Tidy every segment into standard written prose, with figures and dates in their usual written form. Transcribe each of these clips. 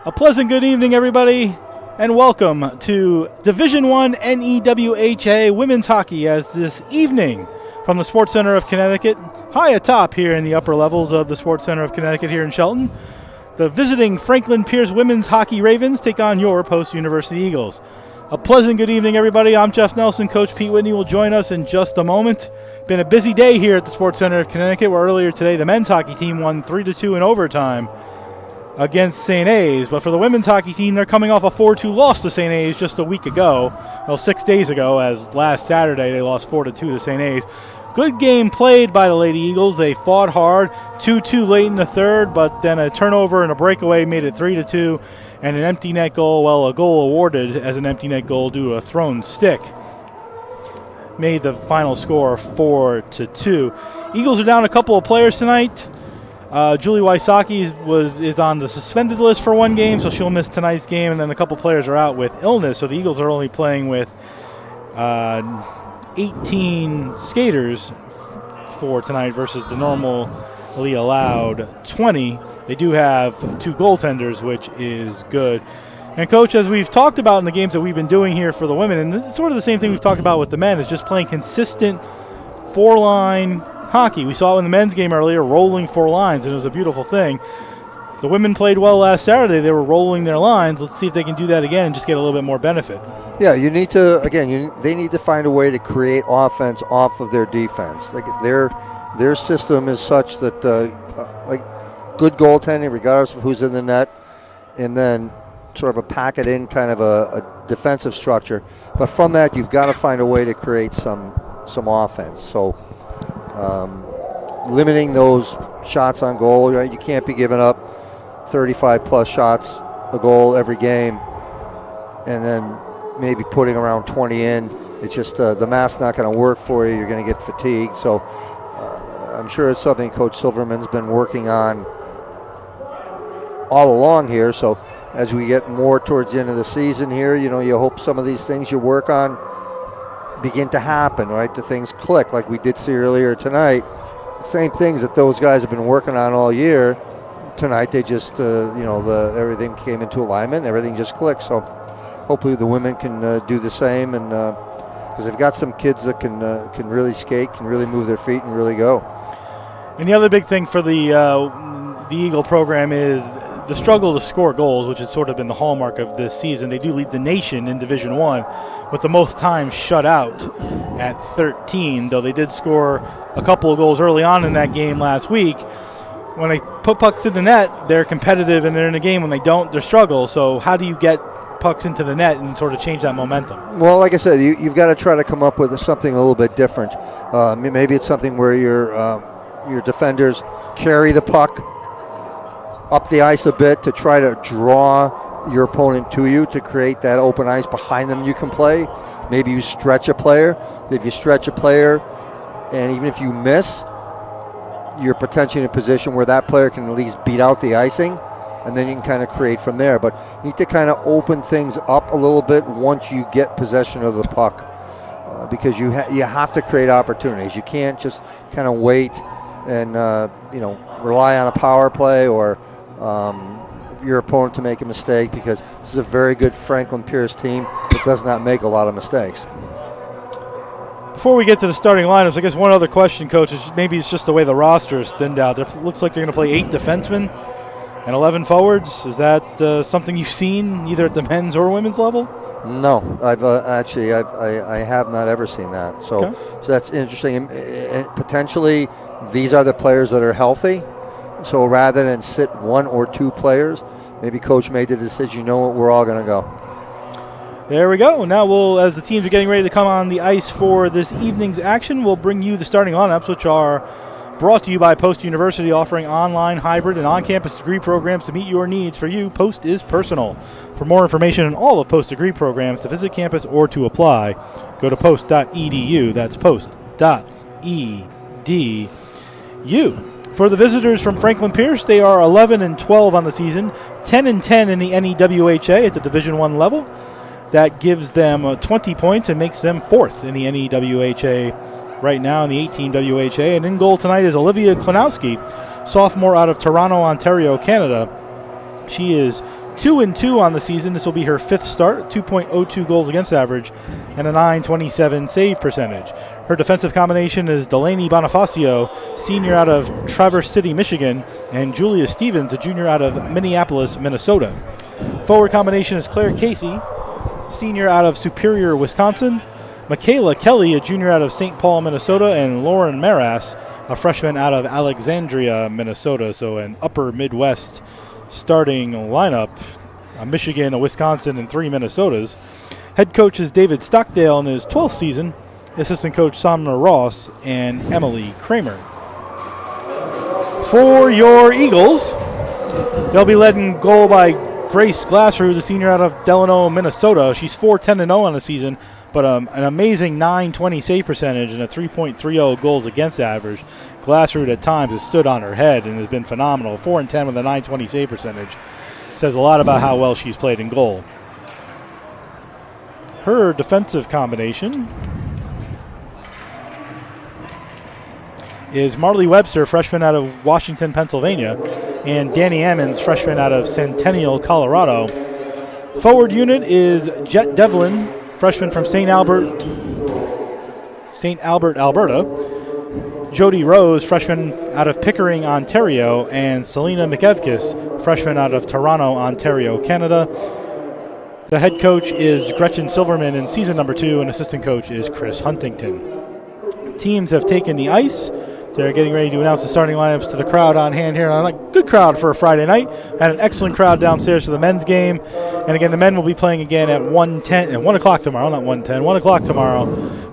A pleasant good evening, everybody, and welcome to Division I NEWHA Women's Hockey as this evening from the Sports Center of Connecticut, high atop here in the upper levels of the Sports Center of Connecticut here in Shelton. The visiting Franklin Pierce Women's Hockey Ravens take on your Post University Eagles. A pleasant good evening, everybody. I'm Jeff Nelson. Coach Pete Whitney will join us in just a moment. Been a busy day here at the Sports Center of Connecticut, where earlier today the men's hockey team won 3-2 in overtime against St. A's. But for the women's hockey team, they're coming off a 4-2 loss to St. A's just a week ago. Well, 6 days ago, as last Saturday they lost 4-2 to St. A's. Good game played by the Lady Eagles. They fought hard. 2-2 late in the third, but then a turnover and a breakaway made it 3-2. And an empty net goal, well, a goal awarded as an empty net goal due to a thrown stick, made the final score 4-2. Eagles are down a couple of players tonight. Julie Wysocki is on the suspended list for one game, so she'll miss tonight's game, and then a couple players are out with illness, so the Eagles are only playing with 18 skaters for tonight versus the normally allowed 20. They do have 2 goaltenders, which is good. And, Coach, as we've talked about in the games that we've been doing here for the women, and it's sort of the same thing we've talked about with the men, is just playing consistent 4-line hockey. We saw it in the men's game earlier, rolling 4 lines, and it was a beautiful thing. The women played well last Saturday. They were rolling their lines. Let's see if they can do that again and just get a little bit more benefit. Yeah, you need to, again, they need to find a way to create offense off of their defense. Like their system is such that, good goaltending, regardless of who's in the net, and then sort of a packet-in kind of a defensive structure. But from that, you've got to find a way to create some offense. So limiting those shots on goal, right? You can't be giving up 35-plus shots a goal every game and then maybe putting around 20 in. It's just the math's not going to work for you. You're going to get fatigued. So I'm sure it's something Coach Silverman's been working on all along here. So as we get more towards the end of the season here, you hope some of these things you work on begin to happen, right? The things click like we did see earlier tonight. Same things that those guys have been working on all year. Tonight they just, everything came into alignment. Everything just clicked. So hopefully the women can do the same, and because they've got some kids that can really skate, can really move their feet, and really go. And the other big thing for the Eagle program is the struggle to score goals, which has sort of been the hallmark of this season. They do lead the nation in Division I with the most times shut out at 13, though they did score a couple of goals early on in that game last week. When they put pucks in the net, they're competitive and they're in the game. When they don't, they struggle. So how do you get pucks into the net and sort of change that momentum? Well, like I said, you've got to try to come up with something a little bit different. Maybe it's something where your defenders carry the puck up the ice a bit to try to draw your opponent to you to create that open ice behind them you can play. Maybe you stretch a player. If you stretch a player, and even if you miss, you're potentially in a position where that player can at least beat out the icing, and then you can kind of create from there. But you need to kind of open things up a little bit once you get possession of the puck, because you have to create opportunities. You can't just kind of wait and rely on a power play or your opponent to make a mistake, because this is a very good Franklin Pierce team that does not make a lot of mistakes. Before we get to the starting lineups, I guess one other question, Coach, is maybe it's just the way the roster is thinned out. It looks like they're going to play 8 defensemen and 11 forwards. Is that something you've seen either at the men's or women's level? No, I have not ever seen that. So, okay. So that's interesting. And potentially, these are the players that are healthy. So rather than sit 1 or 2 players, maybe Coach made the decision, we're all going to go. There we go. Now as the teams are getting ready to come on the ice for this evening's action, we'll bring you the starting lineups, which are brought to you by Post University, offering online, hybrid, and on-campus degree programs to meet your needs. For you, Post is personal. For more information on all of Post degree programs, to visit campus or to apply, go to post.edu. That's post.edu. For the visitors from Franklin Pierce, they are 11-12 on the season, 10-10 in the NEWHA at the Division I level. That gives them 20 points and makes them 4th in the NEWHA right now in the 18 WHA. And in goal tonight is Olivia Klonowski, sophomore out of Toronto, Ontario, Canada. She is 2-2 on the season. This will be her 5th start, 2.02 goals against average, and a .927 save percentage. Her defensive combination is Delaney Bonifacio, senior out of Traverse City, Michigan, and Julia Stevens, a junior out of Minneapolis, Minnesota. Forward combination is Claire Casey, senior out of Superior, Wisconsin, Michaela Kelly, a junior out of St. Paul, Minnesota, and Lauren Maras, a freshman out of Alexandria, Minnesota. So an upper Midwest starting lineup, a Michigan, a Wisconsin, and 3 Minnesotas. Head coach is David Stockdale in his 12th season. Assistant coach Samna Ross and Emily Kramer. For your Eagles, they'll be led in goal by Grace Glassrud, the senior out of Delano, Minnesota. She's 4-10-0 on the season, but an amazing .920 save percentage and a 3.30 goals against average. Glassrud at times has stood on her head and has been phenomenal. 4-10 with a .920 save percentage. Says a lot about how well she's played in goal. Her defensive combination is Marley Webster, freshman out of Washington, Pennsylvania, and Danny Ammons, freshman out of Centennial, Colorado. Forward unit is Jet Devlin, freshman from St. Albert, Alberta. Jody Rose, freshman out of Pickering, Ontario, and Selena McEvkis, freshman out of Toronto, Ontario, Canada. The head coach is Gretchen Silverman in season number 2, and assistant coach is Chris Huntington. Teams have taken the ice. They're getting ready to announce the starting lineups to the crowd on hand here. A good crowd for a Friday night. Had an excellent crowd downstairs for the men's game. And again, the men will be playing again at 1 o'clock tomorrow, not 1:10, 1 o'clock tomorrow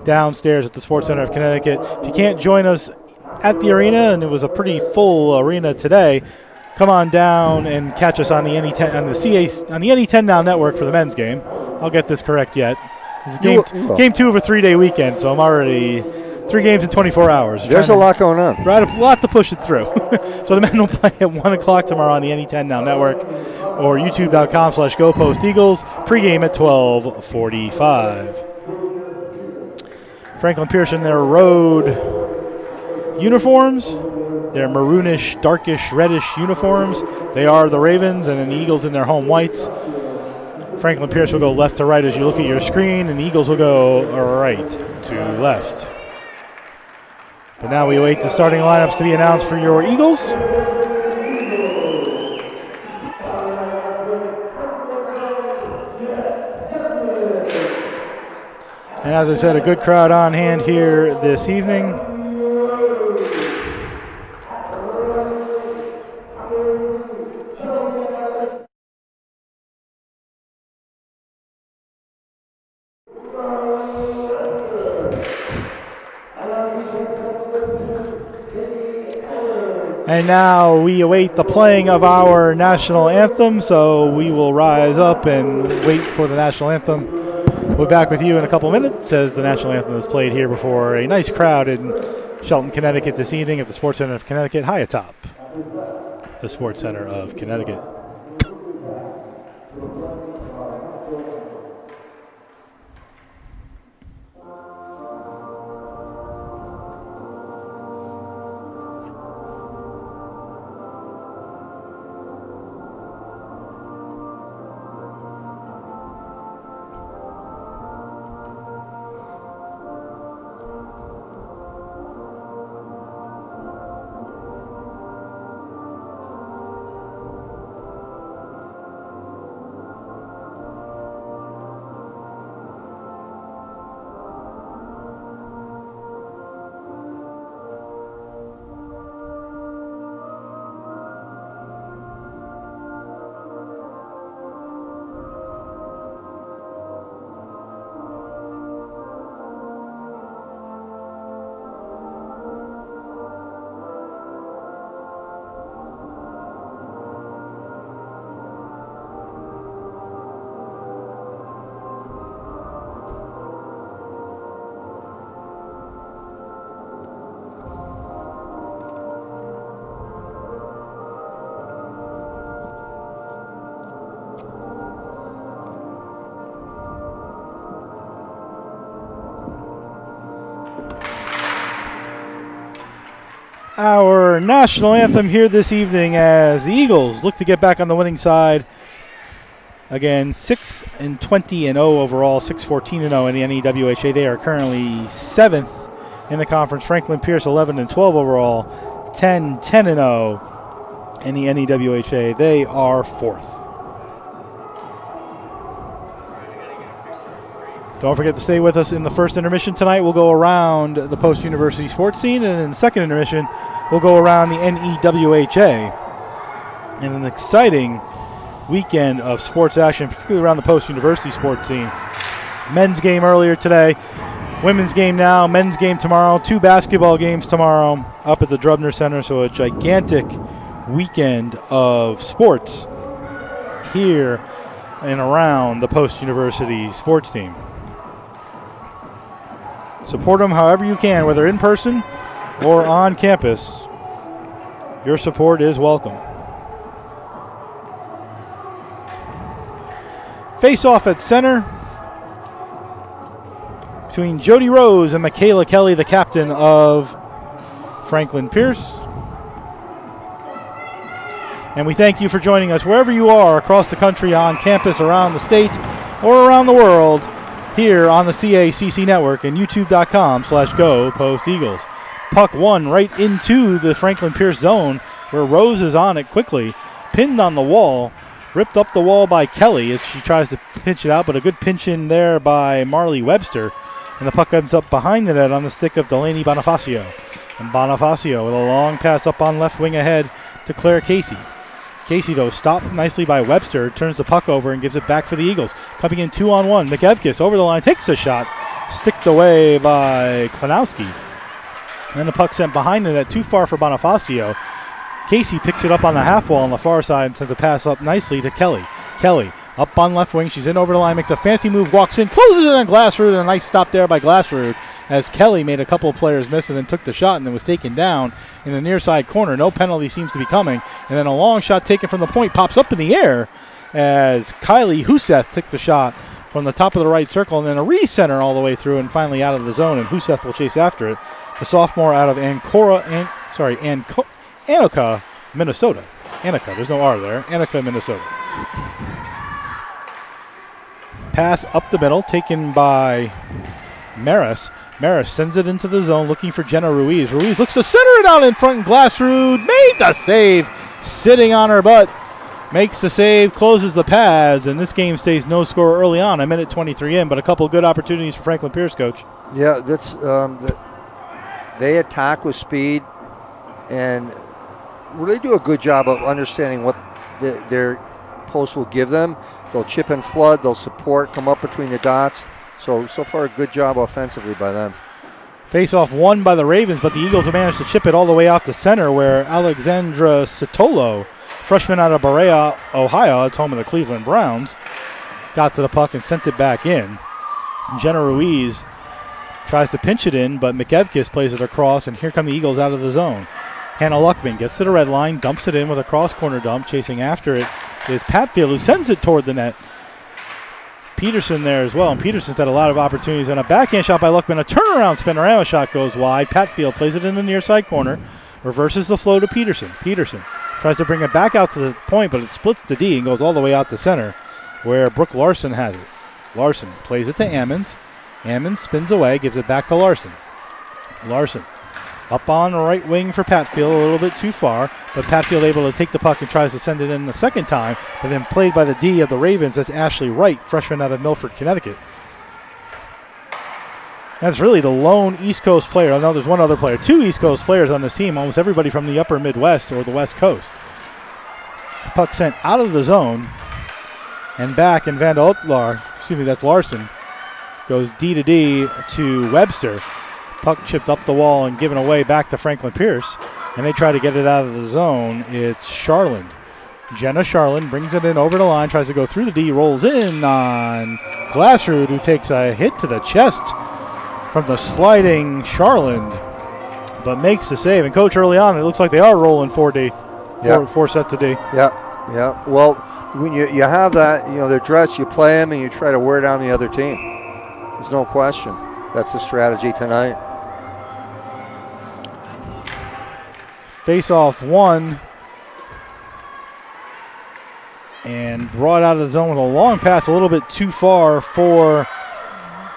downstairs at the Sports Center of Connecticut. If you can't join us at the arena, and it was a pretty full arena today, come on down and catch us on the NE10 on the NE10 Now Network for the men's game. I'll get this correct yet. This is game 2 of a 3-day weekend, so I'm already 3 games in 24 hours. There's a lot going on. Right, a lot to push it through. So the men will play at 1 o'clock tomorrow on the NE10 Now Network or youtube.com/GoPostEagles. Pregame at 12:45. Franklin Pierce in their road uniforms. They're maroonish, darkish, reddish uniforms. They are the Ravens, and then the Eagles in their home whites. Franklin Pierce will go left to right as you look at your screen, and the Eagles will go right to left. But now we await the starting lineups to be announced for your Eagles. And as I said, a good crowd on hand here this evening. And now we await the playing of our national anthem, so we will rise up and wait for the national anthem. We'll be back with you in a couple minutes as the national anthem is played here before a nice crowd in Shelton, Connecticut this evening at the Sports Center of Connecticut, high atop the Sports Center of Connecticut. Our national anthem here this evening as the Eagles look to get back on the winning side Again, 6-20-0 overall, 6-14-0 in the NEWHA. They are currently 7th in the conference. Franklin Pierce 11-12 overall, 10-10-0 in the NEWHA. They are 4th. Don't forget to stay with us in the first intermission tonight. We'll go around the post-university sports scene, and in the second intermission, we'll go around the NEWHA. And an exciting weekend of sports action, particularly around the post-university sports scene. Men's game earlier today, women's game now, men's game tomorrow, 2 basketball games tomorrow up at the Drubner Center. So a gigantic weekend of sports here and around the post-university sports team. Support them however you can, whether in person or on campus. Your support is welcome. Face-off at center between Jody Rose and Michaela Kelly, the captain of Franklin Pierce. And we thank you for joining us wherever you are across the country, on campus, around the state, or around the world, here on the CACC Network and youtube.com/GoPostEagles. Puck one right into the Franklin Pierce zone, where Rose is on it quickly, pinned on the wall, ripped up the wall by Kelly as she tries to pinch it out, but a good pinch in there by Marley Webster. And the puck ends up behind the net on the stick of Delaney Bonifacio. And Bonifacio with a long pass up on left wing ahead to Claire Casey. Casey, though, stopped nicely by Webster, turns the puck over and gives it back for the Eagles. Coming in 2-on-1, McEvkis over the line, takes a shot, sticked away by Klanowski. And then the puck sent behind the net, too far for Bonifacio. Casey picks it up on the half wall on the far side and sends a pass up nicely to Kelly. Kelly up on left wing, she's in over the line, makes a fancy move, walks in, closes it on Glassrud, and a nice stop there by Glassrud as Kelly made a couple of players miss and then took the shot and then was taken down in the near side corner. No penalty seems to be coming. And then a long shot taken from the point pops up in the air as Kylie Huseth took the shot from the top of the right circle, and then a recenter all the way through and finally out of the zone, and Huseth will chase after it. The sophomore out of Anoka, Minnesota. Anoka, there's no R there. Anoka, Minnesota. Pass up the middle, taken by Maris. Maris sends it into the zone, looking for Jenna Ruiz. Ruiz looks to center it out in front, and Glassrud made the save, sitting on her butt. Makes the save, closes the pads, and this game stays no score early on. A minute 23 in, but a couple good opportunities for Franklin Pierce, Coach. Yeah, that's they attack with speed and really do a good job of understanding what their post will give them. They'll chip and flood, they'll support, come up between the dots. So far a good job offensively by them. Face-off won by the Ravens, but the Eagles have managed to chip it all the way out the center, where Alexandra Sotolo, freshman out of Berea, Ohio, it's home of the Cleveland Browns, got to the puck and sent it back in. Jenna Ruiz tries to pinch it in, but McEvkis plays it across, and here come the Eagles out of the zone. Hannah Luckman gets to the red line, dumps it in with a cross-corner dump. Chasing after it is Patfield, who sends it toward the net. Peterson there as well, and Peterson's had a lot of opportunities. On a backhand shot by Luckman, a turnaround spinorama shot goes wide. Patfield plays it in the near side corner, reverses the flow to Peterson. Peterson tries to bring it back out to the point, but it splits to D and goes all the way out to center, where Brooke Larson has it. Larson plays it to Ammons. Ammons spins away, gives it back to Larson. Larson up on the right wing for Patfield, a little bit too far, but Patfield able to take the puck and tries to send it in the second time, but then played by the D of the Ravens. That's Ashley Wright, freshman out of Milford, Connecticut. That's really the lone East Coast player. I know there's one other player. 2 East Coast players on this team, almost everybody from the upper Midwest or the West Coast. Puck sent out of the zone and back, and that's Larson, goes D to D to Webster. Puck chipped up the wall and given away back to Franklin Pierce, and they try to get it out of the zone. It's Charland. Jenna Charland brings it in over the line, tries to go through the D, rolls in on Glassrud, who takes a hit to the chest from the sliding Charland, but makes the save. And, Coach, early on, it looks like they are rolling 4D, four sets of D. Yeah. Well, when you have that, they're dressed, you play them, and you try to wear down the other team. There's no question. That's the strategy tonight. Face-off won, and being brought out of the zone with a long pass, a little bit too far for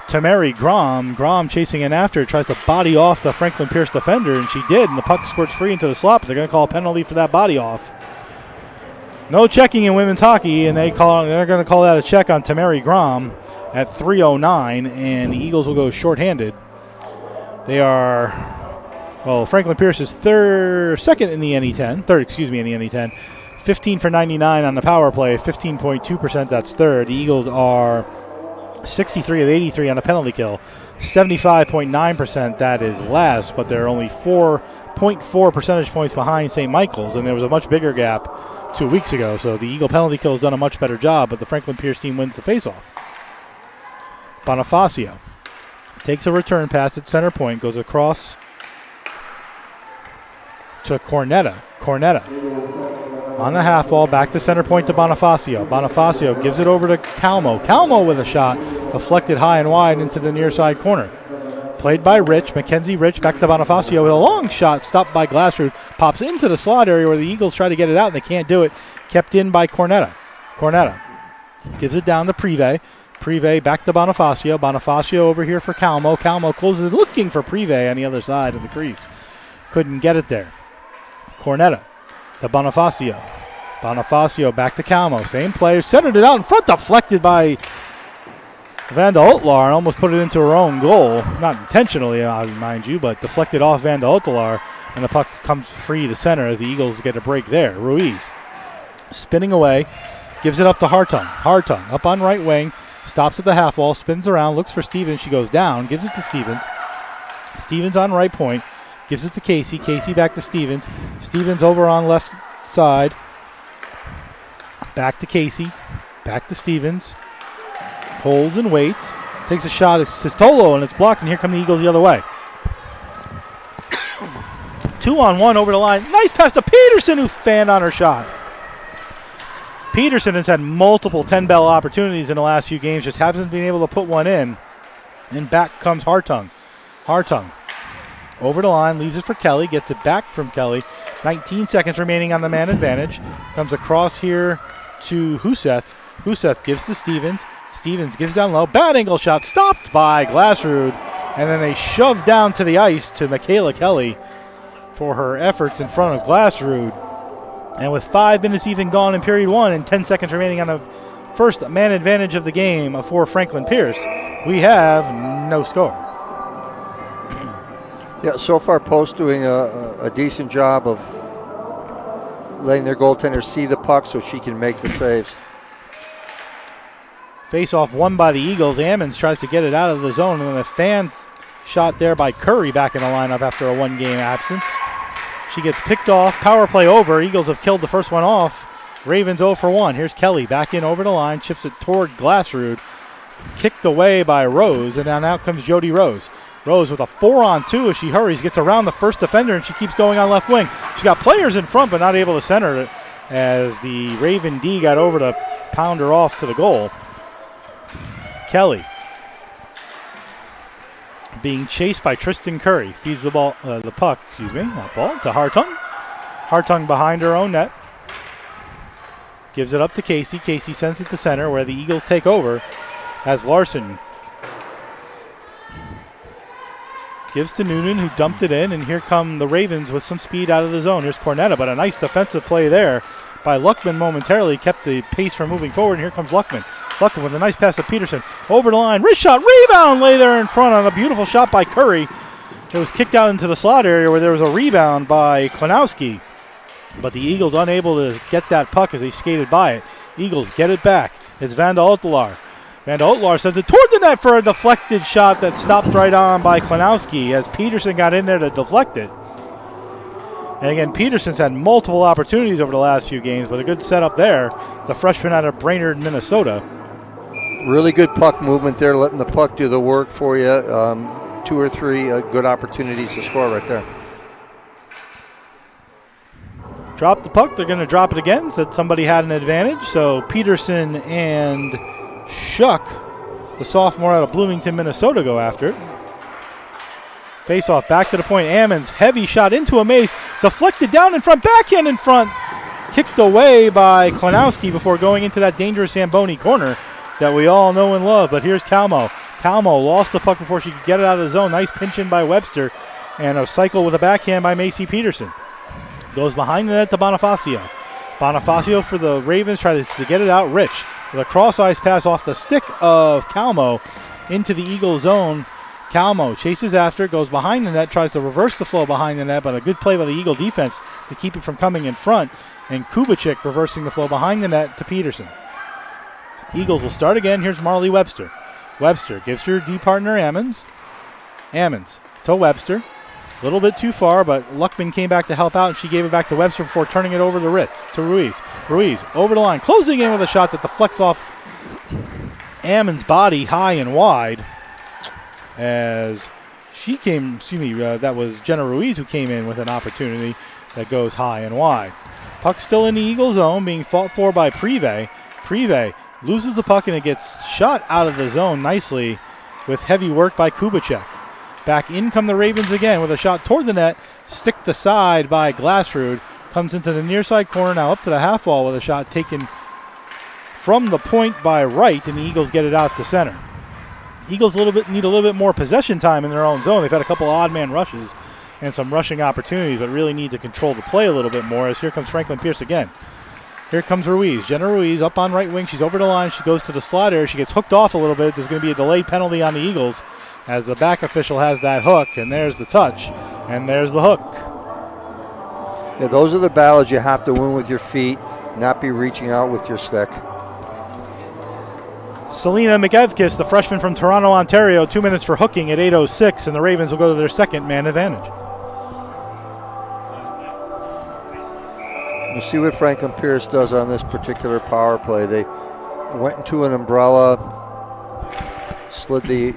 Tamari Grom. Grom chasing in after, tries to body off the Franklin Pierce defender, and she did, and the puck squirts free into the slot, but they're going to call a penalty for that body off. No checking in women's hockey, and they're going to call that a check on Tamari Grom at 3:09, and the Eagles will go shorthanded. They are, Franklin Pierce is second in the NE10, in the NE10. 15 for 99 on the power play, 15.2%, that's third. The Eagles are 63 of 83 on a penalty kill, 75.9%, that is last, but they're only 4.4 percentage points behind St. Michael's, and there was a much bigger gap 2 weeks ago, so the Eagle penalty kill has done a much better job, but the Franklin Pierce team wins the faceoff. Bonifacio takes a return pass at center point, goes across to Cornetta. On the half wall, back to center point to Bonifacio. Bonifacio gives it over to Calmo. Calmo with a shot, deflected high and wide into the near side corner. Played by Rich, Mackenzie Rich, back to Bonifacio with a long shot, stopped by Glassroot, pops into the slot area where the Eagles try to get it out and they can't do it. Kept in by Cornetta. Gives it down to Prive back to Bonifacio. Bonifacio over here for Calmo. Calmo closes, looking for Prive on the other side of the crease. Couldn't get it there. Cornetta to Bonifacio. Bonifacio back to Calmo. Same play. Centered it out in front. Deflected by Vanda Otlar and almost put it into her own goal. Not intentionally, mind you, but deflected off Vanda Otlar. And the puck comes free to center as the Eagles get a break there. Ruiz spinning away. Gives it up to Hartung. Hartung up on right wing. Stops at the half wall. Spins around. Looks for Stevens. She goes down. Gives it to Stevens. Stevens on right point. Gives it to Casey. Casey back to Stevens. Stevens over on left side. Back to Casey. Back to Stevens. Holds and waits. Takes a shot at Sistolo, and it's blocked, and here come the Eagles the other way. 2-on-1 over the line. Nice pass to Peterson, who fanned on her shot. Peterson has had multiple 10-bell opportunities in the last few games, just hasn't been able to put one in. And back comes Hartung. Hartung over the line, leaves it for Kelly, gets it back from Kelly. 19 seconds remaining on the man advantage. Comes across here to Huseth. Huseth gives to Stevens. Stevens gives down low. Bad angle shot stopped by Glassrood. And then they shove down to the ice to Michaela Kelly for her efforts in front of Glassrood. And with 5 minutes even gone in period 1 and 10 seconds remaining on the first man advantage of the game for Franklin Pierce, we have no score. Yeah, so far Post doing a decent job of letting their goaltender see the puck so she can make the saves. Face-off won by the Eagles. Ammons tries to get it out of the zone, and then a fan shot there by Curry back in the lineup after a one-game absence. She gets picked off. Power play over. Eagles have killed the first one off. Ravens 0 for 1. Here's Kelly back in over the line. Chips it toward Glassrood. Kicked away by Rose, and now out comes Jody Rose. Rose with a 4-on-2 if she hurries. Gets around the first defender, and she keeps going on left wing. She got players in front, but not able to center it as the Raven D got over to pound her off to the goal. Kelly being chased by Tristan Curry. Feeds the puck, to Hartung. Hartung behind her own net. Gives it up to Casey. Casey sends it to center where the Eagles take over as Larson gives to Noonan, who dumped it in, and here come the Ravens with some speed out of the zone. Here's Cornetta, but a nice defensive play there by Luckman momentarily kept the pace from moving forward, and here comes Luckman. Luckman with a nice pass to Peterson. Over the line, wrist shot, rebound, lay there in front on a beautiful shot by Curry. It was kicked out into the slot area where there was a rebound by Klanowski, but the Eagles unable to get that puck as they skated by it. Eagles get it back. It's Vanda Otlar. Vanda Otlar sends it toward the net for a deflected shot that stopped right on by Klanowski as Peterson got in there to deflect it. And again, Peterson's had multiple opportunities over the last few games, but a good setup there. The freshman out of Brainerd, Minnesota. Really good puck movement there, letting the puck do the work for you. 2 or 3 good opportunities to score right there. Drop the puck. They're going to drop it again. Said somebody had an advantage. So Peterson and Shuck, the sophomore out of Bloomington, Minnesota, go after it. Face-off back to the point. Ammons, heavy shot into a maze. Deflected down in front. Backhand in front. kicked away by Klanowski before going into that dangerous Zamboni corner that we all know and love. But here's Calmo. Calmo lost the puck before she could get it out of the zone. Nice pinch in by Webster, and a cycle with a backhand by Macy Peterson. Goes behind the net to Bonifacio. Bonifacio for the Ravens tries to get it out. Rich with a cross-ice pass off the stick of Calmo into the Eagle zone. Calmo chases after, goes behind the net, tries to reverse the flow behind the net, but a good play by the Eagle defense to keep it from coming in front. And Kubachik reversing the flow behind the net to Peterson. Eagles will start again. Here's Marley Webster. Webster gives her D partner Ammons. Ammons to Webster. A little bit too far, but Luckman came back to help out, and she gave it back to Webster before turning it over to Ruiz. Ruiz over the line, closing in with a shot that deflects off Ammons' body high and wide. As she came, that was Jenna Ruiz who came in with an opportunity that goes high and wide. Puck still in the Eagle zone, being fought for by Prive. Prive loses the puck, and it gets shot out of the zone nicely with heavy work by Kubachek. Back in come the Ravens again with a shot toward the net, sticked aside by Glassrud. Comes into the near side corner, now up to the half wall with a shot taken from the point by Wright, and the Eagles get it out to center. Eagles need a little bit more possession time in their own zone. They've had a couple odd man rushes and some rushing opportunities, but really need to control the play a little bit more, as here comes Franklin Pierce again. Here comes Ruiz. Jenna Ruiz up on right wing. She's over the line. She goes to the slider. She gets hooked off a little bit. There's going to be a delayed penalty on the Eagles as the back official has that hook, and there's the touch, and there's the hook. Yeah, those are the battles you have to win with your feet, not be reaching out with your stick. Selena McEvkis, the freshman from Toronto, Ontario, 2 minutes for hooking at 8:06, and the Ravens will go to their second man advantage. We'll see what Franklin Pierce does on this particular power play. They went into an umbrella, slid the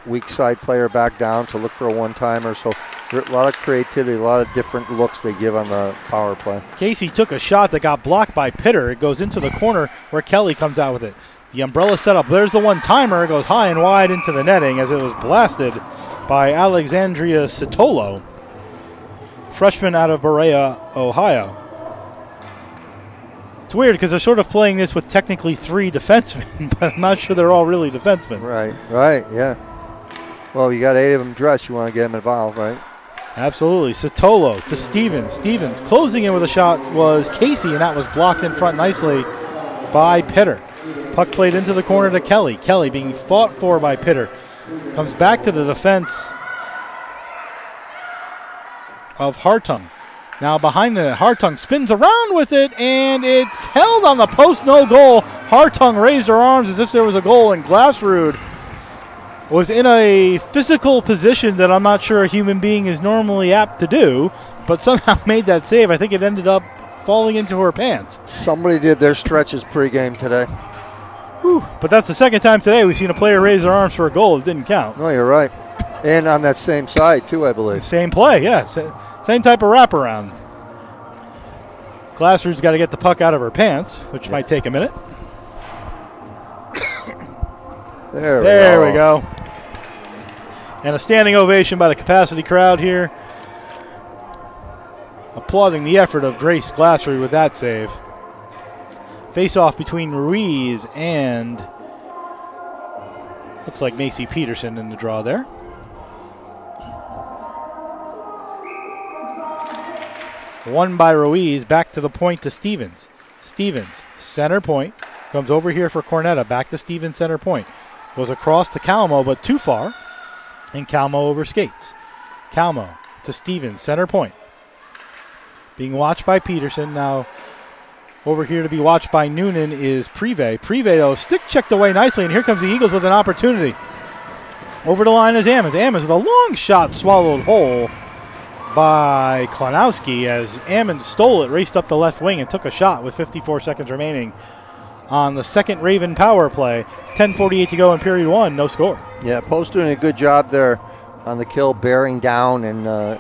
weak side player back down to look for a one-timer. So a lot of creativity, a lot of different looks they give on the power play. Casey took a shot that got blocked by Pitter. It goes into the corner where Kelly comes out with it. The umbrella setup. There's the one-timer. It goes high and wide into the netting as it was blasted by Alexandria Sitolo, freshman out of Berea, Ohio. It's weird because they're sort of playing this with technically 3 defensemen, but I'm not sure they're all really defensemen. Right, yeah. Well, you got 8 of them dressed. You want to get them involved, right? Absolutely. Sitolo to Stevens. Stevens closing in with a shot was Casey, and that was blocked in front nicely by Pitter. Puck played into the corner to Kelly. Kelly being fought for by Pitter. Comes back to the defense of Hartung. Now behind the Hartung spins around with it, and it's held on the post, no goal. Hartung raised her arms as if there was a goal, and Glassrud was in a physical position that I'm not sure a human being is normally apt to do, but somehow made that save. I think it ended up falling into her pants. Somebody did their stretches pregame today. Whew. But that's the second time today we've seen a player raise their arms for a goal. It didn't count. No, you're right. And on that same side, too, I believe. Same play, yeah. Same type of wraparound. Glassrud's got to get the puck out of her pants, which might take a minute. There we go. And a standing ovation by the capacity crowd here, applauding the effort of Grace Glassrud with that save. Face-off between Ruiz and looks like Macy Peterson in the draw there. Won by Ruiz, back to the point to Stevens. Stevens, center point, comes over here for Cornetta, back to Stevens, center point. Goes across to Calmo, but too far, and Calmo overskates. Calmo to Stevens, center point. Being watched by Peterson. Now over here to be watched by Noonan is Prive. Prive, though, stick checked away nicely, and here comes the Eagles with an opportunity. Over the line is Ammons. Ammons with a long shot swallowed whole by Klanowski as Ammons stole it, raced up the left wing, and took a shot with 54 seconds remaining on the second Raven power play. 10:48 to go in period 1, no score. Yeah, Post doing a good job there on the kill, bearing down and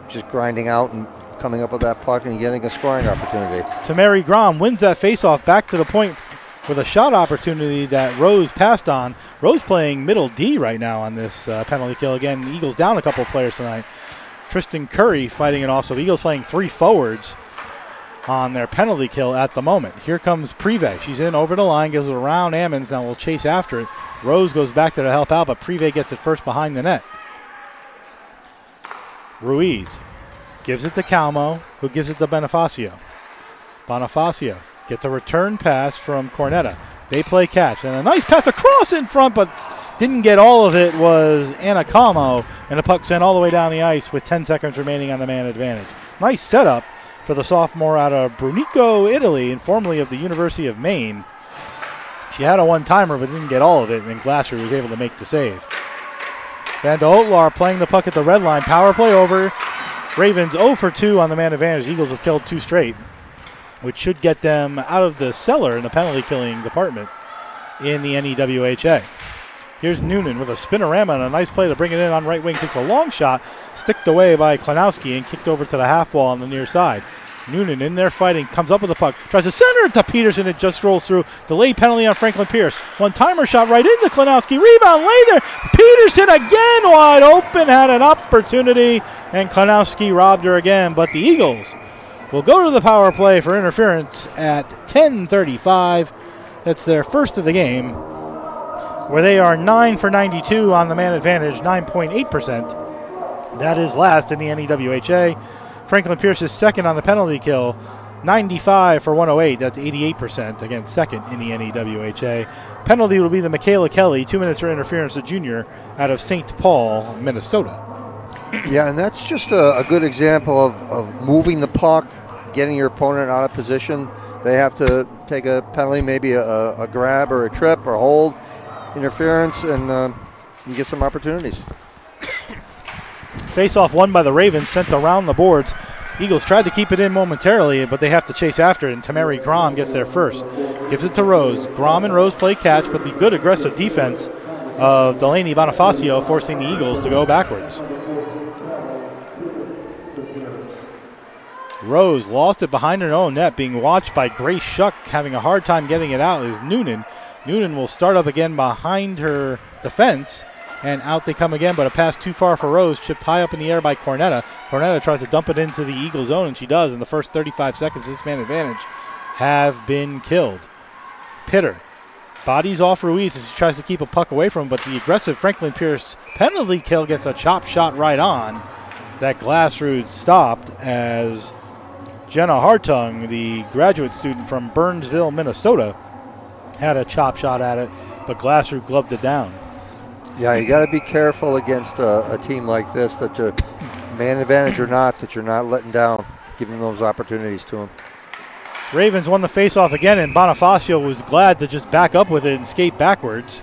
just grinding out and coming up with that puck and getting a scoring opportunity. Tamari Grom wins that faceoff back to the point with a shot opportunity that Rose passed on. Rose playing middle D right now on this penalty kill. Again, the Eagles down a couple of players tonight. Tristan Curry fighting it off, so the Eagles playing 3 forwards. on their penalty kill at the moment. Here comes Prive. She's in over the line, gives it around Ammons. Now will chase after it. Rose goes back there to help out, but Prive gets it first behind the net. Ruiz gives it to Calmo, who gives it to Bonifacio. Bonifacio gets a return pass from Cornetta. They play catch, and a nice pass across in front, but didn't get all of it was Anna Calmo, and the puck sent all the way down the ice with 10 seconds remaining on the man advantage. Nice setup for the sophomore out of Brunico, Italy, and formerly of the University of Maine. She had a one-timer, but didn't get all of it, and Glasser was able to make the save. Van de Otlar playing the puck at the red line. Power play over. Ravens 0 for 2 on the man advantage. Eagles have killed 2 straight, which should get them out of the cellar in the penalty killing department in the NEWHA. Here's Noonan with a spinorama and a nice play to bring it in on right wing. Takes a long shot, sticked away by Klanowski and kicked over to the half wall on the near side. Noonan in there fighting, comes up with the puck, tries to center it to Peterson. It just rolls through. Delayed penalty on Franklin Pierce. One-timer shot right into Klanowski. Rebound, lay there. Peterson again wide open, had an opportunity, and Klanowski robbed her again. But the Eagles will go to the power play for interference at 10:35. That's their first of the game, where they are 9 for 92 on the man advantage, 9.8%. That is last in the NEWHA. Franklin Pierce is second on the penalty kill, 95 for 108. That's 88%, again second in the NEWHA. Penalty will be the Michaela Kelly, 2 minutes for interference, a junior out of St. Paul, Minnesota. Yeah, and that's just a good example of moving the puck, getting your opponent out of position. They have to take a penalty, maybe a grab or a trip or hold, interference, and you get some opportunities. Face-off won by the Ravens, sent around the boards. Eagles tried to keep it in momentarily, but they have to chase after it, and Tamari Grom gets there first. Gives it to Rose. Grom and Rose play catch, but the good aggressive defense of Delaney Bonifacio forcing the Eagles to go backwards. Rose lost it behind her own net, being watched by Grace Shuck, having a hard time getting it out is Noonan. Noonan will start up again behind her defense, and out they come again, but a pass too far for Rose, chipped high up in the air by Cornetta. Cornetta tries to dump it into the Eagle zone, and she does. In the first 35 seconds, this man advantage have been killed. Pitter bodies off Ruiz as he tries to keep a puck away from him, but the aggressive Franklin Pierce penalty kill gets a chop shot right on. That Glassrud stopped as Jenna Hartung, the graduate student from Burnsville, Minnesota, had a chop shot at it, but Glassrud gloved it down. Yeah, you got to be careful against a team like this, that you're man advantage or not, that you're not letting down, giving those opportunities to them. Ravens won the faceoff again, and Bonifacio was glad to just back up with it and skate backwards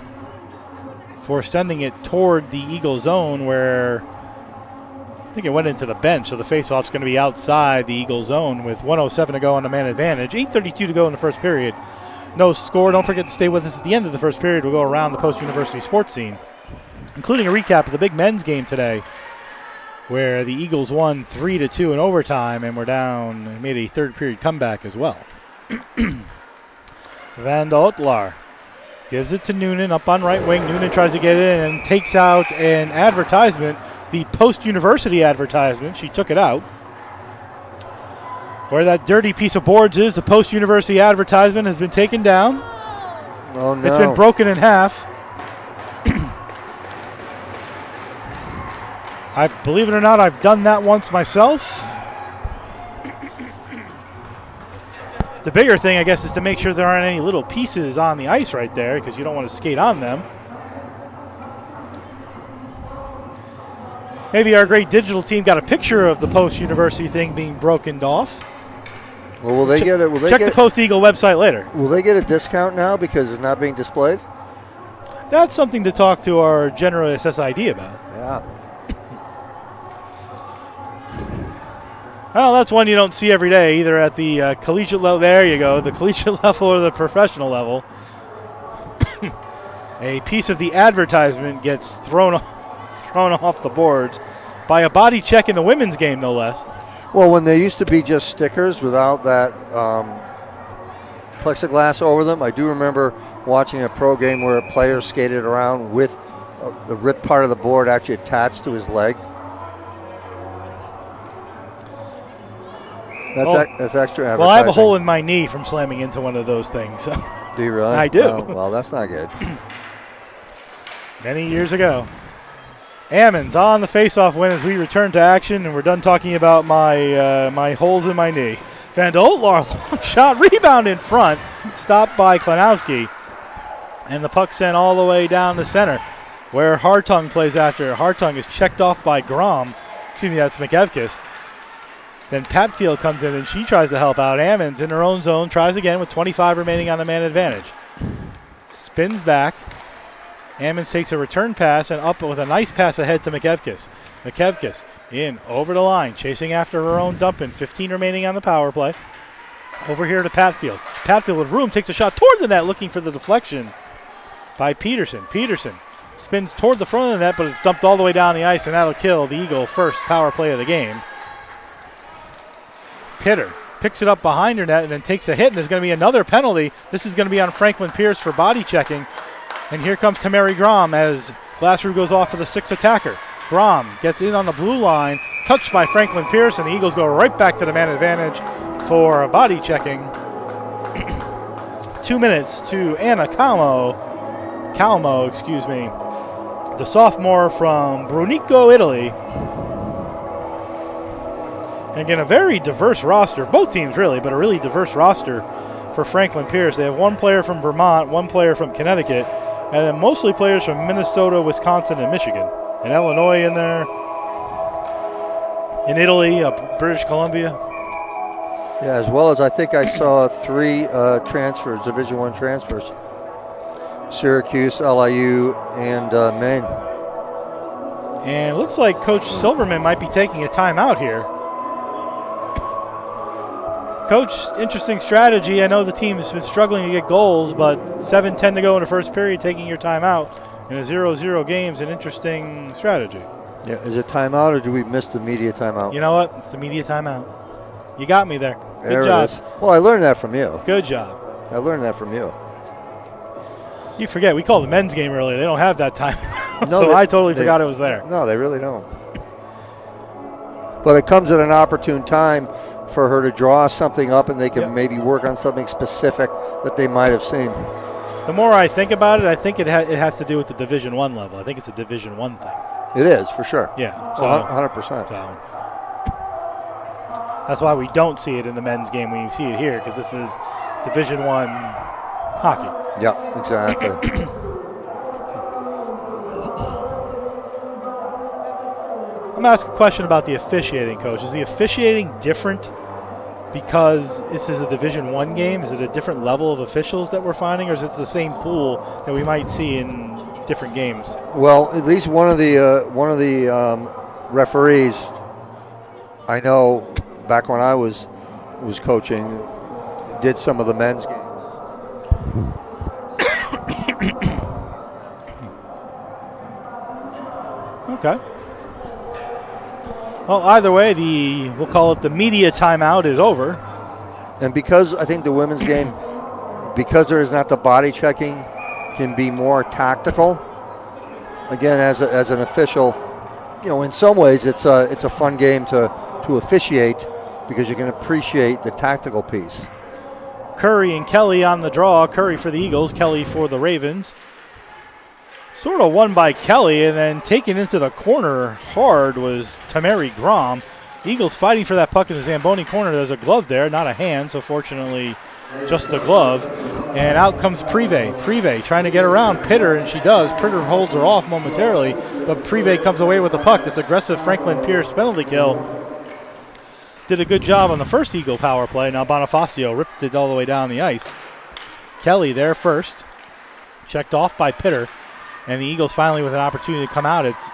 for sending it toward the Eagle zone, where I think it went into the bench, so the faceoff's going to be outside the Eagle zone with 1:07 to go on the man advantage. 8:32 to go in the first period. No score. Don't forget to stay with us at the end of the first period. We'll go around the post-university sports scene, including a recap of the big men's game today, where the Eagles won 3-2 in overtime, and we're down, made a third period comeback as well. Van de Otlar gives it to Noonan up on right wing. Noonan tries to get it in and takes out an advertisement, the post-university advertisement. She took it out. Where that dirty piece of boards is, the post-university advertisement has been taken down. Oh, no. It's been broken in half. I believe it or not, I've done that once myself. The bigger thing, I guess, is to make sure there aren't any little pieces on the ice right there, because you don't want to skate on them. Maybe our great digital team got a picture of the post-university thing being broken off. Well, will they get it? Check the Post Eagle website later. Will they get a discount now because it's not being displayed? That's something to talk to our general SSID about. Yeah. Well, that's one you don't see every day, either at the collegiate level. There you go, the collegiate level or the professional level. A piece of the advertisement gets thrown off the boards by a body check in the women's game, no less. Well, when they used to be just stickers without that plexiglass over them, I do remember watching a pro game where a player skated around with the ripped part of the board actually attached to his leg. That's extra advertising. Well, I have a hole in my knee from slamming into one of those things. Do you really? I do. Oh, well, that's not good. Many years ago. Ammons on the faceoff win as we return to action, and we're done talking about my holes in my knee. Van Doltlar, shot, rebound in front, stopped by Klenowski, and the puck sent all the way down the center, where Hartung plays after. Hartung is checked off by Grom. Excuse me, that's McEvkis. Then Patfield comes in, and she tries to help out. Ammons in her own zone, tries again with 25 remaining on the man advantage. Spins back. Ammons takes a return pass and up with a nice pass ahead to McEvkis. McEvkis in over the line, chasing after her own dump in. 15 remaining on the power play. Over here to Patfield. Patfield with room takes a shot toward the net, looking for the deflection by Peterson. Peterson spins toward the front of the net, but it's dumped all the way down the ice, and that'll kill the Eagle first power play of the game. Pitter picks it up behind her net and then takes a hit, and there's going to be another penalty. This is going to be on Franklin Pierce for body checking. And here comes Tamari Grom as Glassrue goes off for the 6th attacker. Grom gets in on the blue line, touched by Franklin Pierce, and the Eagles go right back to the man advantage for body checking. 2 minutes to Anna Calmo, the sophomore from Brunico, Italy. Again, a very diverse roster, both teams really, but a really diverse roster for Franklin Pierce. They have one player from Vermont, one player from Connecticut, and then mostly players from Minnesota, Wisconsin, and Michigan. And Illinois in there. In Italy, British Columbia. Yeah, as well as I think I saw 3 transfers, Division I transfers. Syracuse, LIU, and Maine. And it looks like Coach Silverman might be taking a timeout here. Coach, interesting strategy. I know the team has been struggling to get goals, but 7:10 to go in the first period, taking your timeout in a 0-0 game is an interesting strategy. Yeah, is it timeout or do we miss the media timeout? You know what? It's the media timeout. You got me there. Good there job. It is. Well, I learned that from you. Good job. I learned that from you. You forget, we called the men's game earlier. They don't have that time. No, I totally forgot it was there. No, they really don't. But it comes at an opportune time for her to draw something up, and they can maybe work on something specific that they might have seen. The more I think about it, I think it has to do with the Division I level. I think it's a Division I thing. It is, for sure. Yeah. So 100%. So that's why we don't see it in the men's game when you see it here, because this is Division I hockey. Yeah, exactly. I'm going to ask a question about the officiating, Coach. Is the officiating different because this is a Division I game? Is it a different level of officials that we're finding, or is it the same pool that we might see in different games? Well, at least one of the referees, I know back when I was coaching, did some of the men's games. Okay. Well, either way, we'll call it the media timeout is over. And because I think the women's game, because there is not the body checking, can be more tactical. Again, as an official, in some ways it's a fun game to officiate because you can appreciate the tactical piece. Curry and Kelly on the draw. Curry for the Eagles, Kelly for the Ravens. Sort of won by Kelly, and then taken into the corner hard was Tamari Grom. Eagles fighting for that puck in the Zamboni corner. There's a glove there, not a hand, so fortunately just a glove. And out comes Prive. Prive trying to get around Pitter, and she does. Pitter holds her off momentarily, but Prive comes away with the puck. This aggressive Franklin Pierce penalty kill. Did a good job on the first Eagle power play. Now Bonifacio ripped it all the way down the ice. Kelly there first. Checked off by Pitter. And the Eagles finally with an opportunity to come out. It's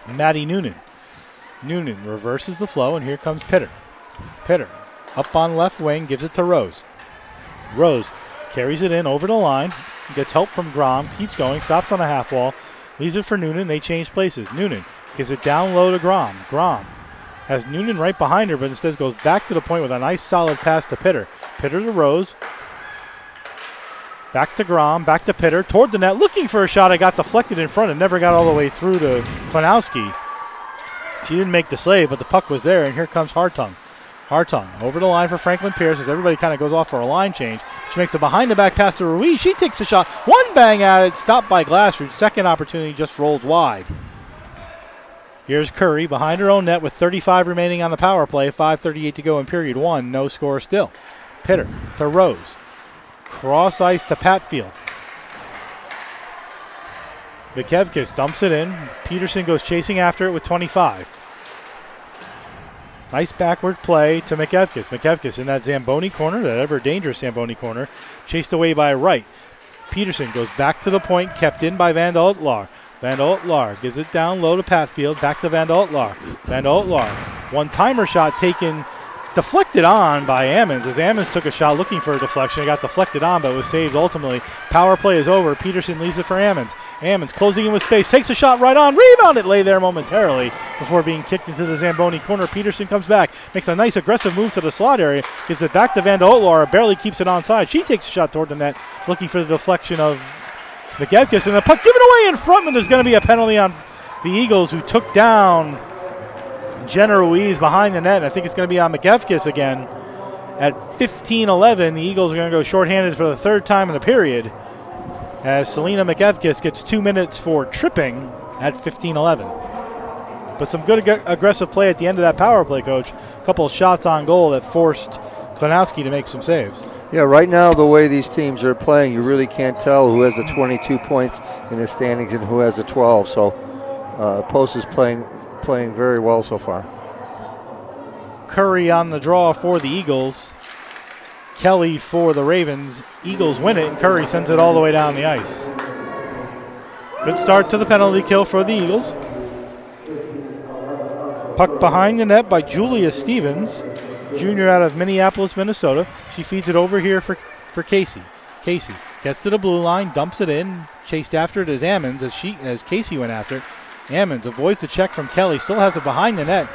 Maddie Noonan. Noonan reverses the flow, and here comes Pitter. Pitter up on left wing, gives it to Rose. Rose carries it in over the line, gets help from Grom, keeps going, stops on the half wall, leaves it for Noonan. They change places. Noonan gives it down low to Grom. Grom has Noonan right behind her, but instead goes back to the point with a nice solid pass to Pitter. Pitter to Rose. Back to Grom, back to Pitter, toward the net, looking for a shot. It got deflected in front and never got all the way through to Klenowski. She didn't make the save, but the puck was there, and here comes Hartung. Hartung over the line for Franklin Pierce as everybody kind of goes off for a line change. She makes a behind-the-back pass to Ruiz. She takes a shot. One bang at it, stopped by Glassroot. Second opportunity just rolls wide. Here's Curry behind her own net with 35 remaining on the power play. 5:38 to go in period one. No score still. Pitter to Rose. Cross ice to Patfield. Mikevkis dumps it in. Peterson goes chasing after it with 25. Nice backward play to Mikevkis. Mikevkis in that Zamboni corner, that ever dangerous Zamboni corner, chased away by Wright. Peterson goes back to the point, kept in by Van Altlaar. Van Altlaar gives it down low to Patfield, back to Van Altlaar. Van Altlaar, one-timer shot taken, deflected on by Ammons as Ammons took a shot looking for a deflection. It got deflected on, but was saved ultimately. Power play is over. Peterson leaves it for Ammons. Ammons closing in with space, takes a shot right on, rebounded, lay there momentarily before being kicked into the Zamboni corner. Peterson comes back, makes a nice aggressive move to the slot area, gives it back to Van Altlaar, barely keeps it onside. She takes a shot toward the net, looking for the deflection of Mikevkis, and the puck given away in front, and there's going to be a penalty on the Eagles, who took down Jenna Ruiz behind the net. I think it's going to be on Mikevkis again. At 15-11, the Eagles are going to go shorthanded for the third time in the period, as Selena Mikevkis gets 2 minutes for tripping at 15-11. But some good aggressive play at the end of that power play, Coach. A couple of shots on goal that forced Klenowski to make some saves. Yeah, right now the way these teams are playing, you really can't tell who has the 22 points in the standings and who has the 12. So Post is playing very well so far. Curry on the draw for the Eagles. Kelly for the Ravens. Eagles win it, and Curry sends it all the way down the ice. Good start to the penalty kill for the Eagles. Puck behind the net by Julia Stevens, junior out of Minneapolis, Minnesota. She feeds it over here for Casey. Casey gets to the blue line, dumps it in, chased after it as Ammons as Casey went after it. Ammons avoids the check from Kelly, still has it behind the net.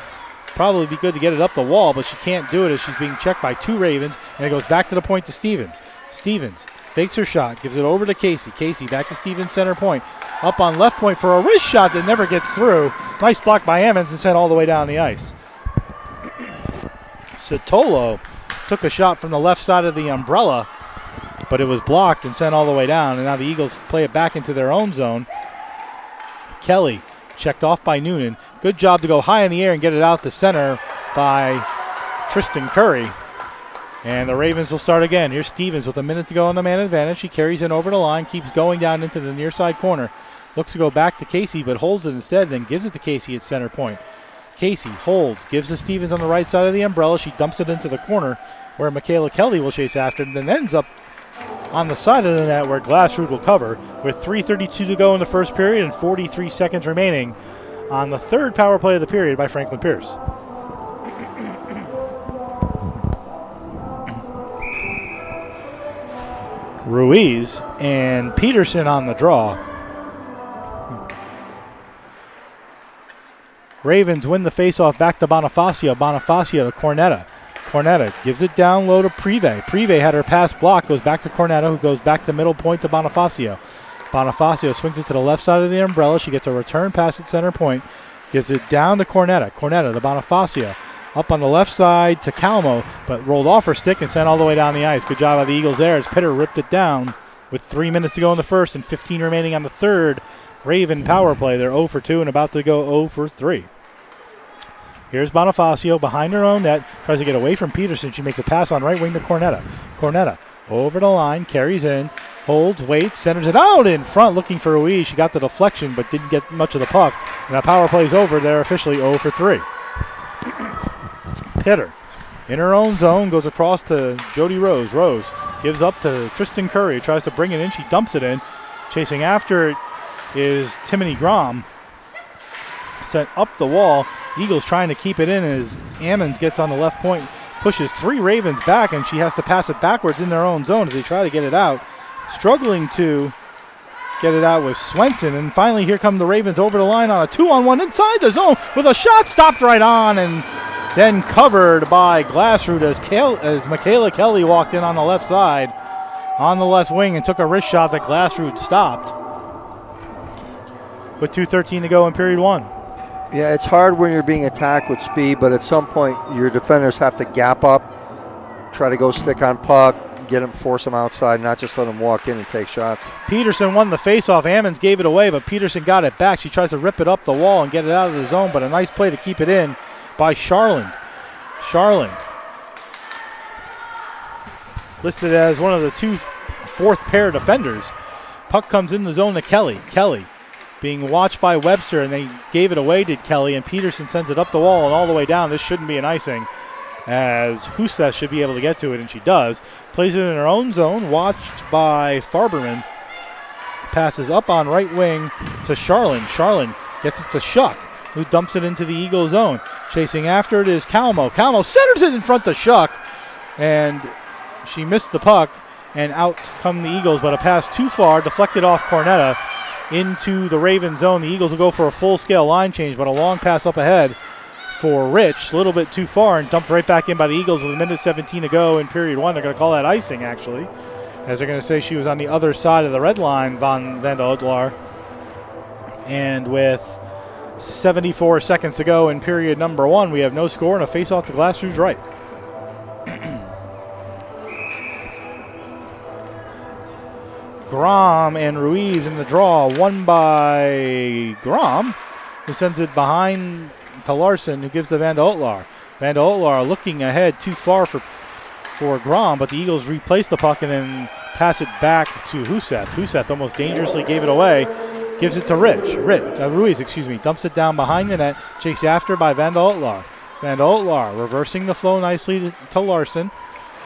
Probably be good to get it up the wall, but she can't do it as she's being checked by two Ravens, and it goes back to the point to Stevens. Stevens fakes her shot, gives it over to Casey. Casey back to Stevens center point. Up on left point for a wrist shot that never gets through. Nice block by Ammons and sent all the way down the ice. Sotolo took a shot from the left side of the umbrella, but it was blocked and sent all the way down, and now the Eagles play it back into their own zone. Kelly checked off by Noonan. Good job to go high in the air and get it out to center by Tristan Curry. And the Ravens will start again. Here's Stevens with a minute to go on the man advantage. She carries in over the line, keeps going down into the near side corner. Looks to go back to Casey, but holds it instead, then gives it to Casey at center point. Casey holds, gives to Stevens on the right side of the umbrella. She dumps it into the corner where Michaela Kelly will chase after it, and then ends up on the side of the net where Glassroot will cover with 3:32 to go in the first period and 43 seconds remaining on the third power play of the period by Franklin Pierce. Ruiz and Peterson on the draw. Ravens win the faceoff back to Bonifacio. Bonifacio to Cornetta. Cornetta gives it down low to Prive. Prive had her pass blocked, goes back to Cornetta, who goes back to middle point to Bonifacio. Bonifacio swings it to the left side of the umbrella. She gets a return pass at center point. Gives it down to Cornetta. Cornetta to Bonifacio. Up on the left side to Calmo, but rolled off her stick and sent all the way down the ice. Good job by the Eagles there as Pitter ripped it down with 3 minutes to go in the first and 15 remaining on the third Raven power play. They're 0 for 2 and about to go 0 for 3. Here's Bonifacio behind her own net. Tries to get away from Peterson. She makes a pass on right wing to Cornetta. Cornetta over the line, carries in, holds, waits, centers it out in front looking for Ruiz. She got the deflection but didn't get much of the puck. And that power play's over. They're officially 0 for 3. Pitter in her own zone goes across to Jody Rose. Rose gives up to Tristan Curry. Tries to bring it in. She dumps it in. Chasing after it is Timony Grom. Sent up the wall. Eagles trying to keep it in as Ammons gets on the left point, pushes three Ravens back, and she has to pass it backwards in their own zone as they try to get it out. Struggling to get it out with Swenson, and finally here come the Ravens over the line on a 2-on-1 inside the zone with a shot stopped right on and then covered by Glassroot as Michaela Kelly walked in on the left side on the left wing and took a wrist shot that Glassroot stopped with 2:13 to go in period one. Yeah, it's hard when you're being attacked with speed, but at some point your defenders have to gap up, try to go stick on puck, get him, force him outside, not just let him walk in and take shots. Peterson won the faceoff. Ammons gave it away, but Peterson got it back. She tries to rip it up the wall and get it out of the zone, but a nice play to keep it in by Charland. Charland, listed as one of the two fourth pair defenders. Puck comes in the zone to Kelly. Kelly being watched by Webster, and they gave it away, did Kelly, and Peterson sends it up the wall and all the way down. This shouldn't be an icing, as Huseth should be able to get to it, and she does. Plays it in her own zone, watched by Farberman. Passes up on right wing to Charland. Charland gets it to Shuck, who dumps it into the Eagle zone. Chasing after it is Calmo. Calmo centers it in front of Shuck, and she missed the puck, and out come the Eagles, but a pass too far, deflected off Cornetta into the Raven zone. The Eagles will go for a full-scale line change, but a long pass up ahead for Rich, a little bit too far, and dumped right back in by the Eagles with a minute 17 to go in period one. They're going to call that icing, actually, as they're going to say she was on the other side of the red line, Van der Otlar. And with 74 seconds to go in period number one, we have no score and a face off the glass who's right. Grom and Ruiz in the draw, won by Grom, who sends it behind to Larson, who gives to Van der Otlar. Van der Otlar looking ahead too far for Grom, but the Eagles replace the puck and then pass it back to Huseth. Huseth almost dangerously gave it away, gives it to Ruiz, dumps it down behind the net, chased after by Van der Otlar. Van der Otlar reversing the flow nicely to Larson.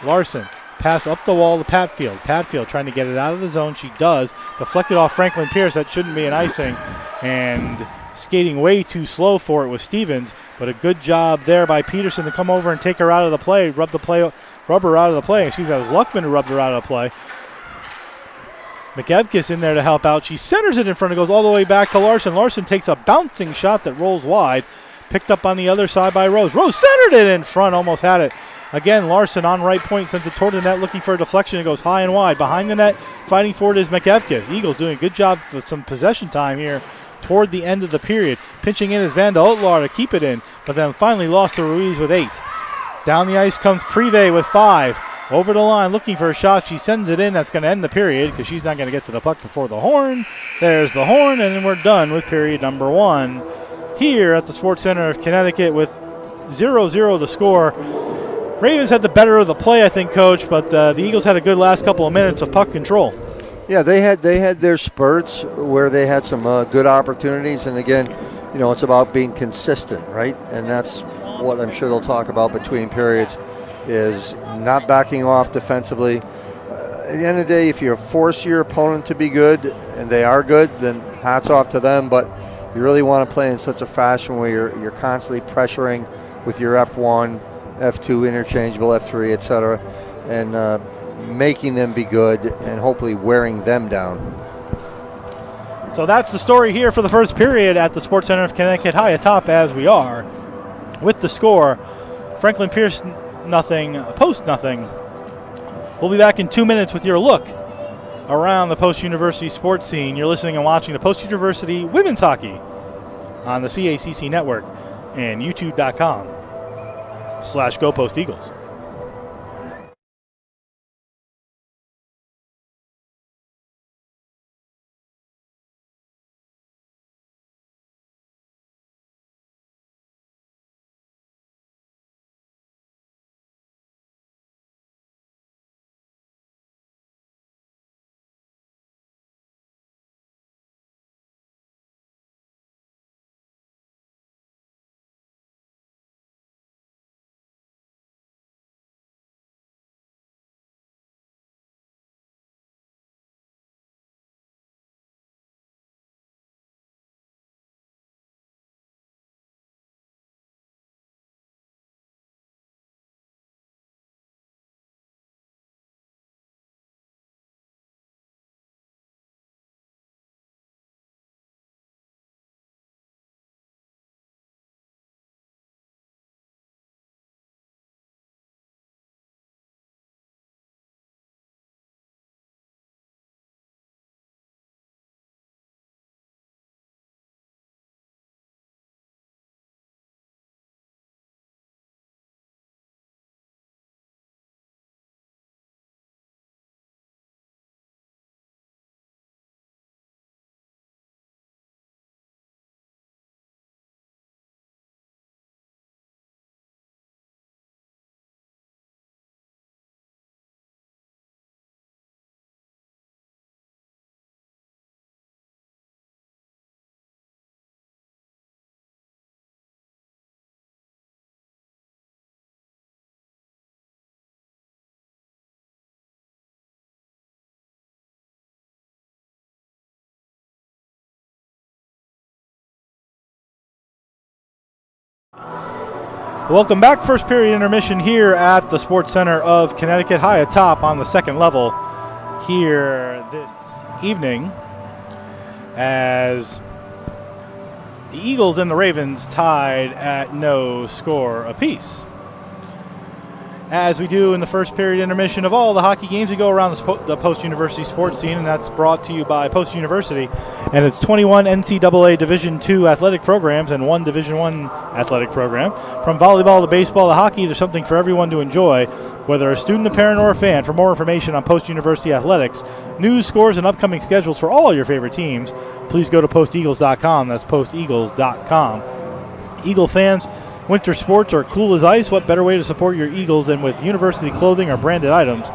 Larson, pass up the wall to Patfield. Patfield trying to get it out of the zone. She does. Deflected off Franklin Pierce. That shouldn't be an icing. And skating way too slow for it was Stevens. But a good job there by Peterson to come over and take her out of the play. Rub her out of the play. That was Luckman who rubbed her out of the play. McEvkis in there to help out. She centers it in front. It goes all the way back to Larson. Larson takes a bouncing shot that rolls wide. Picked up on the other side by Rose. Rose centered it in front. Almost had it. Again, Larson on right point, sends it toward the net, looking for a deflection. It goes high and wide. Behind the net, fighting for it is McEvkis. Eagles doing a good job with some possession time here toward the end of the period. Pinching in is Van der Otlar to keep it in, but then finally lost to Ruiz with 8. Down the ice comes Prive with 5. Over the line, looking for a shot. She sends it in. That's going to end the period because she's not going to get to the puck before the horn. There's the horn, and then we're done with period number one here at the Sports Center of Connecticut with 0-0 the score. Ravens had the better of the play, I think, Coach, but the Eagles had a good last couple of minutes of puck control. Yeah, they had their spurts where they had some good opportunities, and again, it's about being consistent, right? And that's what I'm sure they'll talk about between periods, is not backing off defensively. At the end of the day, if you force your opponent to be good, and they are good, then hats off to them, but you really want to play in such a fashion where you're constantly pressuring with your F1, F2 interchangeable, F3, etc., and making them be good and hopefully wearing them down. So that's the story here for the first period at the Sports Center of Connecticut, high atop as we are. With the score, Franklin Pierce nothing, Post nothing. We'll be back in 2 minutes with your look around the Post-University sports scene. You're listening and watching the Post-University Women's Hockey on the CACC Network and YouTube.com/GoPostEagles. Welcome back. First period intermission here at the Sports Center of Connecticut, high atop on the second level here this evening, as the Eagles and the Ravens tied at no score apiece. As we do in the first period intermission of all the hockey games, we go around the post-university sports scene, and that's brought to you by Post University and its 21 NCAA Division II athletic programs and 1 Division I athletic program. From volleyball to baseball to hockey, there's something for everyone to enjoy, whether a student, a parent, or a fan. For more information on post-university athletics, news, scores, and upcoming schedules for all your favorite teams, please go to posteagles.com. That's posteagles.com. Eagle fans, winter sports are cool as ice. What better way to support your Eagles than with university clothing or branded items?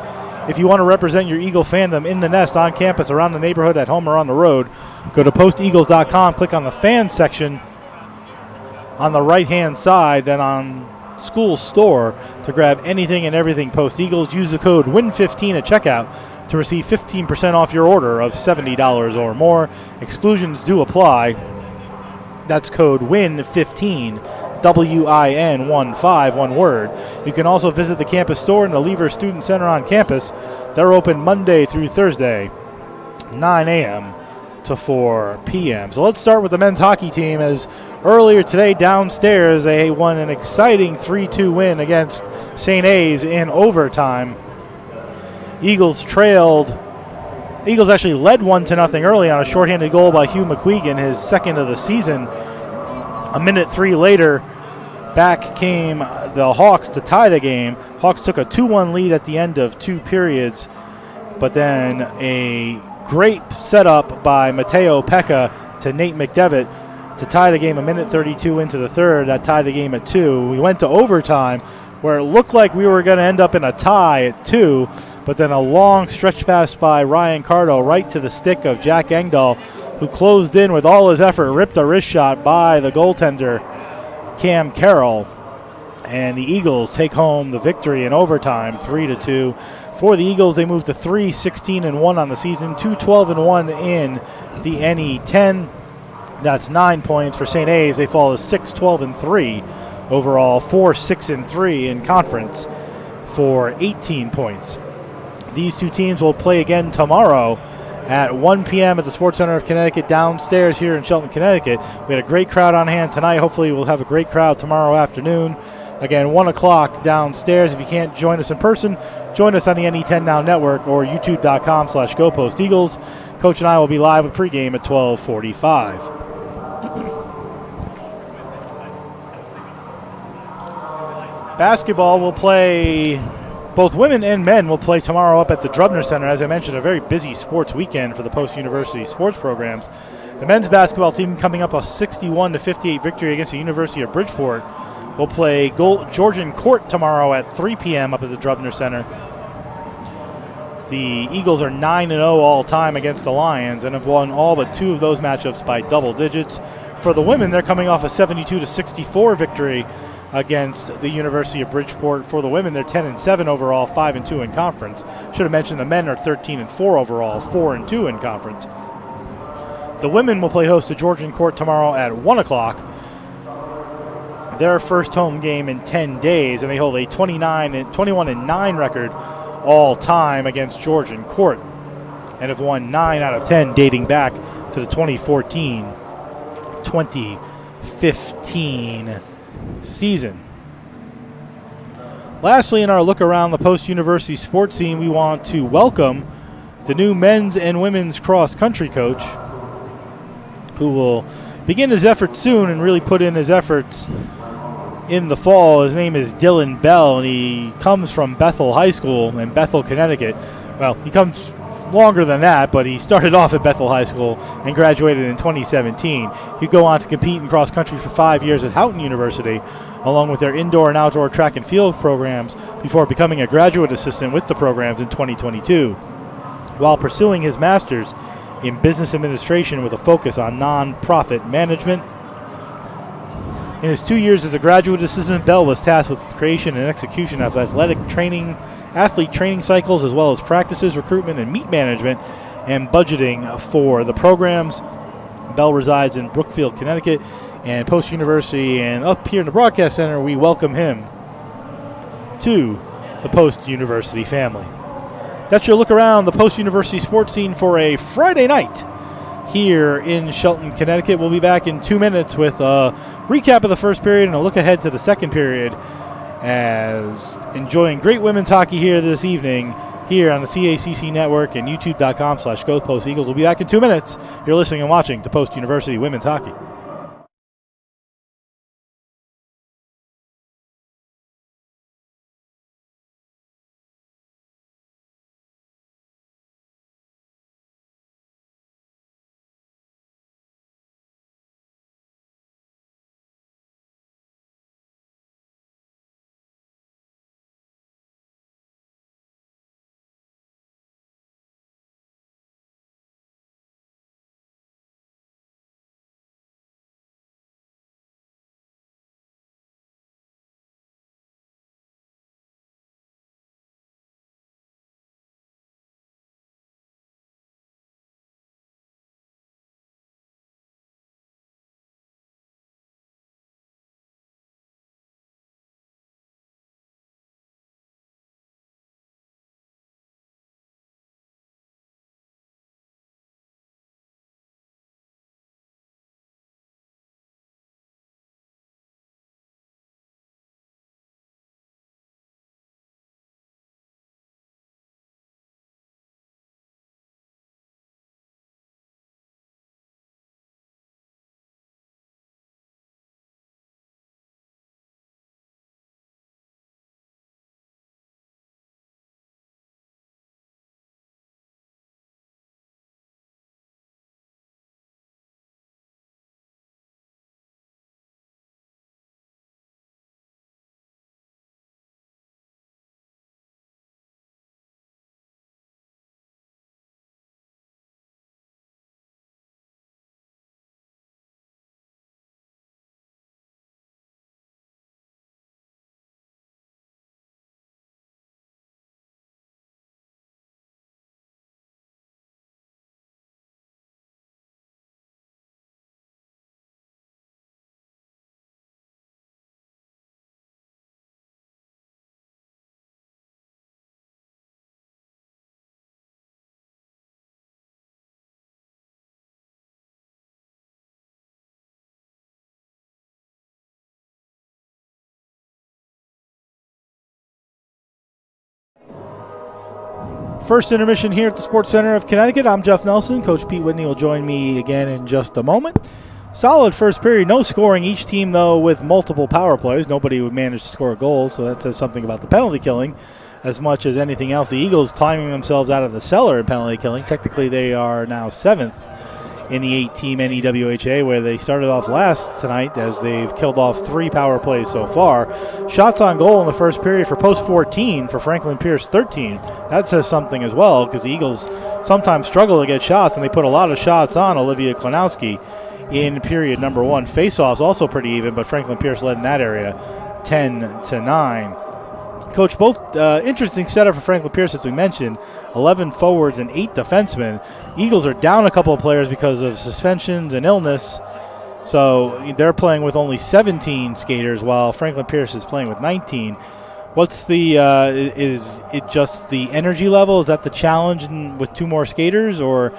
If you want to represent your Eagle fandom in the nest, on campus, around the neighborhood, at home, or on the road, go to posteagles.com, click on the fans section on the right-hand side, then on school store to grab anything and everything Post Eagles. Use the code WIN15 at checkout to receive 15% off your order of $70 or more. Exclusions do apply. That's code WIN15. WIN15, one word. You can also visit the campus store and the Lever Student Center on campus. They're open Monday through Thursday, 9 a.m. to 4 p.m. So let's start with the men's hockey team, as earlier today downstairs they won an exciting 3-2 win against St. A's in overtime. Eagles actually led 1-0 early on a shorthanded goal by Hugh McQuegan, his second of the season. A minute 3 later, back came the Hawks to tie the game. Hawks took a 2-1 lead at the end of 2 periods, but then a great setup by Mateo Pekka to Nate McDevitt to tie the game a minute 32 into the third. That tied the game at 2. We went to overtime, where it looked like we were going to end up in a tie at 2, but then a long stretch pass by Ryan Cardo right to the stick of Jack Engdahl, who closed in with all his effort, ripped a wrist shot by the goaltender, Cam Carroll. And the Eagles take home the victory in overtime, 3-2. For the Eagles, they move to 3-16-1 on the season, 2-12-1 in the NE10. That's 9 points. For St. A's, they fall to 6-12-3 overall, 4-6-3 in conference for 18 points. These two teams will play again tomorrow at 1 p.m. at the Sports Center of Connecticut downstairs here in Shelton, Connecticut. We had a great crowd on hand tonight. Hopefully we'll have a great crowd tomorrow afternoon. Again, 1 o'clock downstairs. If you can't join us in person, join us on the NE10 Now Network or youtube.com/GoPostEagles. Coach and I will be live with pregame at 12:45. Basketball will play. Both women and men will play tomorrow up at the Drubner Center. As I mentioned, a very busy sports weekend for the post-university sports programs. The men's basketball team, coming up a 61-58 victory against the University of Bridgeport, will play Georgian Court tomorrow at 3 p.m. up at the Drubner Center. The Eagles are 9-0 all-time against the Lions and have won all but 2 of those matchups by double digits. For the women, they're coming off a 72-64 victory against the University of Bridgeport. For the women, they're 10-7 overall, 5-2 in conference. Should have mentioned the men are 13-4 overall, 4-2 in conference. The women will play host to Georgian Court tomorrow at 1 o'clock. Their first home game in 10 days, and they hold a 21-9 record all time against Georgian Court and have won 9 out of 10 dating back to the 2014-2015 season. Lastly, in our look around the post-university sports scene, we want to welcome the new men's and women's cross-country coach, who will begin his efforts soon and really put in his efforts in the fall. His name is Dylan Bell, and he comes from Bethel High School in Bethel, Connecticut. Well, he comes longer than that, but he started off at Bethel High School and graduated in 2017. He'd go on to compete in cross country for 5 years at Houghton University, along with their indoor and outdoor track and field programs, before becoming a graduate assistant with the programs in 2022, while pursuing his master's in business administration with a focus on nonprofit management. In his 2 years as a graduate assistant, Bell was tasked with the creation and execution of athlete training cycles, as well as practices, recruitment, and meet management and budgeting for the programs. Bell resides in Brookfield, Connecticut. and Post University. And up here in the broadcast center, we welcome him to the Post University family. That's your look around the Post University sports scene for a Friday night here in Shelton, Connecticut. We'll be back in 2 minutes with a recap of the first period and a look ahead to the second period, as enjoying great women's hockey here this evening here on the CACC Network and youtube.com/GoPostEagles. We'll be back in 2 minutes. You're listening and watching to Post University Women's Hockey. First intermission here at the Sports Center of Connecticut. I'm Jeff Nelson. Coach Pete Whitney will join me again in just a moment. Solid first period. No scoring. Each team, though, with multiple power plays. Nobody would manage to score a goal, so that says something about the penalty killing as much as anything else. The Eagles climbing themselves out of the cellar in penalty killing. Technically, they are now 7th in the 8-team NEWHA, where they started off last tonight as they've killed off 3 power plays so far. Shots on goal in the first period for Post 14, for Franklin Pierce 13. That says something as well, because the Eagles sometimes struggle to get shots, and they put a lot of shots on Olivia Klanowski in period number 1. Faceoffs also pretty even, but Franklin Pierce led in that area 10-9. Coach, both interesting setup for Franklin Pierce, as we mentioned. 11 forwards and 8 defensemen. Eagles are down a couple of players because of suspensions and illness, so they're playing with only 17 skaters while Franklin Pierce is playing with 19. What's the is it just the energy level? Is that the challenge with 2 more skaters, or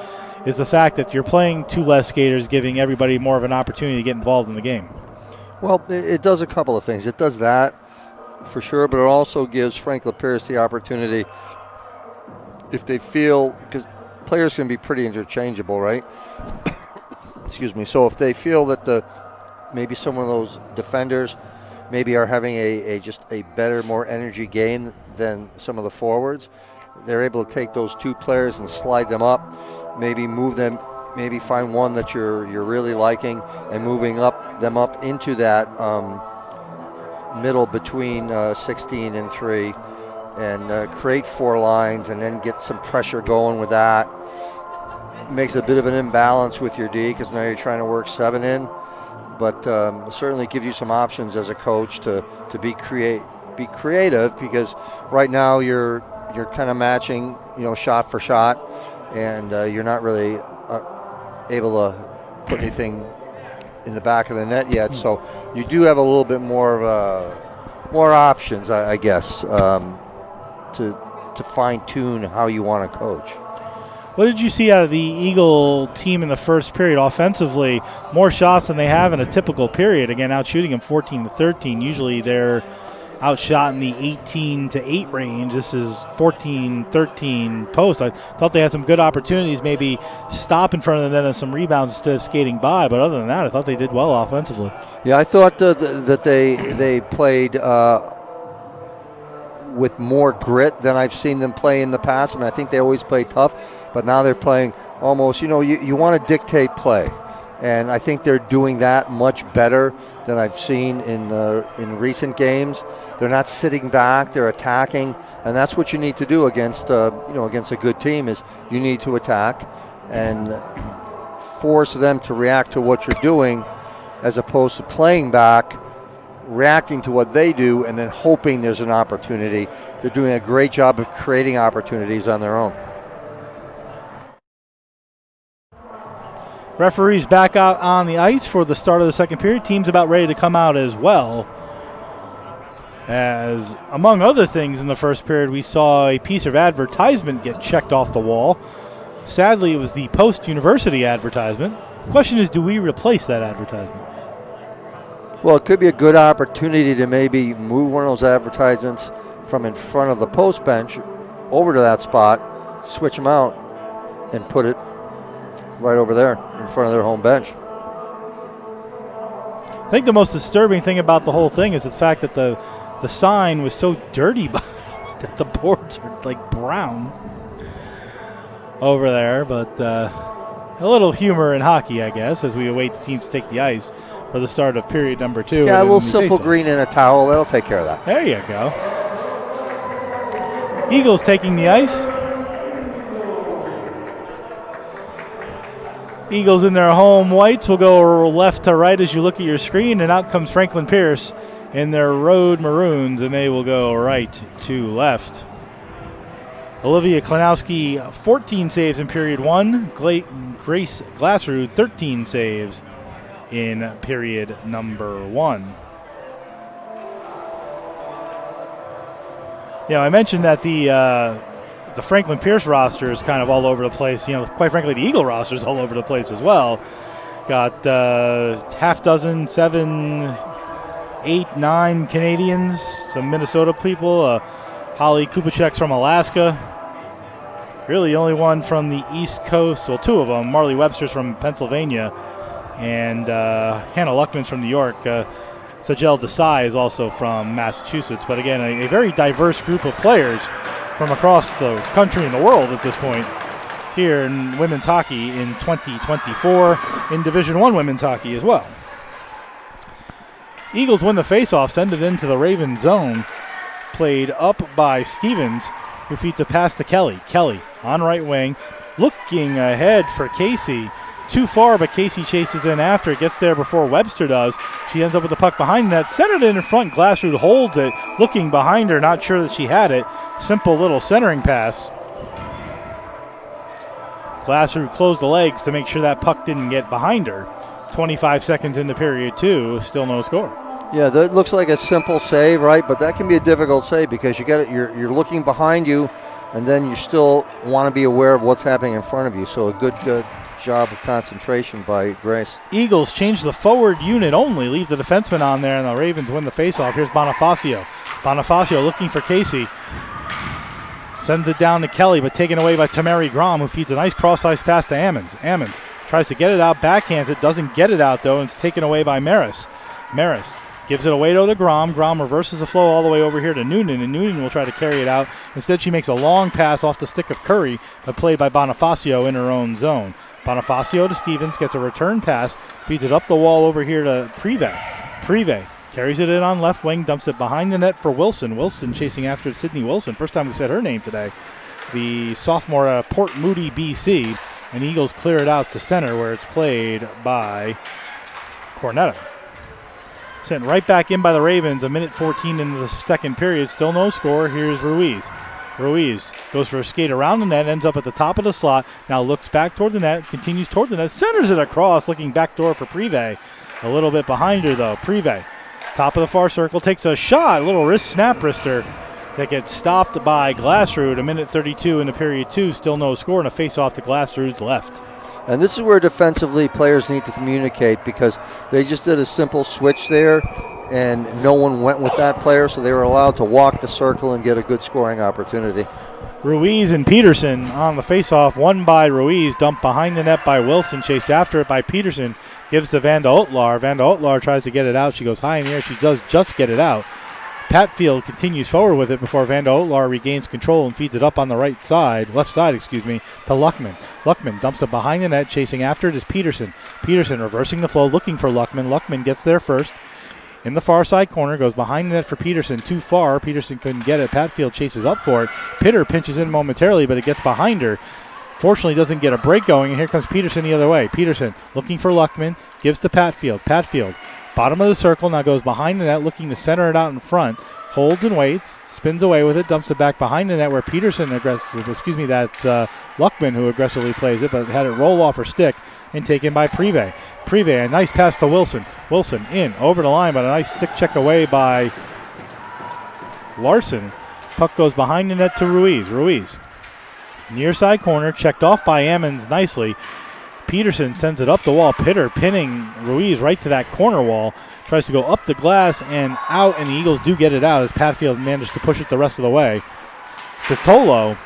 is the fact that you're playing 2 less skaters giving everybody more of an opportunity to get involved in the game? Well, it does a couple of things. It does that for sure, but it also gives Franklin Pierce the opportunity, if they feel, because players can be pretty interchangeable, right? Excuse me. So if they feel that maybe some of those defenders maybe are having just a better, more energy game than some of the forwards, they're able to take those 2 players and slide them up, maybe move them, maybe find one that you're really liking and moving them up into that middle between 16 and 3, and create 4 lines and then get some pressure going with that. Makes a bit of an imbalance with your D, because now you're trying to work 7 in, but certainly gives you some options as a coach to be creative, because right now you're kind of matching, shot for shot, and you're not really able to put anything in the back of the net yet. So you do have a little bit more options, I guess, to fine tune how you want to coach. What did you see out of the Eagle team in the first period offensively? More shots than they have in a typical period. Again, outshooting them 14-13. Usually they're outshot in the 18-8 range. This is 14-13 post. I thought they had some good opportunities, maybe stop in front of the net and some rebounds instead of skating by. But other than that, I thought they did well offensively. Yeah, I thought that they played with more grit than I've seen them play in the past. I mean, I think they always play tough, but now they're playing almost, you want to dictate play. And I think they're doing that much better than I've seen in recent games. They're not sitting back, they're attacking, and that's what you need to do against a good team is you need to attack and force them to react to what you're doing as opposed to playing back, reacting to what they do, and then hoping there's an opportunity. They're doing a great job of creating opportunities on their own. Referees back out on the ice for the start of the second period. Team's about ready to come out as well. As, among other things, in the first period, we saw a piece of advertisement get checked off the wall. Sadly, it was the post-university advertisement. The question is, do we replace that advertisement? Well, it could be a good opportunity to maybe move one of those advertisements from in front of the post bench over to that spot, switch them out, and put it right over there in front of their home bench. I think the most disturbing thing about the whole thing is the fact that the sign was so dirty that the boards are like brown over there. But a little humor in hockey, I guess, as we await the teams to take the ice for the start of period number 2. Yeah, a little simple green in a towel. That'll take care of that. There you go. Eagles taking the ice. Eagles in their home whites will go left to right as you look at your screen, and out comes Franklin Pierce in their road maroons, and they will go right to left. Olivia Klanowski, 14 saves in period 1. Grace Glassrud, 13 saves in period number 1. I mentioned that the Franklin Pierce roster is kind of all over the place. Quite frankly, the Eagle roster is all over the place as well. Got half dozen, 7, 8, 9 Canadians, some Minnesota people, Holly Kupacek's from Alaska. Really the only one from the East Coast, well, 2 of them. Marley Webster's from Pennsylvania, and Hannah Luckman's from New York. Sajel Desai is also from Massachusetts. But again, a very diverse group of players from across the country and the world at this point here in women's hockey in 2024, in Division I women's hockey as well. Eagles win the faceoff, send it into the Raven zone. Played up by Stevens, who feeds a pass to Kelly. Kelly on right wing, looking ahead for Casey. Too far, but Casey chases in after. It gets there before Webster does. She ends up with the puck behind that. Centered in front. Glassrud holds it, looking behind her, not sure that she had it. Simple little centering pass. Glassrud closed the legs to make sure that puck didn't get behind her. 25 seconds into period 2, still no score. Yeah, that looks like a simple save, right? But that can be a difficult save because you're looking behind you, and then you still want to be aware of what's happening in front of you. So a good job of concentration by Grace. Eagles change the forward unit only, leave the defenseman on there, and the Ravens win the faceoff. Here's Bonifacio. Bonifacio looking for Casey. Sends it down to Kelly, but taken away by Tamari Grom, who feeds a nice cross-ice pass to Ammons. Ammons tries to get it out, backhands it, doesn't get it out, though, and it's taken away by Maris. Maris gives it away to Grom. Grom reverses the flow all the way over here to Noonan, and Noonan will try to carry it out. Instead, she makes a long pass off the stick of Curry, but played by Bonifacio in her own zone. Bonifacio to Stevens, gets a return pass, feeds it up the wall over here to Prive. Prive carries it in on left wing, dumps it behind the net for Wilson. Wilson chasing after Sydney Wilson. First time we said her name today. The sophomore out of Port Moody, BC. And Eagles clear it out to center where it's played by Cornetta. Sent right back in by the Ravens. 1:14 into the second period. Still no score. Here's Ruiz. Ruiz goes for a skate around the net, ends up at the top of the slot. Now looks back toward the net, continues toward the net, centers it across, looking backdoor for Prive. A little bit behind her, though. Prive, top of the far circle, takes a shot. A little wrist snap wrister that gets stopped by Glassrud. 1:32 into period 2. Still no score, and a face-off to Glassrud's left. And this is where defensively players need to communicate, because they just did a simple switch there, and no one went with that player, so they were allowed to walk the circle and get a good scoring opportunity. Ruiz and Peterson on the face-off. Won by Ruiz, dumped behind the net by Wilson, chased after it by Peterson. Gives to Vanda Otlar. Vanda Otlar tries to get it out. She goes high in the air. She does just get it out. Patfield continues forward with it before Vanda Otlar regains control and feeds it up on the left side, to Luckman. Luckman dumps it behind the net. Chasing after it is Peterson. Peterson reversing the flow, looking for Luckman. Luckman gets there first. In the far side corner, goes behind the net for Peterson. Too far. Peterson couldn't get it. Patfield chases up for it. Pitter pinches in momentarily, but it gets behind her. Fortunately, doesn't get a break going, and here comes Peterson the other way. Peterson looking for Luckman. Gives to Patfield. Patfield, bottom of the circle, now goes behind the net, looking to center it out in front. Holds and waits. Spins away with it. Dumps it back behind the net where Peterson that's Luckman who aggressively plays it, but had it roll off her stick and taken by Prive. Prive, a nice pass to Wilson. Wilson in, over the line, but a nice stick check away by Larson. Puck goes behind the net to Ruiz. Ruiz, near side corner, checked off by Ammons nicely. Peterson sends it up the wall. Pitter pinning Ruiz right to that corner wall. Tries to go up the glass and out, and the Eagles do get it out as Patfield managed to push it the rest of the way. Sotolo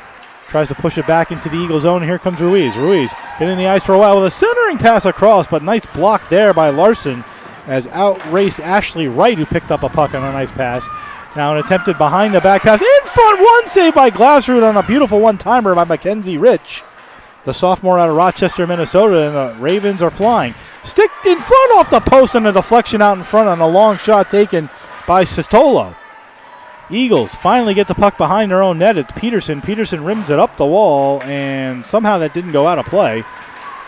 tries to push it back into the Eagle zone, and here comes Ruiz. Ruiz been in the ice for a while with a centering pass across, but nice block there by Larson as out-raced Ashley Wright, who picked up a puck on a nice pass. Now an attempted behind-the-back pass. In front, one save by Glassrud on a beautiful one-timer by Mackenzie Rich, the sophomore out of Rochester, Minnesota, and the Ravens are flying. Stick in front off the post and a deflection out in front on a long shot taken by Sestolo. Eagles finally get the puck behind their own net. It's Peterson. Peterson rims it up the wall, and somehow that didn't go out of play.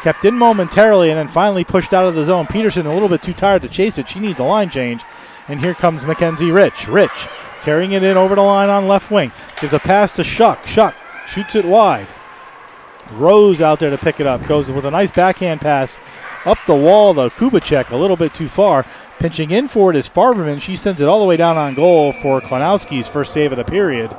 Kept in momentarily and then finally pushed out of the zone. Peterson a little bit too tired to chase it. She needs a line change. And here comes Mackenzie Rich. Rich carrying it in over the line on left wing. Gives a pass to Shuck. Shuck shoots it wide. Rose out there to pick it up. Goes with a nice backhand pass up the wall, though. Kubicek a little bit too far. Pinching in for it is Farberman. She sends it all the way down on goal for Klanowski's first save of the period.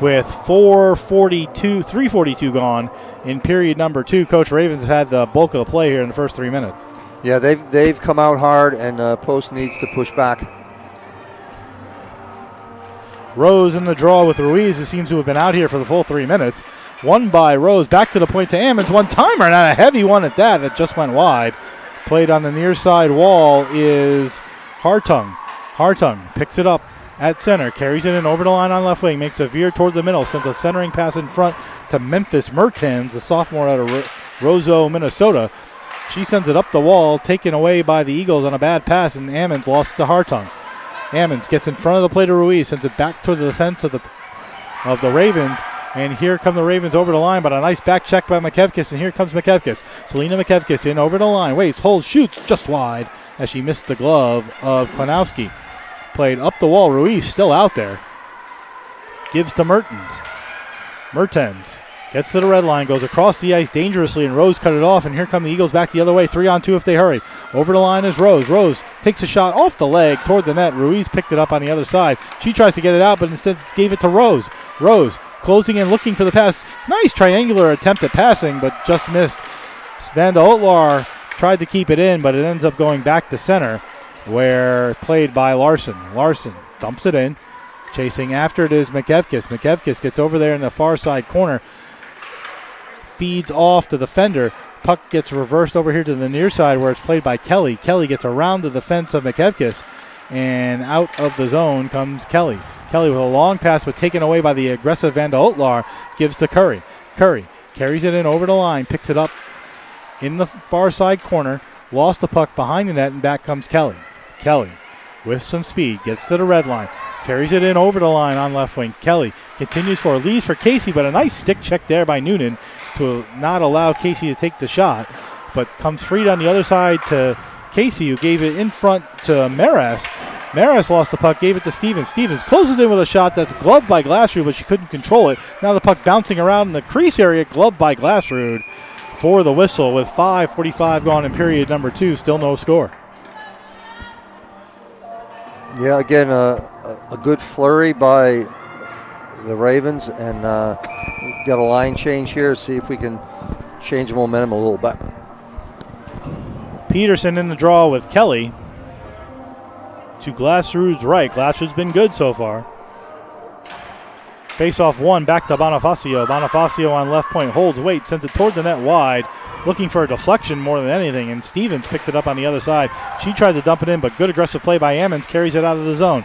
With 3:42 gone in period number 2. Coach Ravens have had the bulk of the play here in the first 3 minutes. Yeah, they've come out hard, and Post needs to push back. Rose in the draw with Ruiz, who seems to have been out here for the full 3 minutes. Won by Rose. Back to the point to Ammons. One-timer, and a heavy one at that just went wide. Played on the near side wall is Hartung. Hartung picks it up at center. Carries it in over the line on left wing. Makes a veer toward the middle. Sends a centering pass in front to Memphis Mertens, the sophomore out of Roseau, Minnesota. She sends it up the wall, taken away by the Eagles on a bad pass, and Ammons lost to Hartung. Ammons gets in front of the plate of Ruiz. Sends it back to the defense of the Ravens. And here come the Ravens over the line, but a nice back check by Makevkis, and here comes Makevkis. Selena Makevkis in over the line, waits, holds, shoots just wide as she missed the glove of Klanowski. Played up the wall, Ruiz still out there. Gives to Mertens. Mertens gets to the red line, goes across the ice dangerously, and Rose cut it off, and here come the Eagles back the other way, 3-on-2 if they hurry. Over the line is Rose. Rose takes a shot off the leg toward the net. Ruiz picked it up on the other side. She tries to get it out, but instead gave it to Rose. Rose closing in, looking for the pass. Nice triangular attempt at passing, but just missed. Vanda Otlar tried to keep it in, but it ends up going back to center, where played by Larson. Larson dumps it in. Chasing after it is Makevkis. Makevkis gets over there in the far side corner. Feeds off the defender. Puck gets reversed over here to the near side where it's played by Kelly. Kelly gets around the defense of Makevkis, and out of the zone comes Kelly. Kelly with a long pass, but taken away by the aggressive Vanda Otlar. Gives to Curry. Curry carries it in over the line, picks it up in the far side corner, lost the puck behind the net, and back comes Kelly. Kelly with some speed, gets to the red line, carries it in over the line on left wing. Kelly continues for, leaves for Casey, but a nice stick check there by Noonan to not allow Casey to take the shot, but comes freed on the other side to Casey, who gave it in front to Maris. Maris lost the puck, gave it to Stevens. Stevens closes in with a shot that's gloved by Glassrud, but she couldn't control it. Now the puck bouncing around in the crease area, gloved by Glassrud for the whistle with 5:45 gone in period number 2. Still no score. Yeah, again, a good flurry by the Ravens, and got a line change here. See if we can change the momentum a little bit. Peterson in the draw with Kelly to Glassrud's right. Glassrud's been good so far. Face-off one, back to Bonifacio. Bonifacio on left point, holds weight, sends it toward the net wide, looking for a deflection more than anything, and Stevens picked it up on the other side. She tried to dump it in, but good aggressive play by Ammons, carries it out of the zone.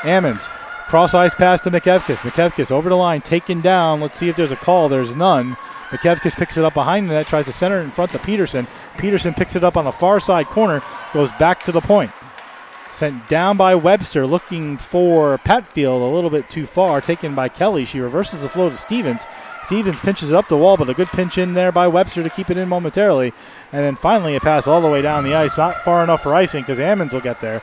Ammons, cross-ice pass to Mikevkis. Mikevkis over the line, taken down. Let's see if there's a call. There's none. Mikevkis picks it up behind the net, tries to center it in front to Peterson. Peterson picks it up on the far side corner, goes back to the point. Sent down by Webster, looking for Patfield, a little bit too far, taken by Kelly. She reverses the flow to Stevens. Stevens pinches it up the wall, but a good pinch in there by Webster to keep it in momentarily. And then finally a pass all the way down the ice, not far enough for icing because Ammons will get there.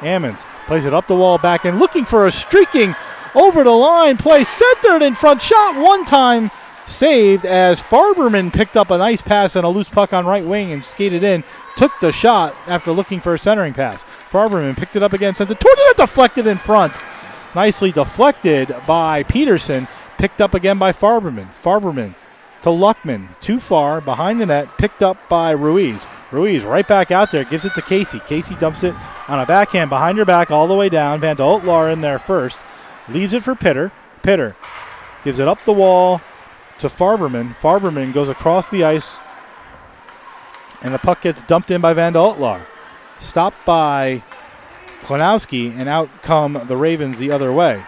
Ammons plays it up the wall back and looking for a streaking over the line play, centered in front, shot one time, saved as Farberman picked up a nice pass and a loose puck on right wing and skated in, took the shot after looking for a centering pass. Farberman picked it up again, sent it toward it, deflected in front. Nicely deflected by Peterson, picked up again by Farberman. Farberman to Luckman, too far, behind the net, picked up by Ruiz. Ruiz right back out there, gives it to Casey. Casey dumps it on a backhand behind her back all the way down. Van Altlaar in there first, leaves it for Pitter. Pitter gives it up the wall to Farberman. Farberman goes across the ice, and the puck gets dumped in by Van Altlaar. Stopped by Klonowski, and out come the Ravens the other way.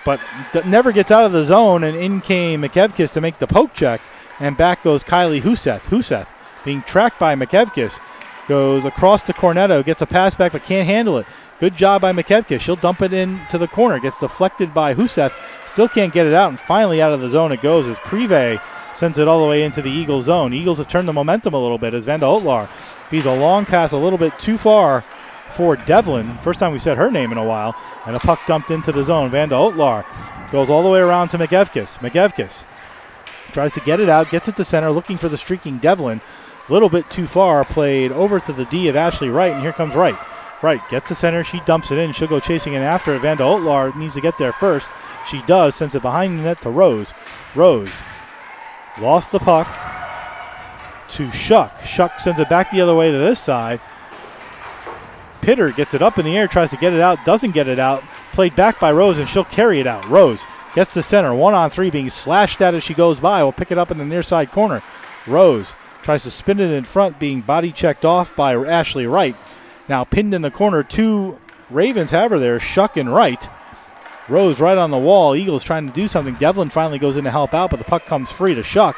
But never gets out of the zone, and in came Mikevkis to make the poke check, and back goes Kylie Huseth. Huseth, being tracked by Mikevkis, goes across to Cornetto, gets a pass back but can't handle it. Good job by Mikevkis. She'll dump it into the corner, gets deflected by Huseth, still can't get it out, and finally out of the zone it goes as Prive sends it all the way into the Eagles zone. Eagles have turned the momentum a little bit as Van Altlaar feeds a long pass a little bit too far for Devlin. First time we said her name in a while, and a puck dumped into the zone. Van Altlaar goes all the way around to Mikevkis. Mikevkis tries to get it out, gets it to center, looking for the streaking Devlin. A little bit too far, played over to the D of Ashley Wright, and here comes Wright. Wright gets the center, she dumps it in, she'll go chasing it after. Van Altlaar needs to get there first. She does, sends it behind the net to Rose. Rose lost the puck to Shuck. Shuck sends it back the other way to this side. Pitter gets it up in the air, tries to get it out, doesn't get it out. Played back by Rose, and she'll carry it out. Rose gets the center, 1-on-3, being slashed at as she goes by. Will pick it up in the near side corner. Rose tries to spin it in front, being body checked off by Ashley Wright. Now pinned in the corner, two Ravens have her there, Shuck and Wright. Rose right on the wall. Eagles trying to do something. Devlin finally goes in to help out, but the puck comes free to Shuck.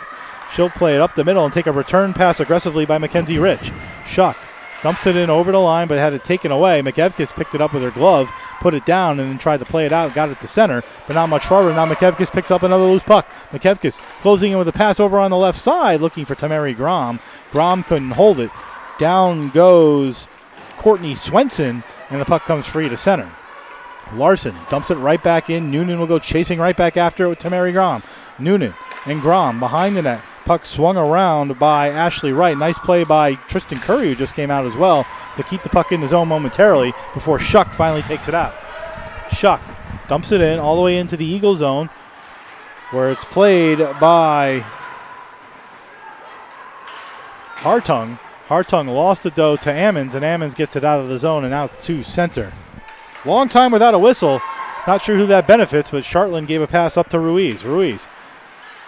She'll play it up the middle and take a return pass aggressively by Mackenzie Rich. Shuck dumps it in over the line, but had it taken away. Mikevkis picked it up with her glove, put it down, and then tried to play it out. Got it to center, but not much farther. Now Mikevkis picks up another loose puck. Mikevkis closing in with a pass over on the left side, looking for Tamari Grom. Grom couldn't hold it. Down goes Courtney Swenson, and the puck comes free to center. Larson dumps it right back in. Noonan will go chasing right back after it with Tamari Grom. Noonan and Grom behind the net. Puck swung around by Ashley Wright. Nice play by Tristan Curry, who just came out as well, to keep the puck in the zone momentarily before Shuck finally takes it out. Shuck dumps it in all the way into the Eagle zone, where it's played by Hartung. Hartung lost the dough to Ammons, and Ammons gets it out of the zone and out to center. Long time without a whistle. Not sure who that benefits, but Chartland gave a pass up to Ruiz. Ruiz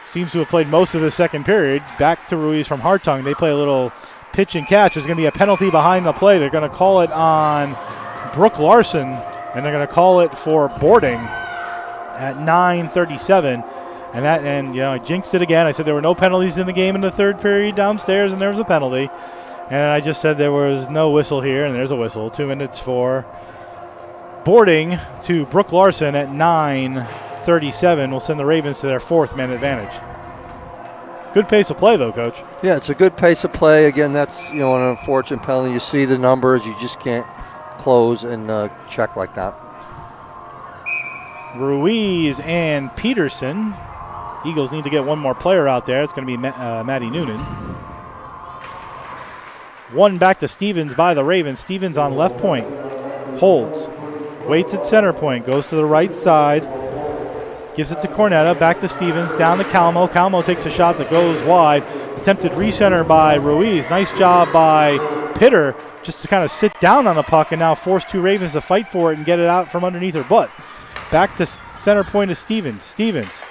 seems to have played most of the second period. Back to Ruiz from Hartung. They play a little pitch and catch. There's going to be a penalty behind the play. They're going to call it on Brooke Larson, and they're going to call it for boarding at 9:37. And I jinxed it again. I said there were no penalties in the game in the third period downstairs, and there was a penalty. And I just said there was no whistle here, and there's a whistle. 2 minutes for boarding to Brooke Larson at 9:37 will send the Ravens to their fourth man advantage. Good pace of play, though, Coach. Yeah, it's a good pace of play. Again, that's an unfortunate penalty. You see the numbers, you just can't close and check like that. Ruiz and Peterson. Eagles need to get one more player out there. It's going to be Maddie Noonan. One back to Stevens by the Ravens. Stevens on left point. Holds. Waits at center point. Goes to the right side. Gives it to Cornetta. Back to Stevens. Down to Calmo. Calmo takes a shot that goes wide. Attempted recenter by Ruiz. Nice job by Pitter just to kind of sit down on the puck and now force two Ravens to fight for it and get it out from underneath her butt. Back to center point of Stevens. Stevens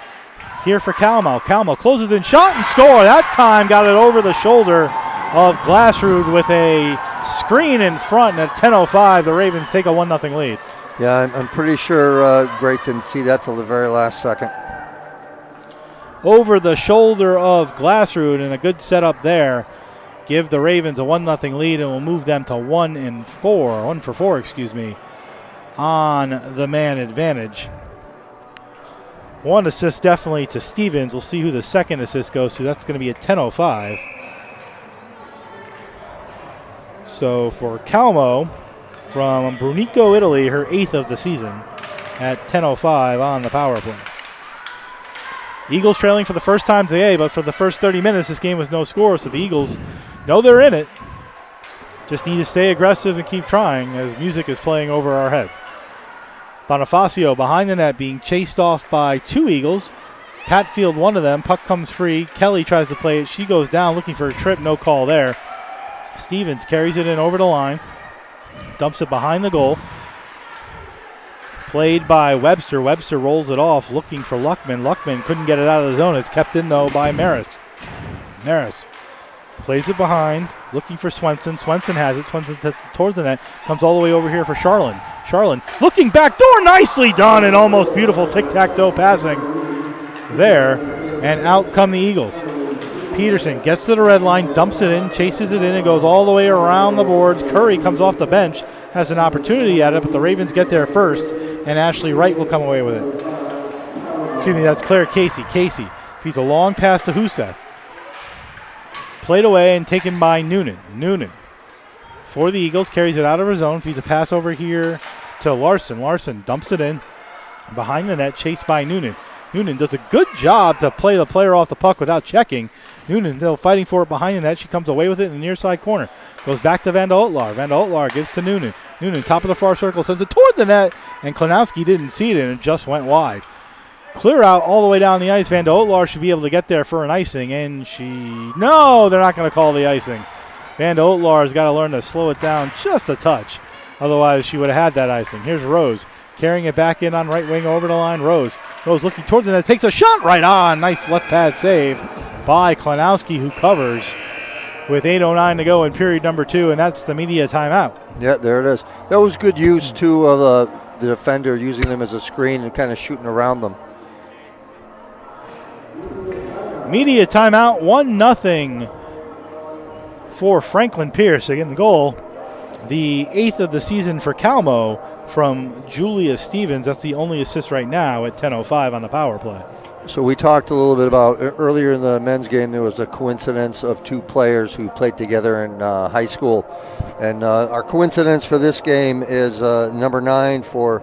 here for Calmo. Calmo closes in, shot and score. That time got it over the shoulder of Glassrud with a screen in front. And at 10:05, the Ravens take a 1-0 lead. Yeah, I'm pretty sure Grace didn't see that till the very last second. Over the shoulder of Glassrud, and a good setup there. Give the Ravens a 1-0 lead, and will move them to 1 for 4, on the man advantage. One assist definitely to Stevens. We'll see who the second assist goes to. That's going to be at 10:05. So for Calmo from Brunico, Italy, her 8th of the season at 10:05 on the power play. Eagles trailing for the first time today, but for the first 30 minutes, this game was no score, so the Eagles know they're in it. Just need to stay aggressive and keep trying as music is playing over our heads. Bonifacio behind the net being chased off by two Eagles. Hatfield, one of them. Puck comes free. Kelly tries to play it. She goes down looking for a trip. No call there. Stevens carries it in over the line. Dumps it behind the goal. Played by Webster. Webster rolls it off looking for Luckman. Luckman couldn't get it out of the zone. It's kept in, though, by Maris. Maris plays it behind, looking for Swenson. Swenson has it. Swenson sets it towards the net. Comes all the way over here for Charlin. Charlin looking back door. Nicely done and almost beautiful tic-tac-toe passing there. And out come the Eagles. Peterson gets to the red line, dumps it in, chases it in, and goes all the way around the boards. Curry comes off the bench, has an opportunity at it, but the Ravens get there first, and Ashley Wright will come away with it. Excuse me, that's Claire Casey. Casey feeds a long pass to Huseth. Played away and taken by Noonan. Noonan for the Eagles, carries it out of her zone, feeds a pass over here to Larson. Larson dumps it in behind the net, chased by Noonan. Noonan does a good job to play the player off the puck without checking. Noonan still fighting for it behind the net. She comes away with it in the near side corner. Goes back to Vanda Otlar. Vanda Otlar gives to Noonan. Noonan, top of the far circle, sends it toward the net, and Klanowski didn't see it, and it just went wide. Clear out all the way down the ice. Vanda Otlar should be able to get there for an icing, and no, they're not going to call the icing. Vanda Otlar's got to learn to slow it down just a touch. Otherwise, she would have had that icing. Here's Rose. Carrying it back in on right wing over the line. Rose looking towards the net. Takes a shot right on. Nice left pad save by Klanowski, who covers with 8:09 to go in period number 2, and that's the media timeout. Yeah, there it is. That was good use, too, of the defender using them as a screen and kind of shooting around them. Media timeout, 1-0 for Franklin Pierce. Again, the goal, the 8th of the season for Calmo from Julia Stevens. That's the only assist right now at 10:05 on the power play. So we talked a little bit about earlier in the men's game, there was a coincidence of two players who played together in high school. And our coincidence for this game is number 9 for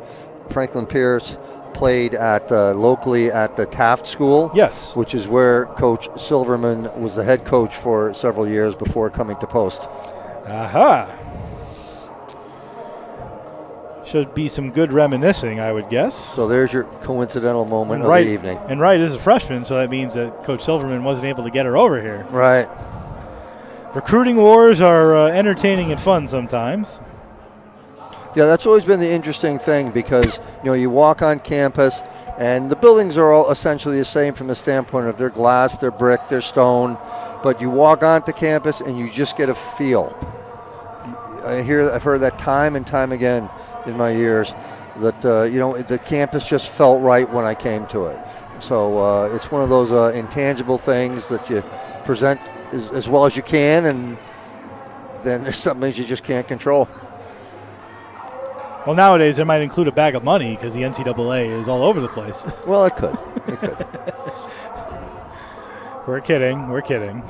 Franklin Pierce played at locally at the Taft School. Yes. Which is where Coach Silverman was the head coach for several years before coming to Post. Aha. Should be some good reminiscing, I would guess. So there's your coincidental moment of the evening. And Wright is a freshman, so that means that Coach Silverman wasn't able to get her over here. Right. Recruiting wars are entertaining and fun sometimes. Yeah, that's always been the interesting thing because, you walk on campus and the buildings are all essentially the same from the standpoint of they're glass, they're brick, they're stone, but you walk onto campus and you just get a feel. I've heard that time and time again in my years that, the campus just felt right when I came to it. So it's one of those intangible things that you present as well as you can, and then there's some things you just can't control. Well, nowadays it might include a bag of money because the NCAA is all over the place. Well, it could. It could. We're kidding. We're kidding.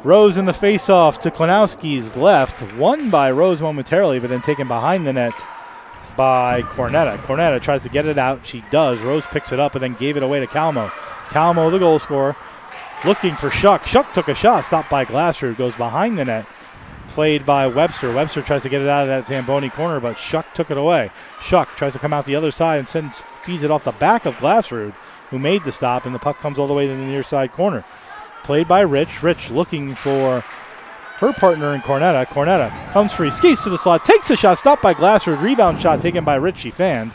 Rose in the face-off to Klanowski's left. Won by Rose momentarily, but then taken behind the net by Cornetta. Cornetta tries to get it out. She does. Rose picks it up and then gave it away to Calmo. Calmo, the goal scorer, looking for Shuck. Shuck took a shot, stopped by Glasser, who goes behind the net. played by Webster. Webster tries to get it out of that Zamboni corner, but Shuck took it away. Shuck tries to come out the other side and feeds it off the back of Glassrud, who made the stop, and the puck comes all the way to the near side corner. Played by Rich. Rich looking for her partner in Cornetta. Cornetta comes free, skis to the slot, takes a shot, stopped by Glassrud. Rebound shot taken by Rich. She fanned.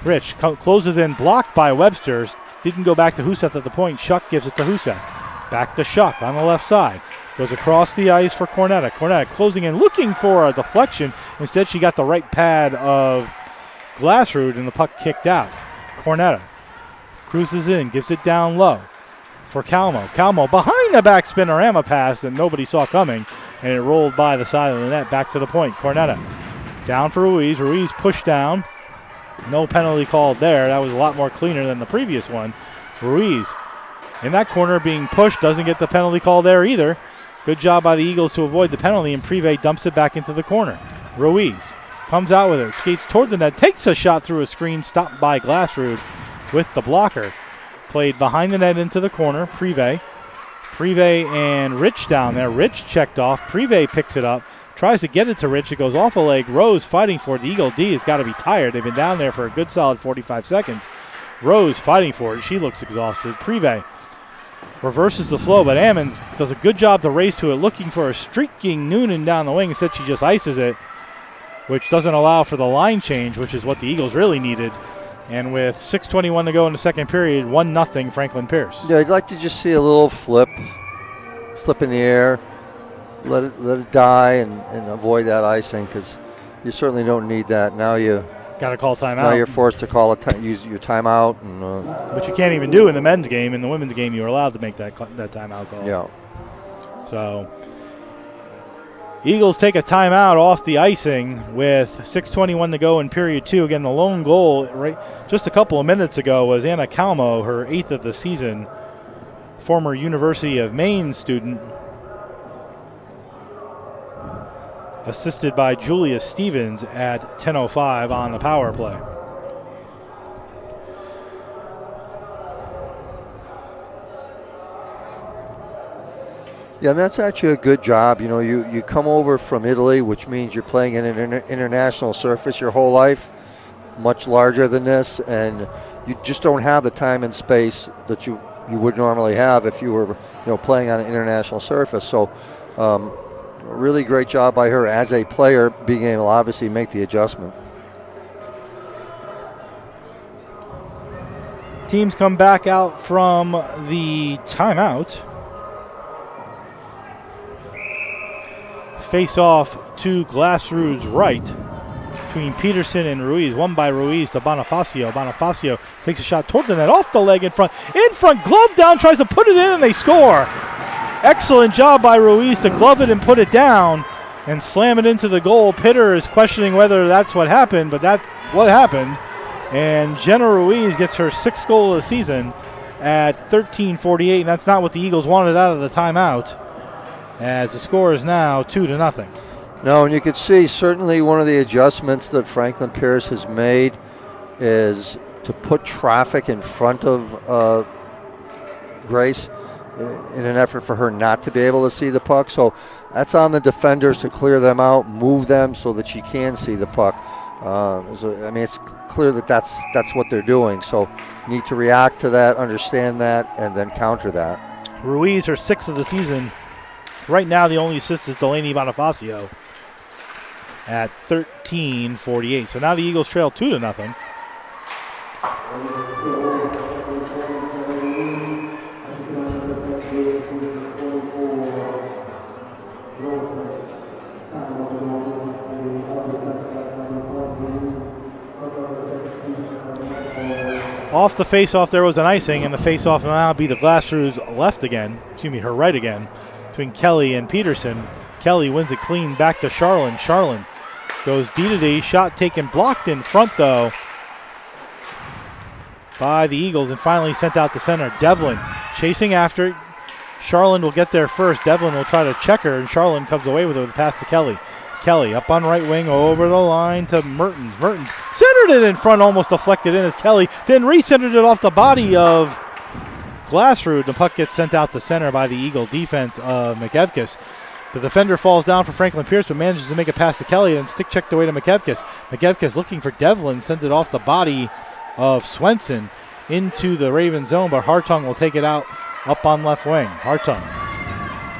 Rich closes in, blocked by Webster. Didn't go back to Huseth at the point. Shuck gives it to Huseth. Back to Shuck on the left side. Goes across the ice for Cornetta. Cornetta closing in, looking for a deflection. Instead, she got the right pad of Glassrud, and the puck kicked out. Cornetta cruises in, gives it down low for Calmo. Calmo behind the back spinorama pass that nobody saw coming, and it rolled by the side of the net back to the point. Cornetta down for Ruiz. Ruiz pushed down. No penalty called there. That was a lot more cleaner than the previous one. Ruiz in that corner being pushed, doesn't get the penalty call there either. Good job by the Eagles to avoid the penalty, and Prive dumps it back into the corner. Ruiz comes out with it, skates toward the net, takes a shot through a screen, stopped by Glassrud with the blocker. Played behind the net into the corner. Prive and Rich down there. Rich checked off. Prive picks it up, tries to get it to Rich. It goes off a leg. Rose fighting for it. The Eagle D has got to be tired. They've been down there for a good solid 45 seconds. Rose fighting for it. She looks exhausted. Prive reverses the flow, but Ammons does a good job to race to it, looking for a streaking Noonan down the wing. Instead, she just ices it, which doesn't allow for the line change, which is what the Eagles really needed. And with 6:21 to go in the second period, 1-0 Franklin Pierce. Yeah, I'd like to just see a little flip in the air, let it die, and avoid that icing, because you certainly don't need that. Now you got to call timeout. Now you're forced to use your timeout, which you can't even do in the men's game. In the women's game, you're allowed to make that timeout call. Yeah. So Eagles take a timeout off the icing with 6:21 to go in period two. Again, the lone goal right just a couple of minutes ago was Anna Calmo, her 8th of the season, former University of Maine student, assisted by Julia Stevens at 10:05 on the power play. Yeah, and that's actually a good job. You know, you come over from Italy, which means you're playing in an international surface your whole life, much larger than this, and you just don't have the time and space that you would normally have if you were, playing on an international surface. So, really great job by her as a player, being able to obviously make the adjustment. Teams come back out from the timeout. Face off to Glassrud's right between Peterson and Ruiz. One by Ruiz to Bonifacio. Bonifacio takes a shot toward the net, off the leg in front. In front, glove down, tries to put it in, and they score. Excellent job by Ruiz to glove it and put it down and slam it into the goal. Pitter is questioning whether that's what happened, but that's what happened. And Jenna Ruiz gets her 6th goal of the season at 13:48, and that's not what the Eagles wanted out of the timeout, as the score is now 2-0. No, and you could see certainly one of the adjustments that Franklin Pierce has made is to put traffic in front of Grace in an effort for her not to be able to see the puck. So that's on the defenders to clear them out, move them so that she can see the puck. It's clear that that's what they're doing. So need to react to that, understand that, and then counter that. Ruiz, her 6th of the season. Right now, the only assist is Delaney Bonifacio at 13:48. So now the Eagles trail 2-0. Off the face-off, there was an icing, and the face-off will now be the Glassrud's left again. Her right again, between Kelly and Peterson. Kelly wins it clean back to Charlin. Charlin goes D-to-D. Shot taken, blocked in front, though, by the Eagles, and finally sent out to center. Devlin chasing after it. Charlin will get there first. Devlin will try to check her, and Charlin comes away with it with a pass to Kelly. Kelly up on right wing, over the line to Mertens. Mertens centered it in front, almost deflected in as Kelly then re-centered it off the body of Glassrud. The puck gets sent out to center by the Eagle defense of McEvkis. The defender falls down for Franklin Pierce, but manages to make a pass to Kelly and stick checked away to McKevkis. McKevkis looking for Devlin, sends it off the body of Swenson into the Raven zone, but Hartung will take it out up on left wing. Hartung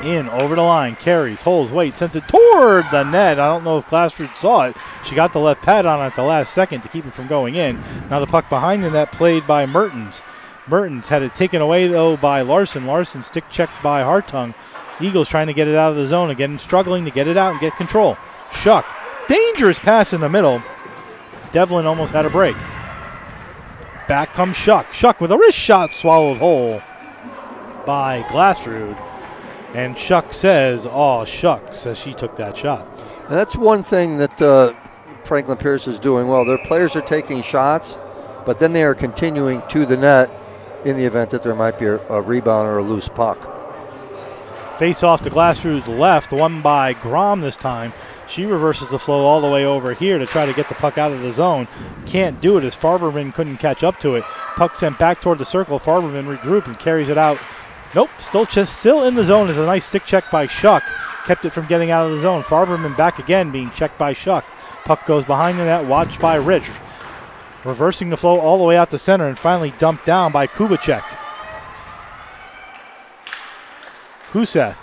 in over the line, carries, holds, waits, sends it toward the net. I don't know if Glassford saw it. She got the left pad on it at the last second to keep it from going in. Now the puck behind the net played by Mertens. Mertens had it taken away, though, by Larson. Larson stick checked by Hartung. Eagles trying to get it out of the zone again, struggling to get it out and get control. Shuck, dangerous pass in the middle. Devlin almost had a break. Back comes Shuck. Shuck with a wrist shot swallowed whole by Glassrud. And Shuck says, "Oh, shucks," as she took that shot. And that's one thing that Franklin Pierce is doing well. Their players are taking shots, but then they are continuing to the net in the event that there might be a rebound or a loose puck. Face off to Glassrud's left, won by Grom this time. She reverses the flow all the way over here to try to get the puck out of the zone. Can't do it as Farberman couldn't catch up to it. Puck sent back toward the circle. Farberman regroups and carries it out. Nope, still in the zone is a nice stick check by Shuck. Kept it from getting out of the zone. Farberman back again, being checked by Shuck. Puck goes behind the net, watched by Rich. Reversing the flow all the way out the center and finally dumped down by Kubicek. Huseth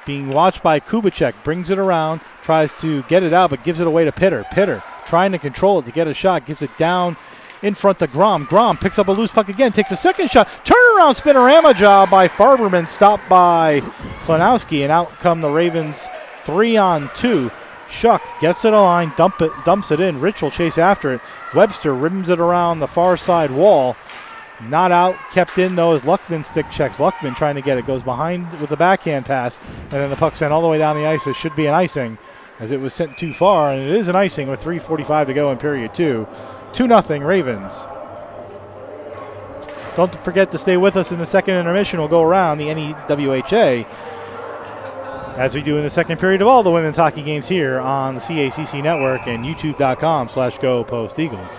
being watched by Kubicek, brings it around, tries to get it out, but gives it away to Pitter. Pitter trying to control it to get a shot, gets it down in front to Grom. Grom picks up a loose puck again, takes a second shot. Turnaround spinorama job by Farberman, stopped by Klanowski, and out come the Ravens 3-on-2. Shuck gets it a line, dumps it in. Rich will chase after it. Webster rims it around the far side wall. Not out, kept in though as Luckman stick checks. Luckman trying to get it, goes behind with the backhand pass, and then the puck sent all the way down the ice. It should be an icing as it was sent too far, and it is an icing with 3:45 to go in period 2. 2-0 Ravens. Don't forget to stay with us in the second intermission. We'll go around the NEWHA as we do in the second period of all the women's hockey games here on the CACC Network and YouTube.com/GoPostEagles.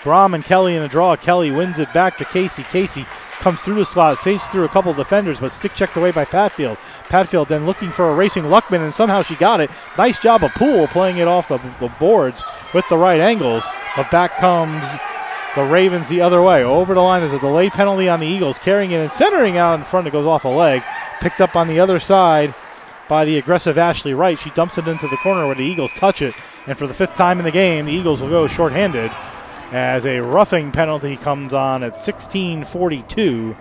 Grom and Kelly in a draw. Kelly wins it back to Casey. Casey comes through the slot, saves through a couple of defenders, but stick checked away by Patfield. Patfield then looking for a racing Luckman, and somehow she got it. Nice job of Poole playing it off the boards with the right angles. But back comes the Ravens the other way. Over the line, there's a delay penalty on the Eagles, carrying it and centering out in front. It goes off a leg. Picked up on the other side by the aggressive Ashley Wright. She dumps it into the corner where the Eagles touch it. And for the fifth time in the game, the Eagles will go shorthanded as a roughing penalty comes on at 16:42.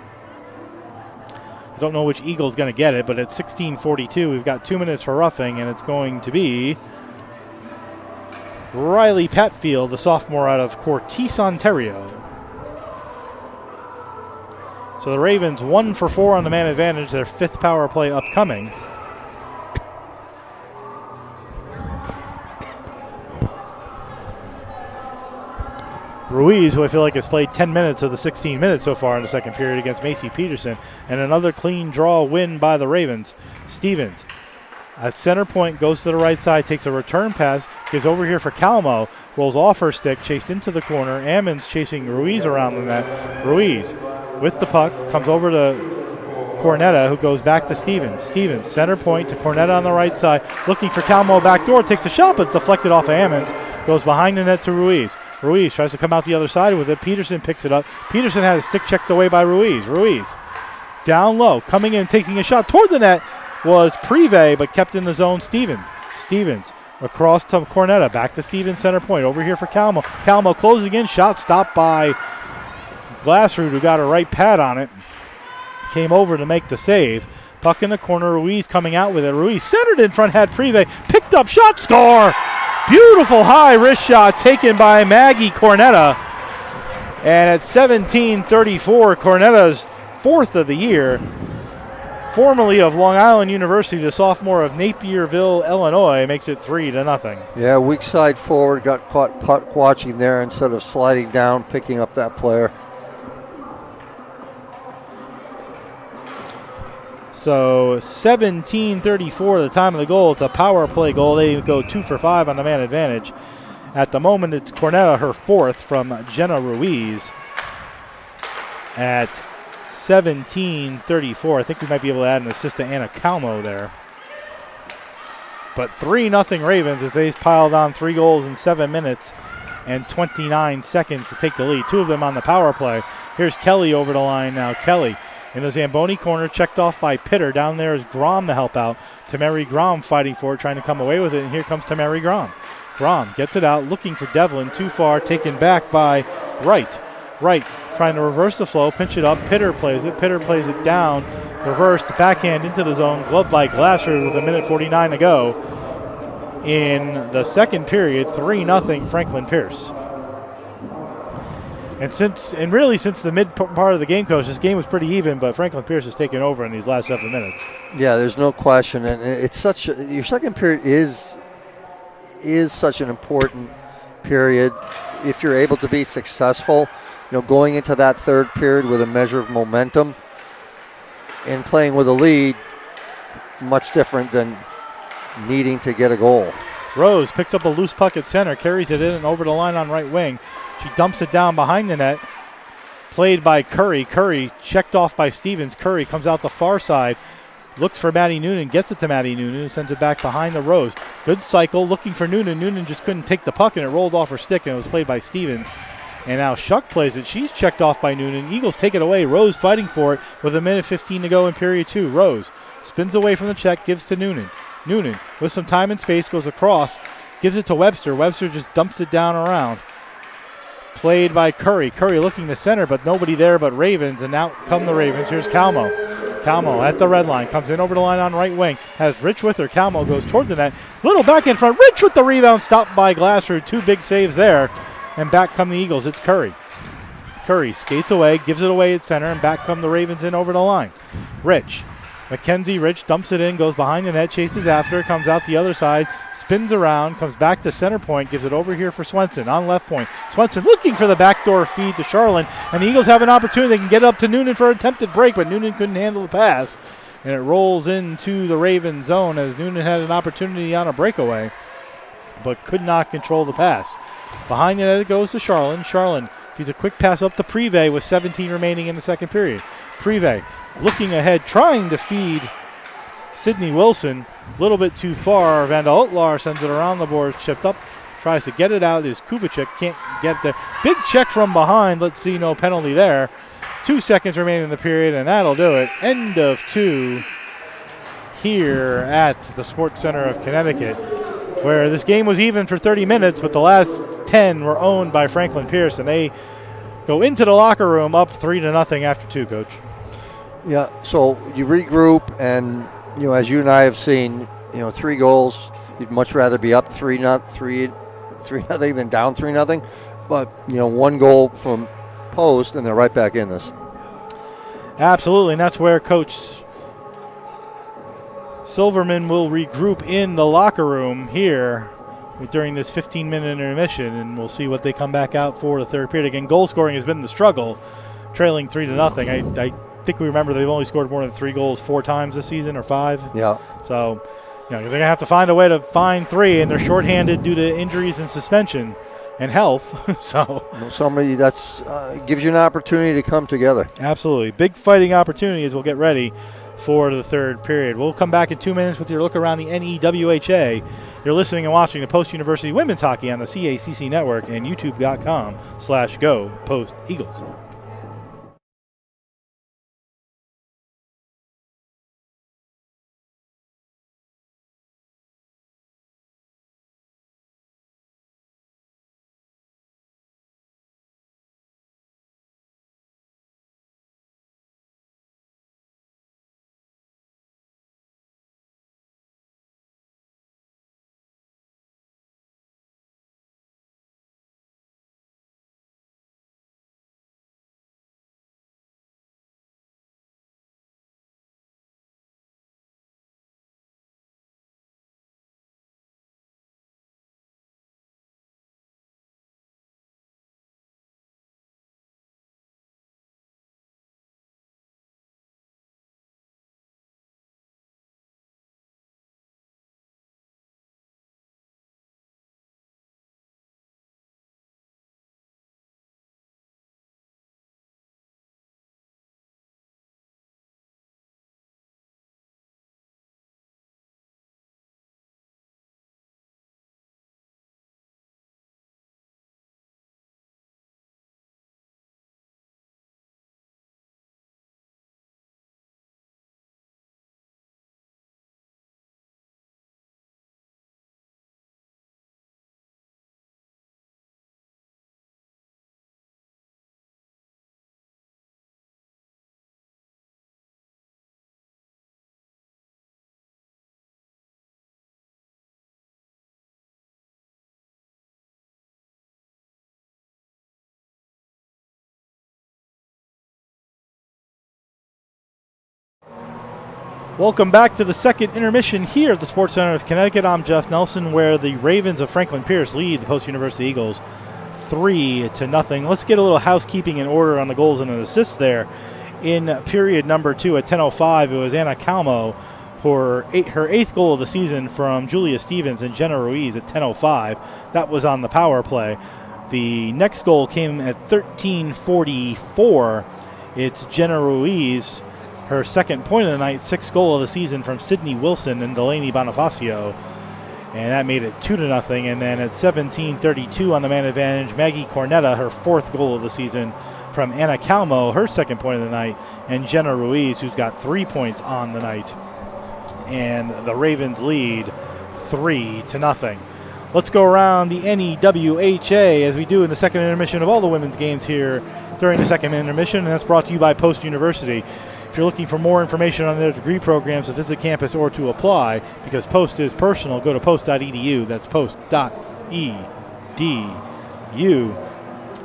I don't know which Eagle's going to get it, but at 16:42, we've got 2 minutes for roughing, and it's going to be Riley Patfield, the sophomore out of Cortese, Ontario. So the Ravens 1 for 4 on the man advantage, their fifth power play upcoming. Ruiz, who I feel like has played 10 minutes of the 16 minutes so far in the second period against Macy Peterson, and another clean draw win by the Ravens. Stevens at center point goes to the right side, takes a return pass, gives over here for Calmo, rolls off her stick, chased into the corner. Ammons chasing Ruiz around the net. Ruiz with the puck comes over to Cornetta, who goes back to Stevens. Stevens, center point to Cornetta on the right side, looking for Calmo backdoor, takes a shot, but deflected off of Ammons, goes behind the net to Ruiz. Ruiz tries to come out the other side with it. Peterson picks it up. Peterson has a stick checked away by Ruiz. Ruiz down low, coming in, taking a shot toward the net was Prive, but kept in the zone. Stevens across to Cornetta, back to Stevens center point, over here for Calmo. Calmo closing in, shot stopped by Glassrud, who got a right pad on it. Came over to make the save. Puck in the corner, Ruiz coming out with it. Ruiz centered in front, had Prive, picked up, shot, score! Beautiful high wrist shot taken by Maggie Cornetta. And at 17:34, Cornetta's fourth of the year. Formerly of Long Island University, the sophomore of Napierville, Illinois, makes it 3-0. Yeah, weak side forward, got caught puck watching there instead of sliding down, picking up that player. So 17:34, the time of the goal. It's a power play goal. They go 2 for 5 on the man advantage. At the moment, it's Cornetta, her fourth, from Jenna Ruiz at 17-34. I think we might be able to add an assist to Anna Calmo there. But 3-0 Ravens as they've piled on 3 goals in 7 minutes and 29 seconds to take the lead. 2 of them on the power play. Here's Kelly over the line now. Kelly in the Zamboni corner, checked off by Pitter. Down there is Grom to help out. Tamari Grom fighting for it, trying to come away with it, and here comes Tamari Grom. Grom gets it out, looking for Devlin. Too far, taken back by Wright. Wright trying to reverse the flow, pinch it up. Pitter plays it. Pitter plays it down. Reversed, backhand into the zone. Gloved by Glasser with 1:49 to go. In the second period, 3-0 Franklin Pierce. And really since the mid part of the game, Coach, this game was pretty even, but Franklin Pierce has taken over in these last 7 minutes. Yeah, there's no question, and it's your second period is such an important period. If you're able to be successful, going into that third period with a measure of momentum and playing with a lead, much different than needing to get a goal. Rose picks up a loose puck at center, carries it in and over the line on right wing. She dumps it down behind the net. Played by Curry. Curry checked off by Stevens. Curry comes out the far side. Looks for Maddie Noonan. Gets it to Maddie Noonan. Sends it back behind the Rose. Good cycle. Looking for Noonan. Noonan just couldn't take the puck and it rolled off her stick and it was played by Stevens. And now Shuck plays it. She's checked off by Noonan. Eagles take it away. Rose fighting for it with 1:15 to go in period 2. Rose spins away from the check. Gives to Noonan. Noonan with some time and space goes across. Gives it to Webster. Webster just dumps it down around. Played by Curry. Curry looking to center, but nobody there but Ravens, and now come the Ravens. Here's Calmo. Calmo at the red line. Comes in over the line on right wing. Has Rich with her. Calmo goes toward the net. Little back in front. Rich with the rebound. Stopped by Glasser. 2 big saves there. And back come the Eagles. It's Curry. Curry skates away. Gives it away at center. And back come the Ravens in over the line. Rich. Mackenzie Rich dumps it in, goes behind the net, chases after, comes out the other side, spins around, comes back to center point, gives it over here for Swenson on left point. Swenson looking for the backdoor feed to Charlin, and the Eagles have an opportunity. They can get it up to Noonan for an attempted break, but Noonan couldn't handle the pass, and it rolls into the Ravens zone as Noonan had an opportunity on a breakaway, but could not control the pass. Behind the net it goes to Charlin. Charlin, he's a quick pass up to Prive with 17 remaining in the second period. Prive looking ahead, trying to feed Sydney Wilson. A little bit too far. Vanda Otlar sends it around the boards, chipped up, tries to get it out. Is Kubicek, can't get the big check from behind. Let's see, no penalty there. 2 seconds remaining in the period, and that'll do it. End of 2 here at the Sports Center of Connecticut, where this game was even for 30 minutes, but the last 10 were owned by Franklin Pierce, and they go into the locker room up 3-0 after 2, Coach. Yeah, so you regroup, and as you and I have seen, 3 goals. You'd much rather be up 3-0 than down 3-0. But 1 goal from post, and they're right back in this. Absolutely, and that's where Coach Silverman will regroup in the locker room here during this 15-minute intermission, and we'll see what they come back out for the third period. Again, goal scoring has been the struggle, trailing 3-0. I think we remember they've only scored more than 3 goals 4 times this season, or 5. Yeah. So, they're going to have to find a way to find 3, and they're shorthanded due to injuries and suspension and health. So somebody that's gives you an opportunity to come together. Absolutely. Big fighting opportunity as we'll get ready for the third period. We'll come back in 2 minutes with your look around the NEWHA. You're listening and watching the Post University Women's Hockey on the CACC Network and YouTube.com/Go Post Eagles. Welcome back to the second intermission here at the Sports Center of Connecticut. I'm Jeff Nelson, where the Ravens of Franklin Pierce lead the Post University Eagles 3-0. Let's get a little housekeeping in order on the goals and an assist there. In period number 2 at 10:05, it was Anna Calmo for her 8th goal of the season from Julia Stevens and Jenna Ruiz at 10:05. That was on the power play. The next goal came at 13:44. It's Jenna Ruiz, her second point of the night, 6th goal of the season from Sydney Wilson and Delaney Bonifacio. And that made it 2-0. And then at 17:32 on the man advantage, Maggie Cornetta, her 4th goal of the season from Anna Calmo, her second point of the night, and Jenna Ruiz, who's got 3 points on the night. And the Ravens lead 3-0. Let's go around the NEWHA as we do in the second intermission of all the women's games here during the second intermission, and that's brought to you by Post University. If you're looking for more information on their degree programs to visit campus or to apply, because Post is personal, go to post.edu. That's post.edu.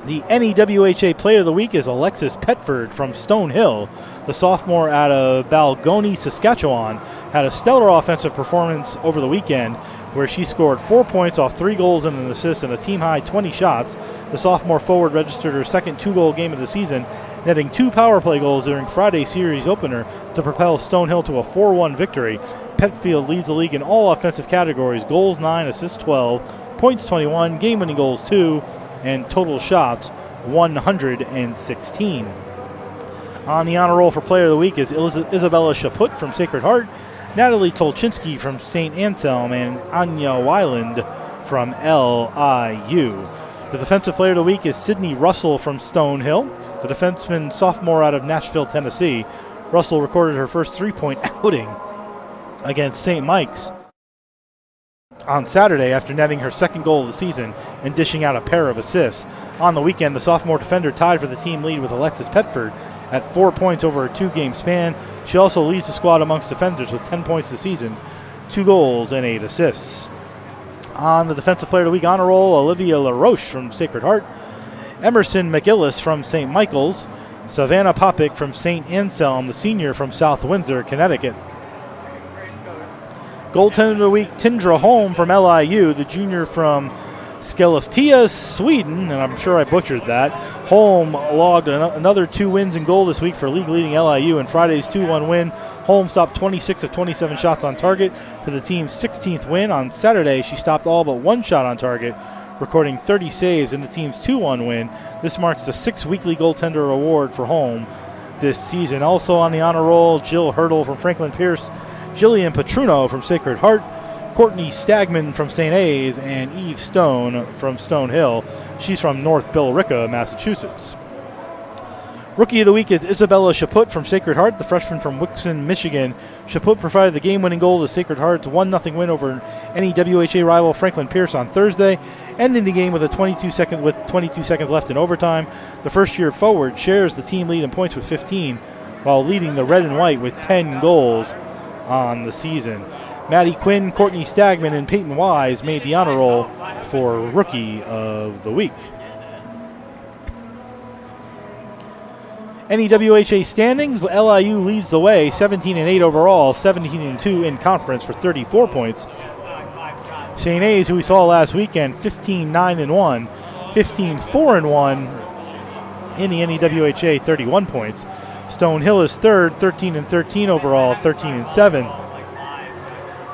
The NEWHA Player of the Week is Alexis Petford from Stonehill. The sophomore out of Balgony, Saskatchewan, had a stellar offensive performance over the weekend where she scored 4 points off 3 goals and an assist and a team-high 20 shots. The sophomore forward registered her second 2-goal game of the season, netting 2 power play goals during Friday's series opener to propel Stonehill to a 4-1 victory. Petfield leads the league in all offensive categories: goals 9, assists 12, points 21, game-winning goals 2, and total shots 116. On the honor roll for Player of the Week is Isabella Chaput from Sacred Heart, Natalie Tolchinsky from St. Anselm, and Anya Weiland from LIU. The Defensive Player of the Week is Sydney Russell from Stonehill, the defenseman sophomore out of Nashville, Tennessee. Russell recorded her first 3-point outing against St. Mike's on Saturday after netting her second goal of the season and dishing out a pair of assists. On the weekend, the sophomore defender tied for the team lead with Alexis Petford at 4 points over a 2-game span. She also leads the squad amongst defenders with 10 points this season, 2 goals and 8 assists. On the Defensive Player of the Week honor roll, Olivia LaRoche from Sacred Heart, Emerson McGillis from St. Michael's, Savannah Popick from St. Anselm, the senior from South Windsor, Connecticut. Goaltender of the Week, Tindra Holm from LIU, the junior from Skellefteå, Sweden, and I'm sure I butchered that. Holm logged another 2 wins and goal this week for league-leading LIU in Friday's 2-1 win. Holm stopped 26 of 27 shots on target for the team's 16th win. On Saturday, she stopped all but 1 shot on target, recording 30 saves in the team's 2-1 win. This marks the 6th weekly goaltender award for Holm this season. Also on the honor roll, Jill Hurdle from Franklin Pierce, Jillian Petruno from Sacred Heart, Courtney Stagman from St. A's, and Eve Stone from Stonehill. She's from North Billerica, Massachusetts. Rookie of the Week is Isabella Chaput from Sacred Heart, the freshman from Wixon, Michigan. Chaput provided the game-winning goal to Sacred Heart's 1-0 win over NEWHA rival Franklin Pierce on Thursday, ending the game with 22 seconds left in overtime. The first-year forward shares the team lead in points with 15, while leading the red and white with 10 goals on the season. Maddie Quinn, Courtney Stagman, and Peyton Wise made the honor roll for Rookie of the Week. NEWHA standings, LIU leads the way, 17-8 overall, 17-2 in conference for 34 points. St. A's, who we saw last weekend, 15-9-1, 15-4-1 in the NEWHA, 31 points. Stonehill is third, 13-13 overall, 13-7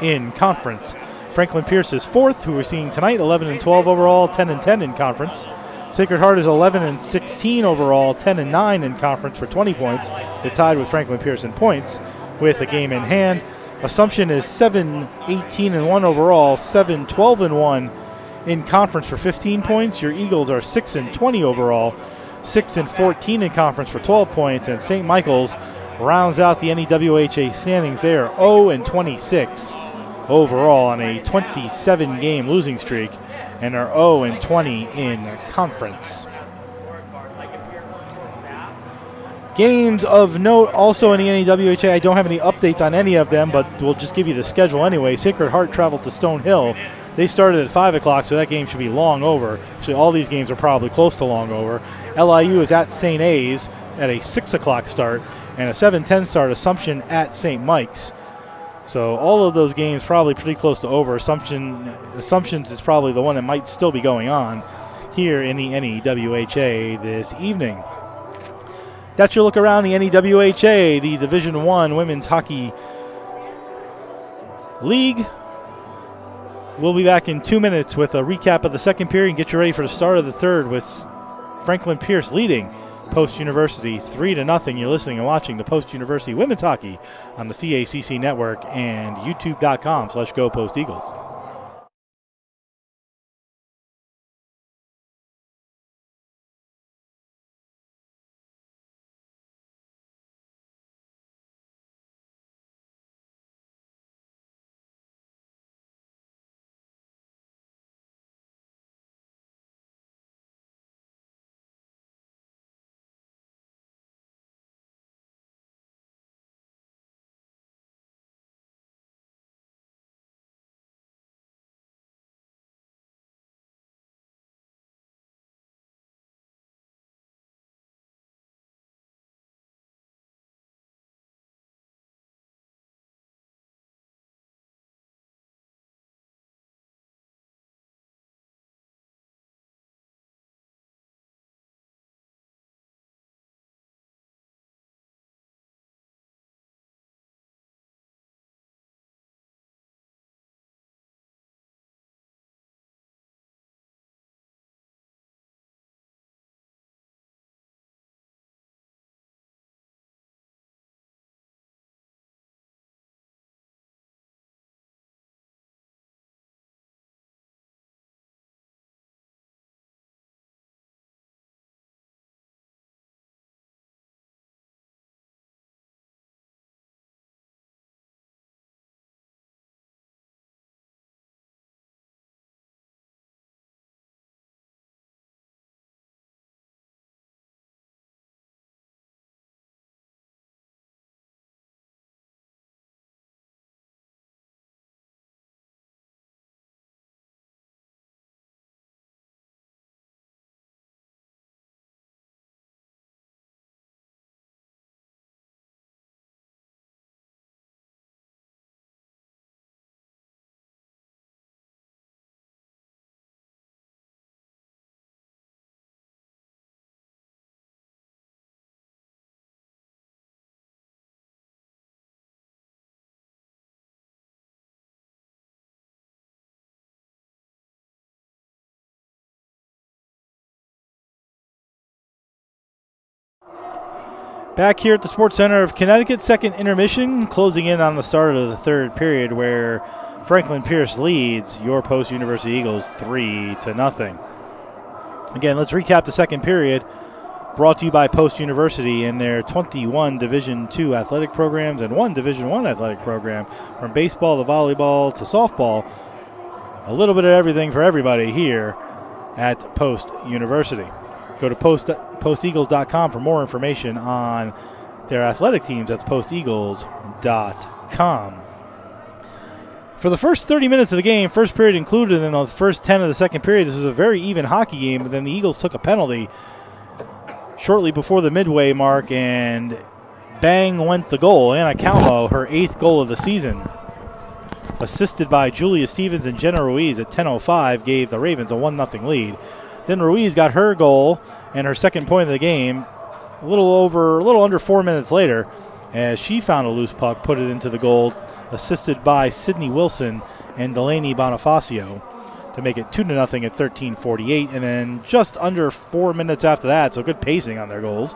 in conference. Franklin Pierce is fourth, who we're seeing tonight, 11-12 overall, 10-10 in conference. Sacred Heart is 11-16 overall, 10-9 in conference for 20 points. They're tied with Franklin Pierce in points with a game in hand. Assumption is 7-18-1 overall, 7-12-1 in conference for 15 points. Your Eagles are 6-20 overall, 6-14 in conference for 12 points. And St. Michael's rounds out the NEWHA standings. They are 0-26 overall on a 27-game losing streak and are 0-20 in conference. Games of note also in the NEWHA. I don't have any updates on any of them, but we'll just give you the schedule anyway. Sacred Heart traveled to Stonehill. They started at 5 o'clock, so that game should be long over. Actually, all these games are probably close to long over. LIU is at St. A's at a 6 o'clock start, and a 7:10 start. Assumption at St. Mike's So all of those games probably pretty close to over. Assumptions is probably the one that might still be going on here in the NEWHA this evening. That's your look around the NEWHA, the Division I Women's Hockey League. We'll be back in 2 minutes with a recap of the second period and get you ready for the start of the third with Franklin Pierce leading Post University 3-0. You're listening and watching the Post University Women's Hockey on the CACC Network and youtube.com/Go Post Eagles. Back here at the Sports Center of Connecticut, second intermission, closing in on the start of the third period where Franklin Pierce leads your Post University Eagles 3-0. Again, let's recap the second period, brought to you by Post University and their 21 Division II athletic programs and 1 Division I athletic program, from baseball to volleyball to softball. A little bit of everything for everybody here at Post University. Go to posteagles.com for more information on their athletic teams. That's posteagles.com. For the first 30 minutes of the game, first period included in the first 10 of the second period, this was a very even hockey game, but then the Eagles took a penalty shortly before the midway mark, and bang went the goal. Anna Calmo, her 8th goal of the season, assisted by Julia Stevens and Jenna Ruiz at 10:05, gave the Ravens a 1-0 lead. Then Ruiz got her goal and her second point of the game a little under 4 minutes later, as she found a loose puck, put it into the goal, assisted by Sydney Wilson and Delaney Bonifacio to make it 2-0 at 13:48. And then just under 4 minutes after that, so good pacing on their goals,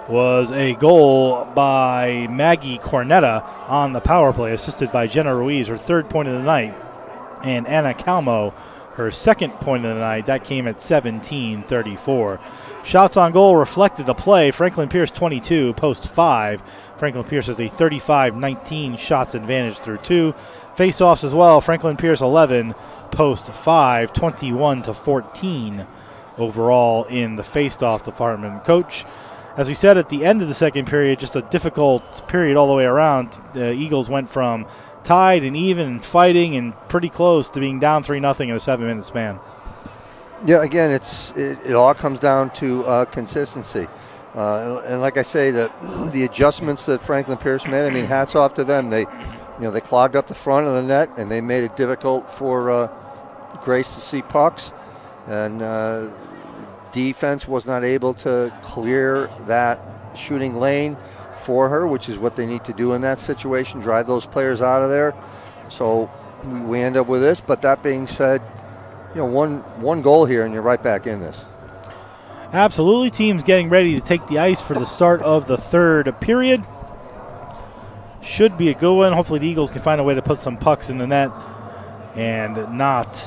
was a goal by Maggie Cornetta on the power play, assisted by Jenna Ruiz, her 3rd point of the night, and Anna Calmo, her 2nd point of the night. That came at 17:34. Shots on goal reflected the play. Franklin Pierce 22, Post 5. Franklin Pierce has a 35-19 shots advantage through 2. Face-offs as well. Franklin Pierce 11, Post 5, 21-14 overall in the face-off department. Coach, as we said at the end of the second period, just a difficult period all the way around. The Eagles went from tied and even and fighting and pretty close to being down 3-0 in a 7-minute span. Yeah, again, it all comes down to consistency. And like I say, the adjustments that Franklin Pierce made, I mean, hats off to them. They clogged up the front of the net, and they made it difficult for Grace to see pucks. And defense was not able to clear that shooting lane for her, which is what they need to do in that situation, drive those players out of there. So we end up with this. But that being said, one goal here, and you're right back in this. Absolutely. Teams getting ready to take the ice for the start of the third period. Should be a good one. Hopefully the Eagles can find a way to put some pucks in the net and not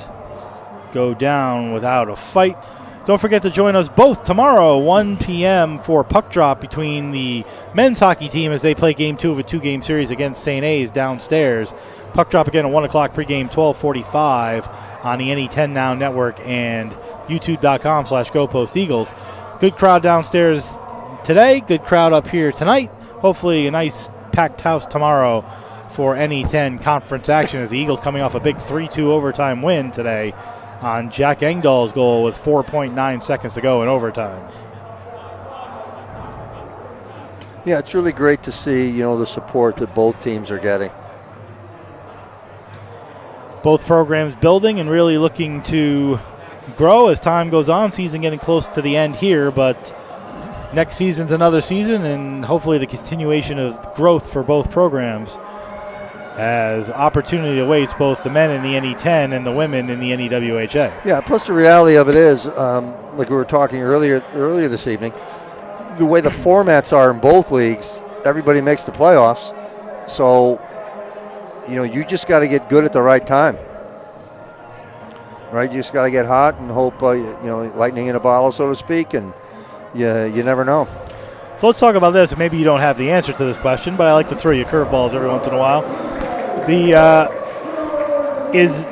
go down without a fight. Don't forget to join us both tomorrow, 1 p.m. for puck drop between the men's hockey team as they play Game 2 of a 2-game series against St. A's downstairs. Puck drop again at 1 o'clock pregame, 12:45 on the NE10 Now Network and youtube.com/GoPostEagles. Good crowd downstairs today, good crowd up here tonight. Hopefully a nice packed house tomorrow for NE10 conference action as the Eagles coming off a big 3-2 overtime win today on Jack Engdahl's goal with 4.9 seconds to go in overtime. Yeah, it's really great to see, the support that both teams are getting. Both programs building and really looking to grow as time goes on. Season getting close to the end here, but next season's another season, and hopefully the continuation of growth for both programs as opportunity awaits both the men in the NE10 and the women in the NEWHA. Yeah, plus the reality of it is, like we were talking earlier this evening, the way the formats are in both leagues, everybody makes the playoffs. So, you just got to get good at the right time. Right? You just got to get hot and hope, lightning in a bottle, so to speak, and you never know. So let's talk about this. Maybe you don't have the answer to this question, but I like to throw you curveballs every once in a while. Is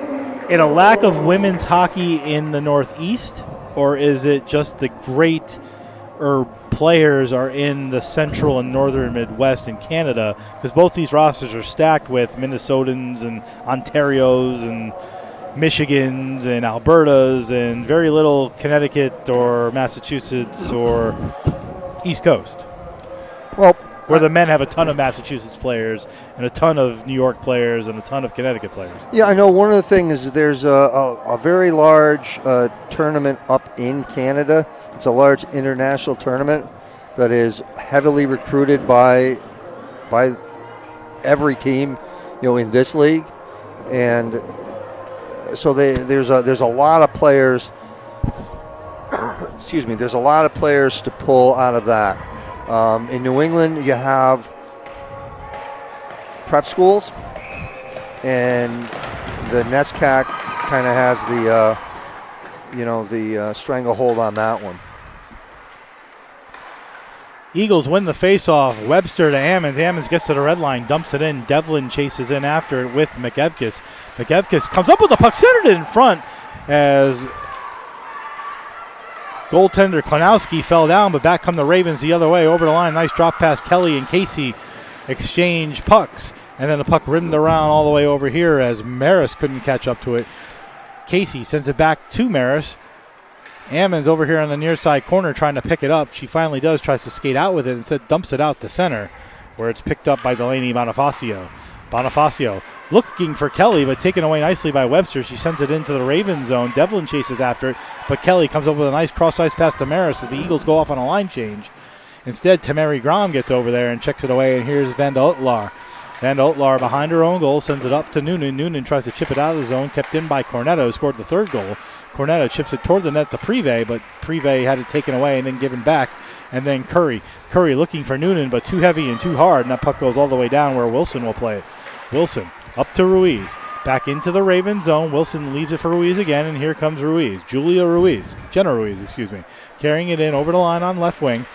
it a lack of women's hockey in the Northeast, or is it just the great players are in the Central and Northern Midwest in Canada? Because both these rosters are stacked with Minnesotans and Ontarios and Michigans and Albertas and very little Connecticut or Massachusetts or East Coast. Well, where the men have a ton of Massachusetts players and a ton of New York players and a ton of Connecticut players. Yeah, I know one of the things is there's a very large tournament up in Canada. It's a large international tournament that is heavily recruited by every team, in this league. And so there's a lot of players. Excuse me. There's a lot of players to pull out of that. In New England, you have prep schools, and the NESCAC kind of has the stranglehold on that one. Eagles win the faceoff. Webster to Ammons. Ammons gets to the red line, dumps it in. Devlin chases in after it with McEvkis. McEvkis comes up with the puck, centered it in front as goaltender Klanowski fell down, but back come the Ravens the other way over the line. Nice drop pass. Kelly and Casey exchange pucks, and then the puck rimmed around all the way over here as Maris couldn't catch up to it. Casey sends it back to Maris. Ammons over here on the near side corner trying to pick it up. She finally does, tries to skate out with it, instead dumps it out to center where it's picked up by Delaney Bonifacio. Bonifacio looking for Kelly, but taken away nicely by Webster. She sends it into the Raven zone. Devlin chases after it, but Kelly comes up with a nice cross-ice pass to Maris as the Eagles go off on a line change. Instead, Tamari Grom gets over there and checks it away, and here's Vanda Otlar. Vanda Otlar behind her own goal, sends it up to Noonan. Noonan tries to chip it out of the zone, kept in by Cornetto, who scored the third goal. Cornetto chips it toward the net to Prive, but Prive had it taken away and then given back. And then Curry. Curry looking for Noonan, but too heavy and too hard, and that puck goes all the way down where Wilson will play it. Wilson up to Ruiz. Back into the Raven zone. Wilson leaves it for Ruiz again, and here comes Ruiz. Jenna Ruiz, carrying it in over the line on left wing.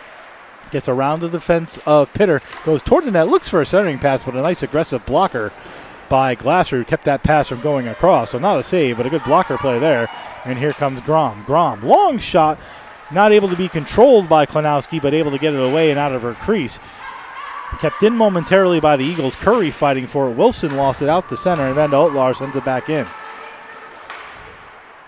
Gets around the defense of Pitter. Goes toward the net. Looks for a centering pass, but a nice aggressive blocker by Glasser, who kept that pass from going across. So not a save, but a good blocker play there. And here comes Grom. Grom, long shot. Not able to be controlled by Klanowski, but able to get it away and out of her crease. Kept in momentarily by the Eagles. Curry fighting for it. Wilson lost it out to center, and Vanda Otlar sends it back in.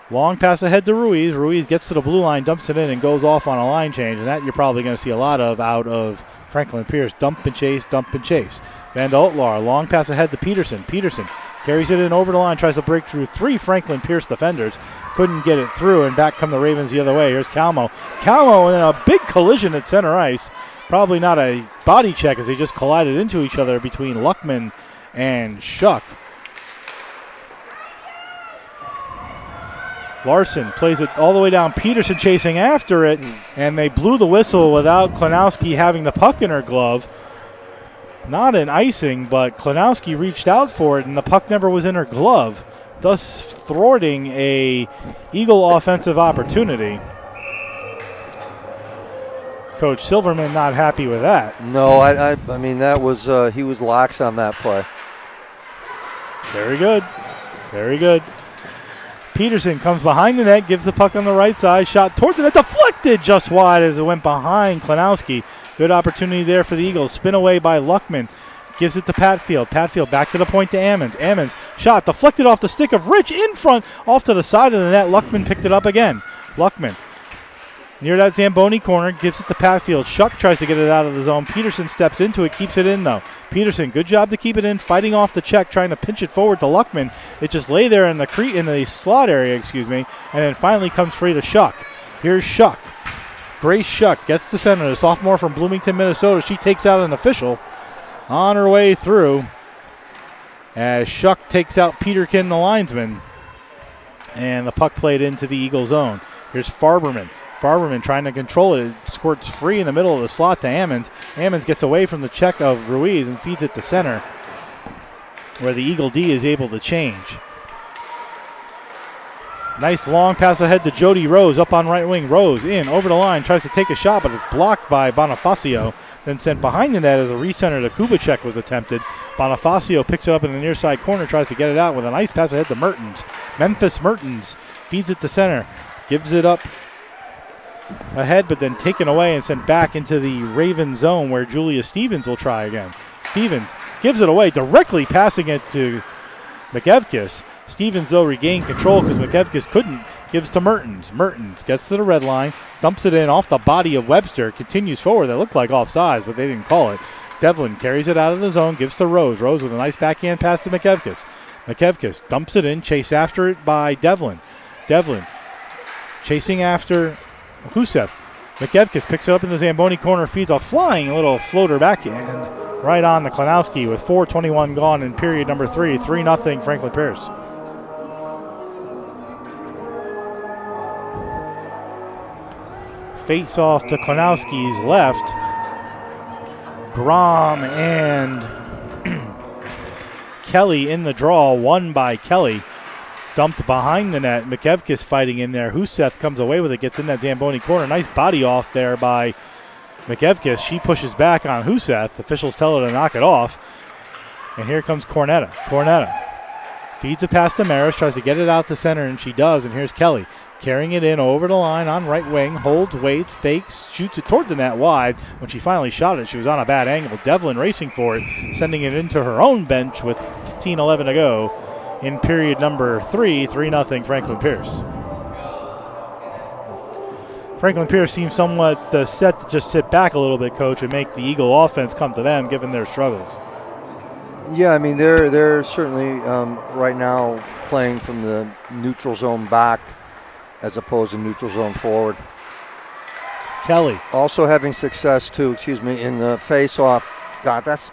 Long pass ahead to Ruiz. Ruiz gets to the blue line, dumps it in, and goes off on a line change. And that you're probably going to see a lot of out of Franklin Pierce. Dump and chase, dump and chase. Van de Otlar, long pass ahead to Peterson. Peterson carries it in over the line, tries to break through 3 Franklin Pierce defenders. Couldn't get it through, and back come the Ravens the other way. Here's Calmo. Calmo in a big collision at center ice. Probably not a body check as they just collided into each other between Luckman and Shuck. Larson plays it all the way down. Peterson chasing after it, and they blew the whistle without Klenowski having the puck in her glove. Not an icing, but Klenowski reached out for it, and the puck never was in her glove, thus thwarting a Eagle offensive opportunity. Coach Silverman not happy with that. No, I mean, that was he was lax on that play. Very good. Very good. Peterson comes behind the net, gives the puck on the right side, shot toward the net, deflected just wide as it went behind Klenowski. Good opportunity there for the Eagles. Spin away by Luckman. Gives it to Patfield. Patfield back to the point to Ammons. Ammons shot deflected off the stick of Rich in front, off to the side of the net. Luckman picked it up again. Luckman near that Zamboni corner, gives it to Patfield. Shuck tries to get it out of the zone. Peterson steps into it, keeps it in though. Peterson, good job to keep it in, fighting off the check, trying to pinch it forward to Luckman. It just lay there in the slot area, and then finally comes free to Shuck. Here's Shuck. Grace Shuck gets to center, the sophomore from Bloomington, Minnesota. She takes out an official on her way through as Shuck takes out Peterkin, the linesman, and the puck played into the Eagle zone. Here's Farberman. Farberman trying to control it. Squirts free in the middle of the slot to Ammons. Ammons gets away from the check of Ruiz and feeds it to center, where the Eagle D is able to change. Nice long pass ahead to Jody Rose up on right wing. Rose in over the line, tries to take a shot, but it's blocked by Bonifacio. Then sent behind the net as a recenter to Kubicek was attempted. Bonifacio picks it up in the near side corner, tries to get it out with a nice pass ahead to Mertens. Memphis Mertens feeds it to center, gives it up ahead, but then taken away and sent back into the Raven zone where Julia Stevens will try again. Stevens gives it away, directly passing it to McEvkis. Stevens, though, regained control because McEvkis couldn't. Gives to Mertens. Mertens gets to the red line, dumps it in off the body of Webster, continues forward. That looked like offsides, but they didn't call it. Devlin carries it out of the zone, gives to Rose. Rose with a nice backhand pass to McEvkis. McEvkis dumps it in, chased after it by Devlin. Devlin chasing after Husev. McEvkis picks it up in the Zamboni corner, feeds a flying little floater backhand right on to Klenowski with 4:21 gone in period number 3. 3-0 Franklin Pierce. Face off to Klenowski's left. Grom and Kelly in the draw, won by Kelly. Dumped behind the net. McEvkis fighting in there. Huseth comes away with it, gets in that Zamboni corner. Nice body off there by McEvkis. She pushes back on Huseth. Officials tell her to knock it off. And here comes Cornetta. Cornetta feeds a pass to Maris, tries to get it out to center, and she does. And here's Kelly carrying it in over the line on right wing, holds, waits, fakes, shoots it toward the net wide. When she finally shot it, she was on a bad angle. Devlin racing for it, sending it into her own bench with 15:11 to go in period number 3. 3-0 Franklin Pierce. Franklin Pierce seems somewhat set to just sit back a little bit, Coach, and make the Eagle offense come to them, given their struggles. Yeah, I mean, they're certainly right now playing from the neutral zone back as opposed to neutral zone forward. Kelly. Also having success, too, in the face-off. God, that's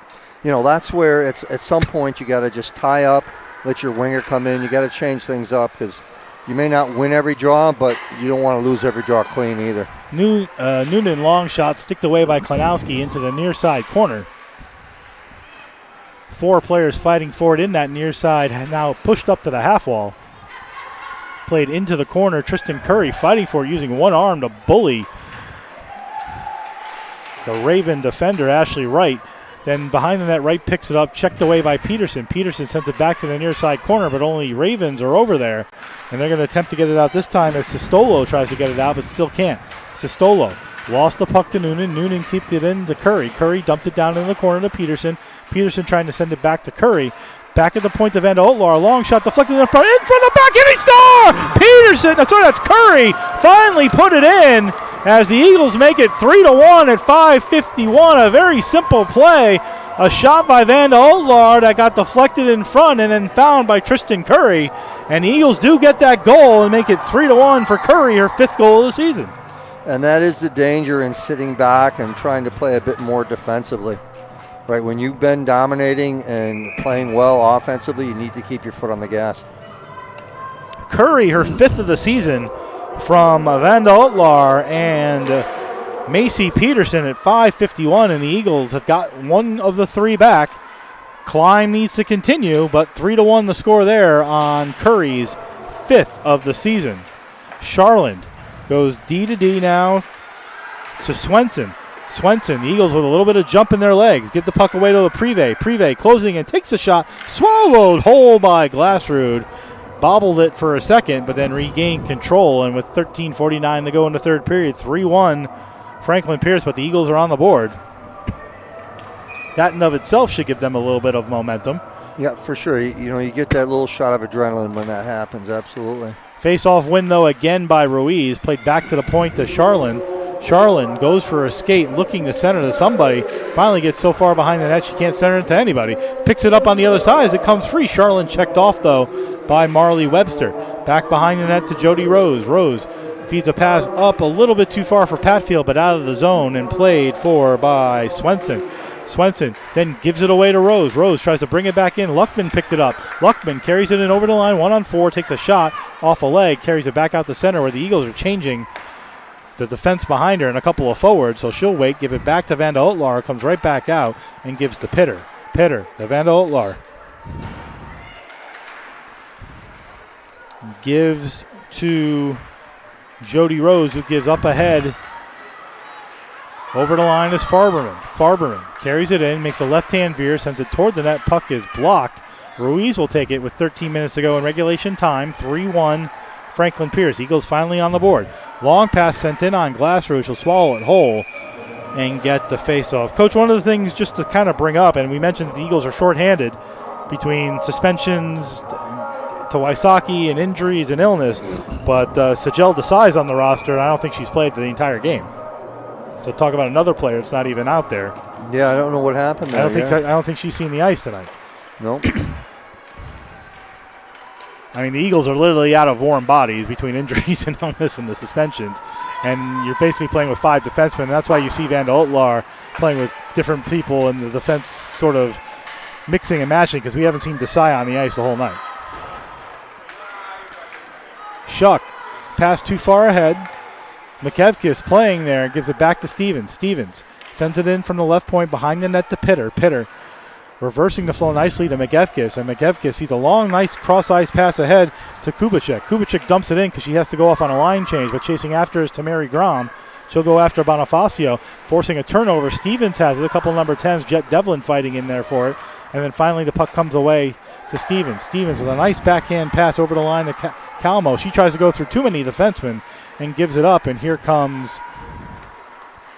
where it's at some point you got to just tie up, let your winger come in. You got to change things up because you may not win every draw, but you don't want to lose every draw clean either. Noonan long shot sticked away by Klenowski into the near side corner. 4 players fighting for it in that near side, now pushed up to the half wall. Played into the corner. Tristan Curry fighting for it, using one arm to bully the Raven defender, Ashley Wright. Then behind the net, Wright picks it up, checked away by Peterson. Peterson sends it back to the near side corner, but only Ravens are over there. And they're going to attempt to get it out this time as Sistolo tries to get it out, but still can't. Sistolo lost the puck to Noonan. Noonan kept it in to Curry. Curry dumped it down in the corner to Peterson. Peterson trying to send it back to Curry. Back at the point to Van Otlar. Long shot deflected in front of the backhand star! Peterson, that's Curry, finally put it in as the Eagles make it 3-1 at 5:51. A very simple play. A shot by Van Otlar that got deflected in front and then found by Tristan Curry. And the Eagles do get that goal and make it 3-1 for Curry, her 5th goal of the season. And that is the danger in sitting back and trying to play a bit more defensively. Right, when you've been dominating and playing well offensively, you need to keep your foot on the gas. Curry, her 5th of the season from Van Otlar and Macy Peterson at 5:51, and the Eagles have got one of the 3 back. Climb needs to continue, but 3-1 the score there on Curry's 5th of the season. Charland goes D to D now to Swenson. Swenson, the Eagles with a little bit of jump in their legs. Give the puck away to the Privé. Privé closing and takes a shot. Swallowed whole by Glassrud. Bobbled it for a second, but then regained control. And with 13:49 to go in the third period, 3-1 Franklin Pierce, but the Eagles are on the board. That in of itself should give them a little bit of momentum. Yeah, for sure. You get that little shot of adrenaline when that happens, absolutely. Face-off win, though, again by Ruiz. Played back to the point to Charland. Charland goes for a skate, looking to center to somebody. Finally gets so far behind the net she can't center it to anybody. Picks it up on the other side as it comes free. Charland checked off, though, by Marley Webster. Back behind the net to Jody Rose. Rose feeds a pass up a little bit too far for Patfield, but out of the zone and played for by Swenson. Swenson then gives it away to Rose. Rose tries to bring it back in. Luckman picked it up. Luckman carries it in over the line, 1-on-4, takes a shot off a leg, carries it back out the center where the Eagles are changing the defense behind her and a couple of forwards, so she'll wait, give it back to Vanda Otlar, comes right back out and gives to Pitter. Pitter to Vanda Otlar. Gives to Jody Rose, who gives up ahead. Over the line is Farberman. Farberman carries it in, makes a left-hand veer, sends it toward the net. Puck is blocked. Ruiz will take it with 13 minutes to go in regulation time. 3-1 Franklin Pierce. Eagles finally on the board. Long pass sent in on Glassrud. She'll swallow it whole and get the face-off. Coach, one of the things just to kind of bring up, and we mentioned that the Eagles are shorthanded between suspensions to Wysocki and injuries and illness, but Sajel Desai's on the roster, and I don't think she's played the entire game. So talk about another player that's not even out there. Yeah, I don't know what happened there. I don't think she's seen the ice tonight. Nope. I mean, the Eagles are literally out of warm bodies between injuries and illness and the suspensions. And you're basically playing with 5 defensemen. And that's why you see Vanda Otlar playing with different people and the defense sort of mixing and matching, because we haven't seen Desai on the ice the whole night. Shuck, pass too far ahead. McKevkis playing there, gives it back to Stevens. Stevens sends it in from the left point behind the net to Pitter. Pitter reversing the flow nicely to McKevkis, and McKevkis sees a long, nice cross-ice pass ahead to Kubicek. Kubicek dumps it in because she has to go off on a line change, but chasing after is Tamari Grom. She'll go after Bonifacio, forcing a turnover. Stevens has it, a couple number 10s, Jet Devlin fighting in there for it, and then finally the puck comes away to Stevens. Stevens with a nice backhand pass over the line to Calmo. She tries to go through too many defensemen and gives it up, and here comes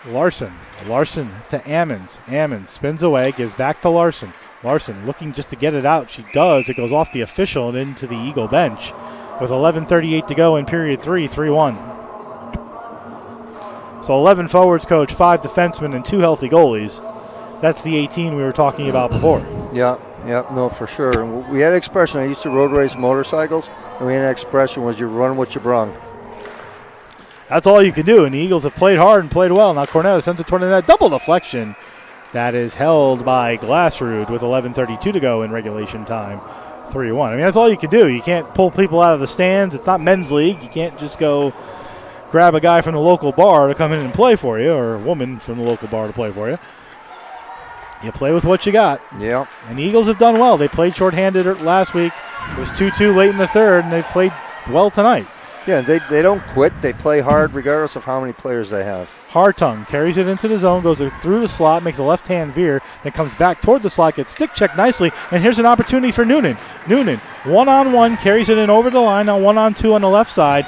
Larson. Larson to Ammons. Ammons spins away, gives back to Larson. Larson looking just to get it out. She does. It goes off the official and into the Eagle bench with 11:38 to go in period 3, 3-1. So 11 forwards, Coach, 5 defensemen, and 2 healthy goalies. That's the 18 we were talking about before. Yeah, no, for sure. And we had an expression. I used to road race motorcycles, and we had an expression was you run what you brung. That's all you can do, and the Eagles have played hard and played well. Now Cornell sends it toward the net. Double deflection. That is held by Glassrud with 11:32 to go in regulation time. 3-1. I mean, that's all you can do. You can't pull people out of the stands. It's not men's league. You can't just go grab a guy from the local bar to come in and play for you, or a woman from the local bar to play for you. You play with what you got. Yeah. And the Eagles have done well. They played shorthanded last week. It was 2-2 late in the third, and they played well tonight. Yeah, they don't quit. They play hard regardless of how many players they have. Hartung carries it into the zone, goes through the slot, makes a left-hand veer, then comes back toward the slot, gets stick checked nicely, and here's an opportunity for Noonan. Noonan, one-on-one, carries it in over the line, now 1-on-2 on the left side.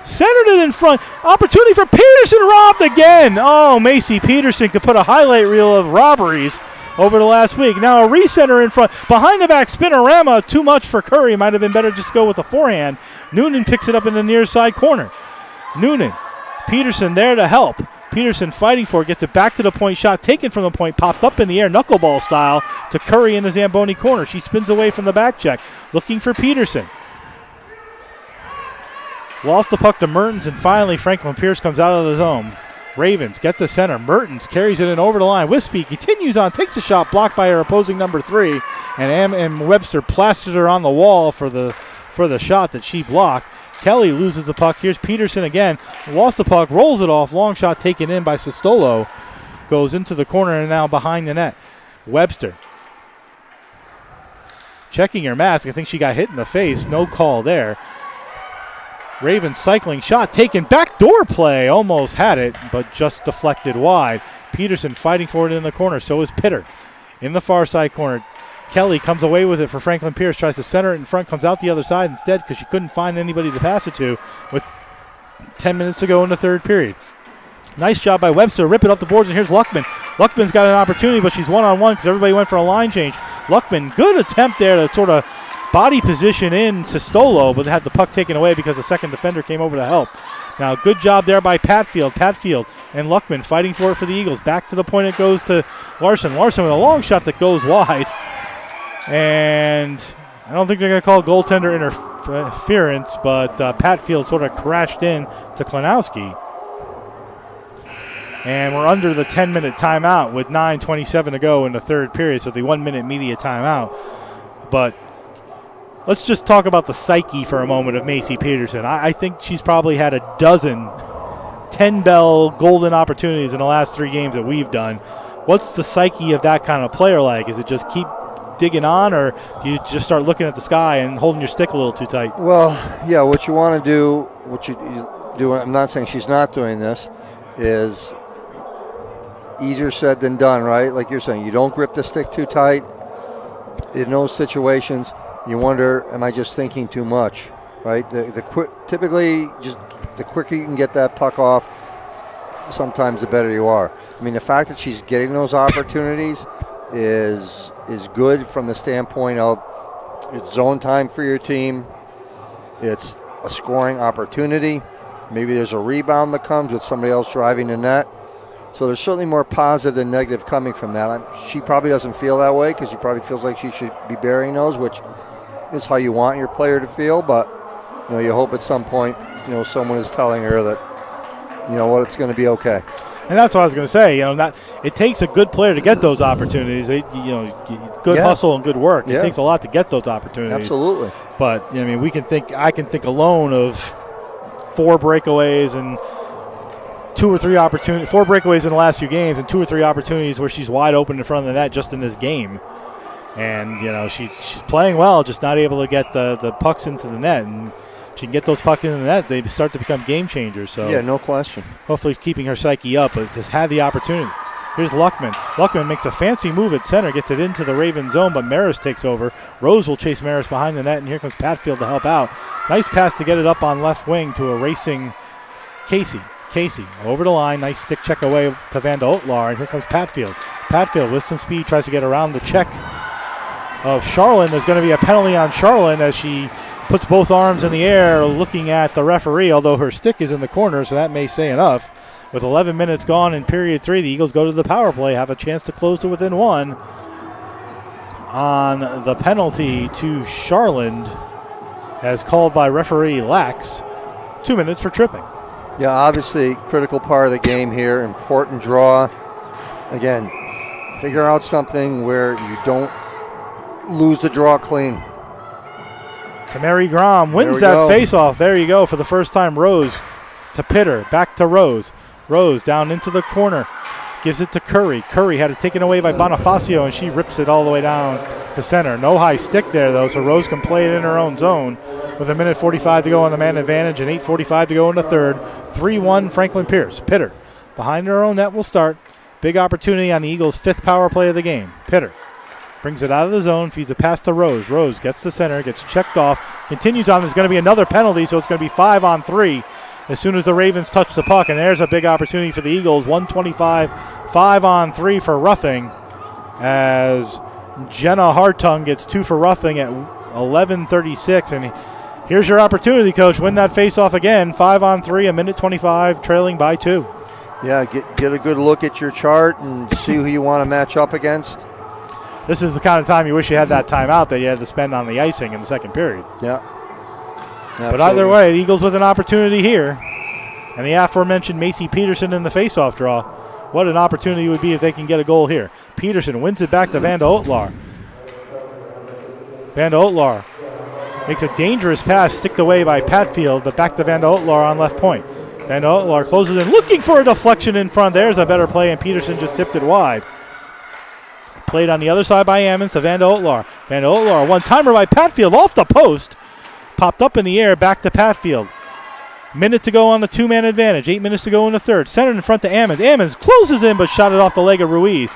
Centered it in front. Opportunity for Peterson, robbed again. Oh, Macy Peterson could put a highlight reel of robberies over the last week. Now a recenter in front. Behind the back spinorama, too much for Curry. Might have been better just go with the forehand. Noonan picks it up in the near side corner. Noonan, Peterson there to help. Peterson fighting for it, gets it back to the point, shot taken from the point, popped up in the air, knuckleball style to Curry in the Zamboni corner. She spins away from the back check, looking for Peterson. Lost the puck to Mertens, and finally Franklin Pierce comes out of the zone. Ravens get the center. Mertens carries it in over the line. Wispy continues on, takes a shot, blocked by her opposing number 3, and M. Webster plastered her on the wall for the shot that she blocked. Kelly loses the puck. Here's Peterson again. Lost the puck, rolls it off. Long shot taken in by Sestolo. Goes into the corner and now behind the net. Webster checking her mask. I think she got hit in the face. No call there. Ravens cycling shot taken. Backdoor play. Almost had it, but just deflected wide. Peterson fighting for it in the corner. So is Pitter. In the far side corner. Kelly comes away with it for Franklin Pierce, tries to center it in front, comes out the other side instead because she couldn't find anybody to pass it to with 10 minutes to go in the third period. Nice job by Webster, rip it up the boards, and here's Luckman. Luckman's got an opportunity, but she's one-on-one because everybody went for a line change. Luckman, good attempt there to sort of body position in Sestolo, but had the puck taken away because the second defender came over to help. Now, good job there by Patfield. Patfield and Luckman fighting for it for the Eagles. Back to the point it goes to Larson. Larson with a long shot that goes wide. And I don't think they're going to call goaltender interference, but Patfield sort of crashed in to Klenowski. And we're under the 10-minute timeout with 9:27 to go in the third period, so the 1-minute media timeout. But let's just talk about the psyche for a moment of Macy Peterson. I think she's probably had a dozen 10-bell golden opportunities in the last 3 games that we've done. What's the psyche of that kind of player like? Is it just keep digging on, or do you just start looking at the sky and holding your stick a little too tight? Well, yeah, what you want to do, what you do, I'm not saying she's not doing this, is easier said than done, right? Like you're saying, you don't grip the stick too tight. In those situations, you wonder, am I just thinking too much, right? Typically, just the quicker you can get that puck off, sometimes the better you are. I mean, the fact that she's getting those opportunities is good from the standpoint of it's zone time for your team. It's a scoring opportunity. Maybe there's a rebound that comes with somebody else driving the net. So there's certainly more positive than negative coming from that. She probably doesn't feel that way because she probably feels like she should be burying those, which is how you want your player to feel. But you hope at some point someone is telling her that it's going to be okay. And that's what I was going to say. It takes a good player to get those opportunities. Good hustle and good work. It takes a lot to get those opportunities. Absolutely. But I can think alone of 4 breakaways and 2 or 3 opportunities. 4 breakaways in the last few games and 2 or 3 opportunities where she's wide open in front of the net just in this game. And she's playing well, just not able to get the pucks into the net. And she can get those pucks in the net, they start to become game changers. So yeah, no question. Hopefully keeping her psyche up, but has had the opportunities. Here's Luckman. Luckman makes a fancy move at center, gets it into the Raven zone, but Maris takes over. Rose will chase Maris behind the net, and here comes Patfield to help out. Nice pass to get it up on left wing to a racing Casey. Casey over the line, nice stick check away to Vanda Otlar, and here comes Patfield. Patfield with some speed tries to get around the check of Charlin. There's going to be a penalty on Charlin as she puts both arms in the air looking at the referee, although her stick is in the corner, so that may say enough. With 11 minutes gone in period 3, the Eagles go to the power play, have a chance to close to within 1 on the penalty to Charland as called by referee Lax. 2 minutes for tripping. Yeah, obviously critical part of the game here, important draw. Again, figure out something where you don't lose the draw clean. Mary Grom wins that faceoff. There you go for the first time. Rose to Pitter. Back to Rose. Rose down into the corner. Gives it to Curry. Curry had it taken away by Bonifacio, and she rips it all the way down to center. No high stick there, though, so Rose can play it in her own zone with 1:45 to go on the man advantage and 8:45 to go in the third. 3-1 Franklin Pierce. Pitter behind her own net will start. Big opportunity on the Eagles' 5th power play of the game. Pitter brings it out of the zone, feeds it past to Rose. Rose gets the center, gets checked off, continues on. There's going to be another penalty, so it's going to be 5-on-3 as soon as the Ravens touch the puck. And there's a big opportunity for the Eagles. 1:25, 5-on-3 for roughing. as Jenna Hartung gets 2 for roughing at 11:36. And here's your opportunity, Coach. Win that face-off again. 5-on-3, 1:25, trailing by 2. Yeah, get a good look at your chart and see who you want to match up against. This is the kind of time you wish you had that timeout that you had to spend on the icing in the second period. Yeah. But either way, the Eagles with an opportunity here. And the aforementioned Macy Peterson in the face-off draw. What an opportunity it would be if they can get a goal here. Peterson wins it back to Vanda Otlar. Vanda Otlar makes a dangerous pass, sticked away by Patfield, but back to Vanda Otlar on left point. Vanda Otlar closes in, looking for a deflection in front. There's a better play, and Peterson just tipped it wide. Played on the other side by Ammons to Vanda Otlar. Vanda Otlar, one-timer by Patfield off the post. Popped up in the air, back to Patfield. Minute to go on the 2-man advantage. 8 minutes to go in the third. Centered in front to Ammons. Ammons closes in, but shot it off the leg of Ruiz.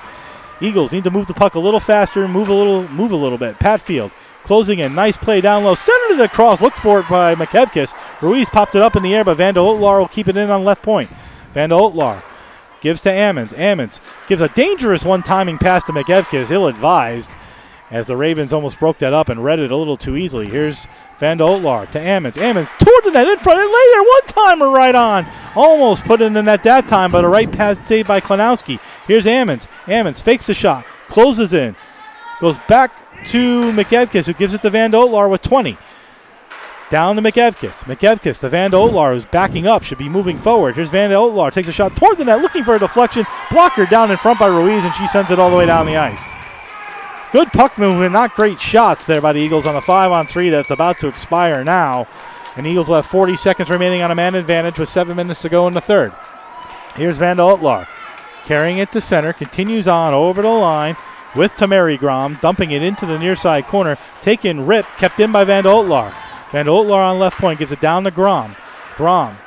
Eagles need to move the puck a little faster, move a little bit. Patfield closing in. Nice play down low. Centered it across. Looked for it by McKevkis. Ruiz popped it up in the air, but Vanda Otlar will keep it in on left point. Vanda Otlar gives to Ammons. Ammons gives a dangerous one-timing pass to McKevkis. Ill-advised, as the Ravens almost broke that up and read it a little too easily. Here's Vanda Otlar to Ammons. Ammons toward the net in front. And lay there. One-timer right on. Almost put it in the net that time, but a right pass saved by Klanowski. Here's Ammons. Ammons fakes the shot. Closes in. Goes back to McKevkis, who gives it to Vanda Otlar with 20. Down to McKevkis. McKevkis to Vanda Otlar, who's backing up, should be moving forward. Here's Vanda Otlar. Takes a shot toward the net, looking for a deflection. Blocker down in front by Ruiz, and she sends it all the way down the ice. Good puck movement, not great shots there by the Eagles on the 5-on-3 that's about to expire now. And the Eagles will have 40 seconds remaining on a man advantage with 7 minutes to go in the third. Here's Vanda Otlar carrying it to center, continues on over the line with Tamari Grom, dumping it into the near side corner. Taken, rip, kept in by Vanda Otlar. Vanda Otlar on left point gives it down to Grom. Grom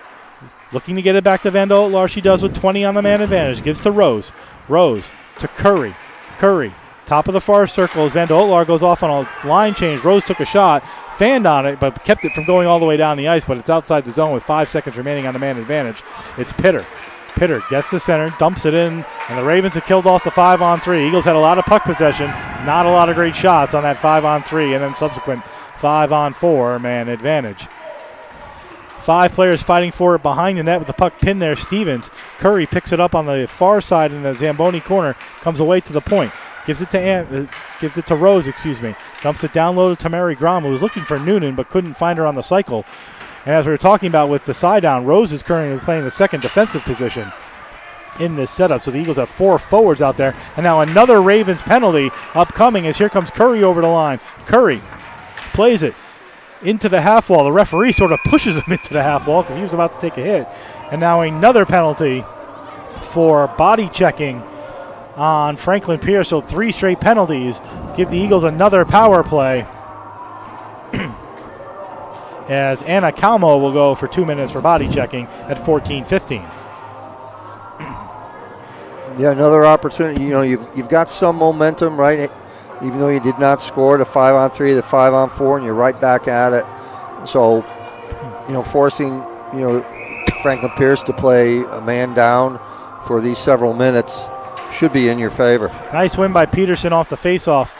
looking to get it back to Vanda Otlar. She does with 20 on the man advantage. Gives to Rose. Rose to Curry. Curry. Top of the far circle as Vanda Otlar goes off on a line change. Rose took a shot, fanned on it, but kept it from going all the way down the ice, but it's outside the zone with 5 seconds remaining on the man advantage. It's Pitter. Pitter gets the center, dumps it in, and the Ravens have killed off the 5-on-3. Eagles had a lot of puck possession, not a lot of great shots on that 5-on-3, and then subsequent 5-on-4 man advantage. 5 players fighting for it behind the net with the puck pinned there. Stevens. Curry picks it up on the far side in the Zamboni corner, comes away to the point. Gives it to Rose, Dumps it down low to Tamari Grom, who was looking for Noonan but couldn't find her on the cycle. And as we were talking about with the side down, Rose is currently playing the second defensive position in this setup. So the Eagles have 4 forwards out there. And now another Ravens penalty upcoming as here comes Curry over the line. Curry plays it into the half wall. The referee sort of pushes him into the half wall because he was about to take a hit. And now another penalty for body checking on Franklin Pierce. So 3 straight penalties give the Eagles another power play as Anna Calmo will go for 2 minutes for body checking at 14:15. Yeah, another opportunity. You know, you've got some momentum, right? Even though you did not score the 5-on-3, the 5-on-4, and you're right back at it. So, forcing, Franklin Pierce to play a man down for these several minutes should be in your favor. Nice win by Peterson off the faceoff.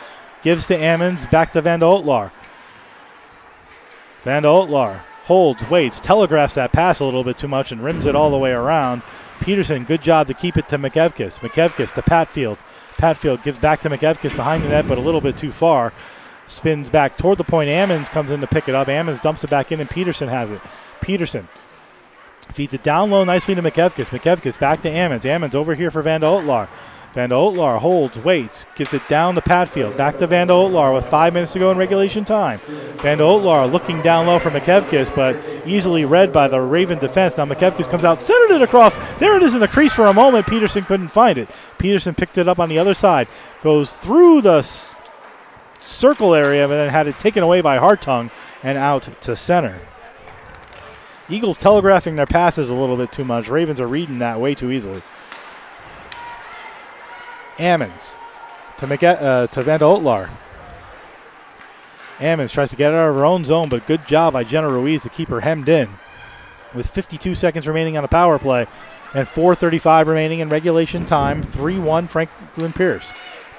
Gives to Ammons, back to Vanda Otlar. Vanda Otlar holds, waits, telegraphs that pass a little bit too much and rims it all the way around. Peterson, good job to keep it to McKevkis. McKevkis to Patfield. Patfield gives back to McKevkis behind the net, but a little bit too far. Spins back toward the point. Ammons comes in to pick it up. Ammons dumps it back in, and Peterson has it. Peterson feeds it down low nicely to McKevkis. McKevkis back to Ammons. Ammons over here for Vanda Otlar. Vanda Otlar holds, waits, gives it down to Patfield. Back to Vanda Otlar with 5 minutes to go in regulation time. Vanda Otlar looking down low for McKevkis, but easily read by the Raven defense. Now McKevkis comes out, centered it across. There it is in the crease for a moment. Peterson couldn't find it. Peterson picked it up on the other side. Goes through the circle area, but then had it taken away by Hartung and out to center. Eagles telegraphing their passes a little bit too much. Ravens are reading that way too easily. Ammons to Vanda Otlar. Ammons tries to get out of her own zone, but good job by Jenna Ruiz to keep her hemmed in. With 52 seconds remaining on the power play and 4:35 remaining in regulation time, 3-1 Franklin Pierce.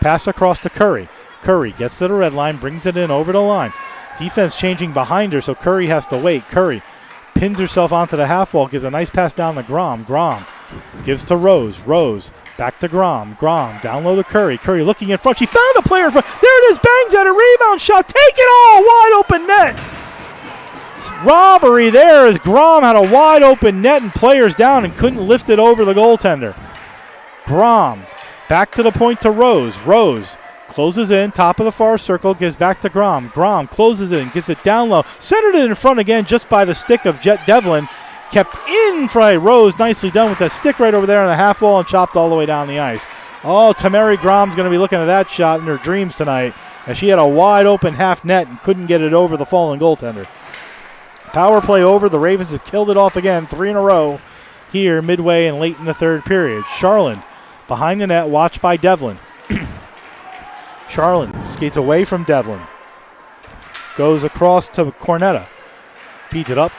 Pass across to Curry. Curry gets to the red line, brings it in over the line. Defense changing behind her, so Curry has to wait. Curry pins herself onto the half wall, gives a nice pass down to Grom. Grom gives to Rose. Rose back to Grom. Grom down low to Curry. Curry looking in front. She found a player in front. There it is. Bangs at a rebound shot. Take it all. Wide open net. Robbery there as Grom had a wide open net and players down and couldn't lift it over the goaltender. Grom back to the point to Rose. Rose closes in, top of the far circle, gives back to Grom. Grom closes in, gives it down low. Centered it in front again just by the stick of Jet Devlin. Kept in by Rose. Nicely done with that stick right over there on the half wall and chopped all the way down the ice. Oh, Tamari Grom's going to be looking at that shot in her dreams tonight as she had a wide open half net and couldn't get it over the fallen goaltender. Power play over. The Ravens have killed it off again, 3 in a row here midway and late in the third period. Charlin behind the net, watched by Devlin. Charlin skates away from Devlin. Goes across to Cornetta. Feeds it up.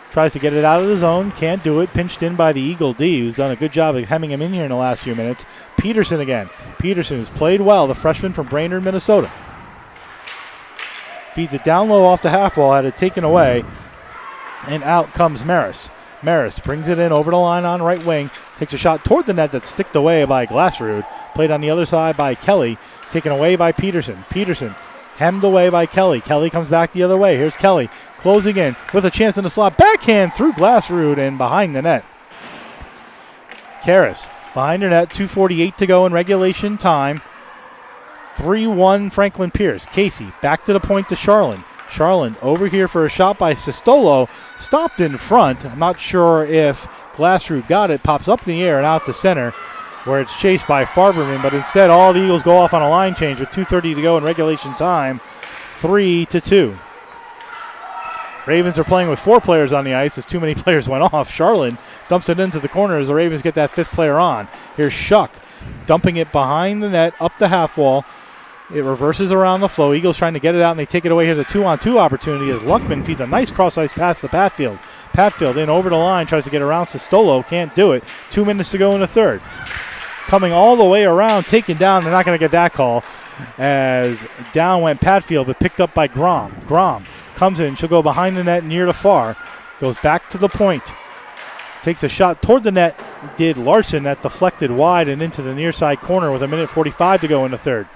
Tries to get it out of the zone. Can't do it. Pinched in by the Eagle D, who's done a good job of hemming him in here in the last few minutes. Peterson again. Peterson has played well, the freshman from Brainerd, Minnesota. Feeds it down low off the half wall. Had it taken away. And out comes Maris. Maris brings it in over the line on right wing. Takes a shot toward the net that's sticked away by Glassrud. Played on the other side by Kelly. Taken away by Peterson. Peterson hemmed away by Kelly. Kelly comes back the other way. Here's Kelly closing in with a chance in the slot. Backhand through Glassrud and behind the net. Karras behind her net. 2:48 to go in regulation time. 3-1 Franklin Pierce. Casey back to the point to Charlin. Charlin over here for a shot by Sistolo. Stopped in front. I'm not sure if Glassrud got it. Pops up in the air and out to center, where it's chased by Farberman, but instead all the Eagles go off on a line change with 2:30 to go in regulation time, 3-2. Ravens are playing with 4 players on the ice as too many players went off. Charlin dumps it into the corner as the Ravens get that 5th player on. Here's Shuck dumping it behind the net, up the half wall. It reverses around the flow. Eagles trying to get it out, and they take it away. Here's a 2-on-2 opportunity as Luckman feeds a nice cross-ice pass to Patfield. Patfield in over the line, tries to get around Sistolo. Can't do it. 2 minutes to go in the third. Coming all the way around, taken down. They're not going to get that call as down went Patfield, but picked up by Grom. Grom comes in. She'll go behind the net near the far. Goes back to the point. Takes a shot toward the net. Did Larson. That deflected wide and into the near side corner with 1:45 to go in the third.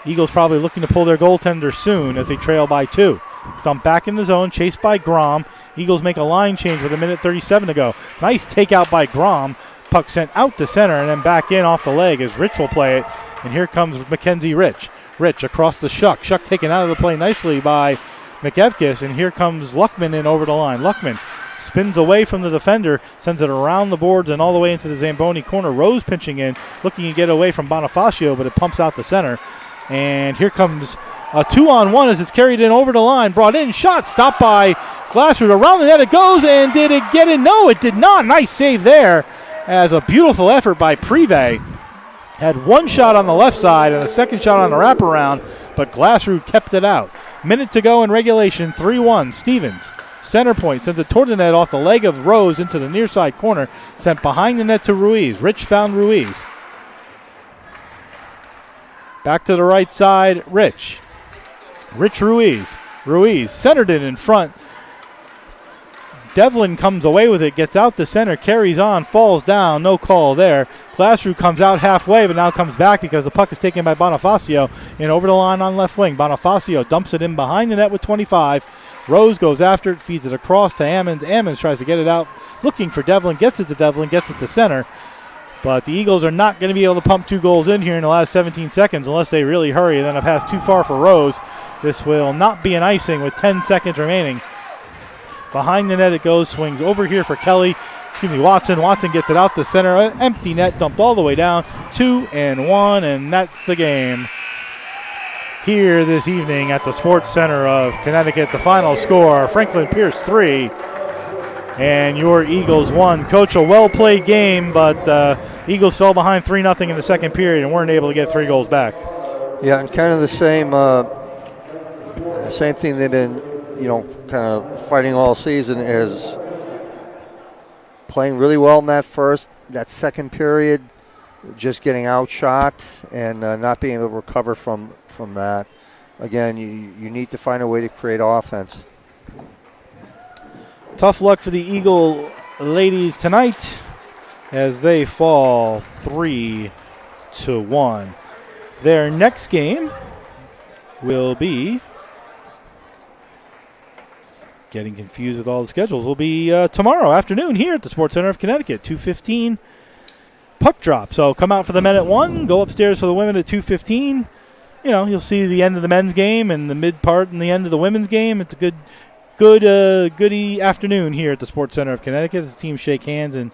Eagles probably looking to pull their goaltender soon as they trail by 2. Dump back in the zone, chased by Grom. Eagles make a line change with 1:37 to go. Nice takeout by Grom. Puck sent out to center and then back in off the leg as Rich will play it. And here comes Mackenzie Rich. Rich across the Shuck. Shuck taken out of the play nicely by McEvkis. And here comes Luckman in over the line. Luckman spins away from the defender, sends it around the boards and all the way into the Zamboni corner. Rose pinching in, looking to get away from Bonifacio, but it pumps out the center. And here comes a 2-on-1 as it's carried in over the line. Brought in, shot, stopped by Glassrud. Around the net it goes, and did it get in? No, it did not. Nice save there as a beautiful effort by Prive. Had one shot on the left side and a second shot on the wraparound, but Glassrud kept it out. Minute to go in regulation, 3-1. Stevens, center point, sends it toward the net off the leg of Rose into the near side corner. Sent behind the net to Ruiz. Rich found Ruiz. Back to the right side, Rich. Rich Ruiz. Ruiz centered it in front. Devlin comes away with it, gets out to center, carries on, falls down, no call there. Glassrud comes out halfway, but now comes back because the puck is taken by Bonifacio and over the line on left wing. Bonifacio dumps it in behind the net with 25. Rose goes after it, feeds it across to Ammons. Ammons tries to get it out, looking for Devlin, gets it to Devlin, gets it to center. But the Eagles are not going to be able to pump 2 goals in here in the last 17 seconds unless they really hurry. And then a pass too far for Rose. This will not be an icing with 10 seconds remaining. Behind the net it goes, swings over here for Kelly. Watson. Watson gets it out the center. Empty net, dumped all the way down. 2-1, and that's the game here this evening at the Sports Center of Connecticut. The final score, Franklin Pierce 3 and your Eagles 1. Coach, a well-played game, but the Eagles fell behind 3-0 in the second period and weren't able to get 3 goals back. Yeah, and kind of the same thing they've been, kind of fighting all season is playing really well in that second period. just getting outshot and not being able to recover from that. Again, you need to find a way to create offense. Tough luck for the Eagle ladies tonight as they fall 3-1. Their next game will be, getting confused with all the schedules, will be tomorrow afternoon here at the Sports Center of Connecticut, 2:15 puck drop. So come out for the men at 1, go upstairs for the women at 2:15. You know, you'll see the end of the men's game and the mid part and the end of the women's game. It's a goody afternoon here at the Sports Center of Connecticut as the teams shake hands and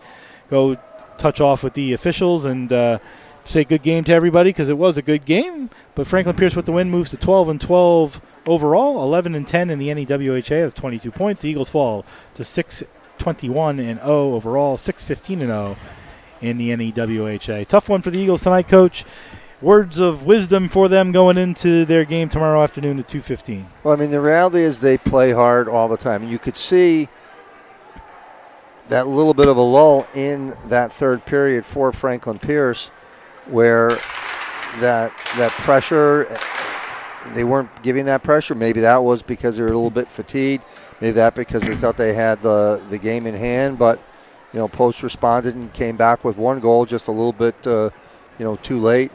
go touch off with the officials and say good game to everybody, because it was a good game. But Franklin Pierce with the win moves to 12-12 overall, 11-10 in the NEWHA. That's 22 points. The Eagles fall to 6-21-0 overall, 6-15-0 in the NEWHA. Tough one for the Eagles tonight, Coach. Words of wisdom for them going into their game tomorrow afternoon at 2:15. Well, I mean, the reality is they play hard all the time. You could see that little bit of a lull in that third period for Franklin Pierce, where that pressure, they weren't giving that pressure. Maybe that was because they were a little bit fatigued. Maybe that because they thought they had the game in hand. But, Post responded and came back with one goal just a little bit, too late.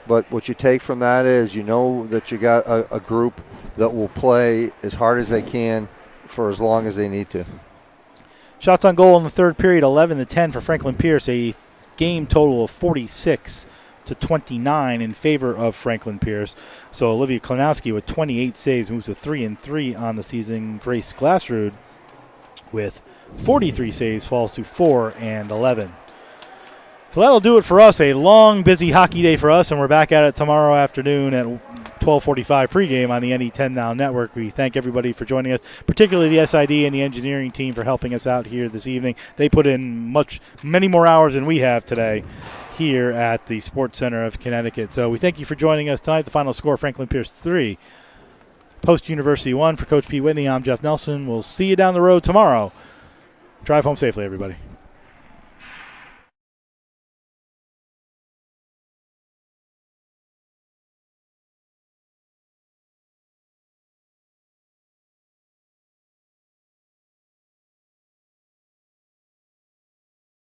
But what you take from that is that you got a group that will play as hard as they can for as long as they need to. Shots on goal in the third period, 11-10 for Franklin Pierce, a game total of 46-29 in favor of Franklin Pierce. So Olivia Klanowski with 28 saves moves to 3-3 on the season. Grace Glassrud with 43 saves falls to 4-11. So that'll do it for us. A long, busy hockey day for us, and we're back at it tomorrow afternoon at 12:45 pregame on the NE10 Now Network. We thank everybody for joining us, particularly the SID and the engineering team for helping us out here this evening. They put in many more hours than we have today here at the Sports Center of Connecticut. So we thank you for joining us tonight. The final score, Franklin Pierce 3, Post University 1. For Coach Pete Whitney, I'm Jeff Nelson. We'll see you down the road tomorrow. Drive home safely, everybody.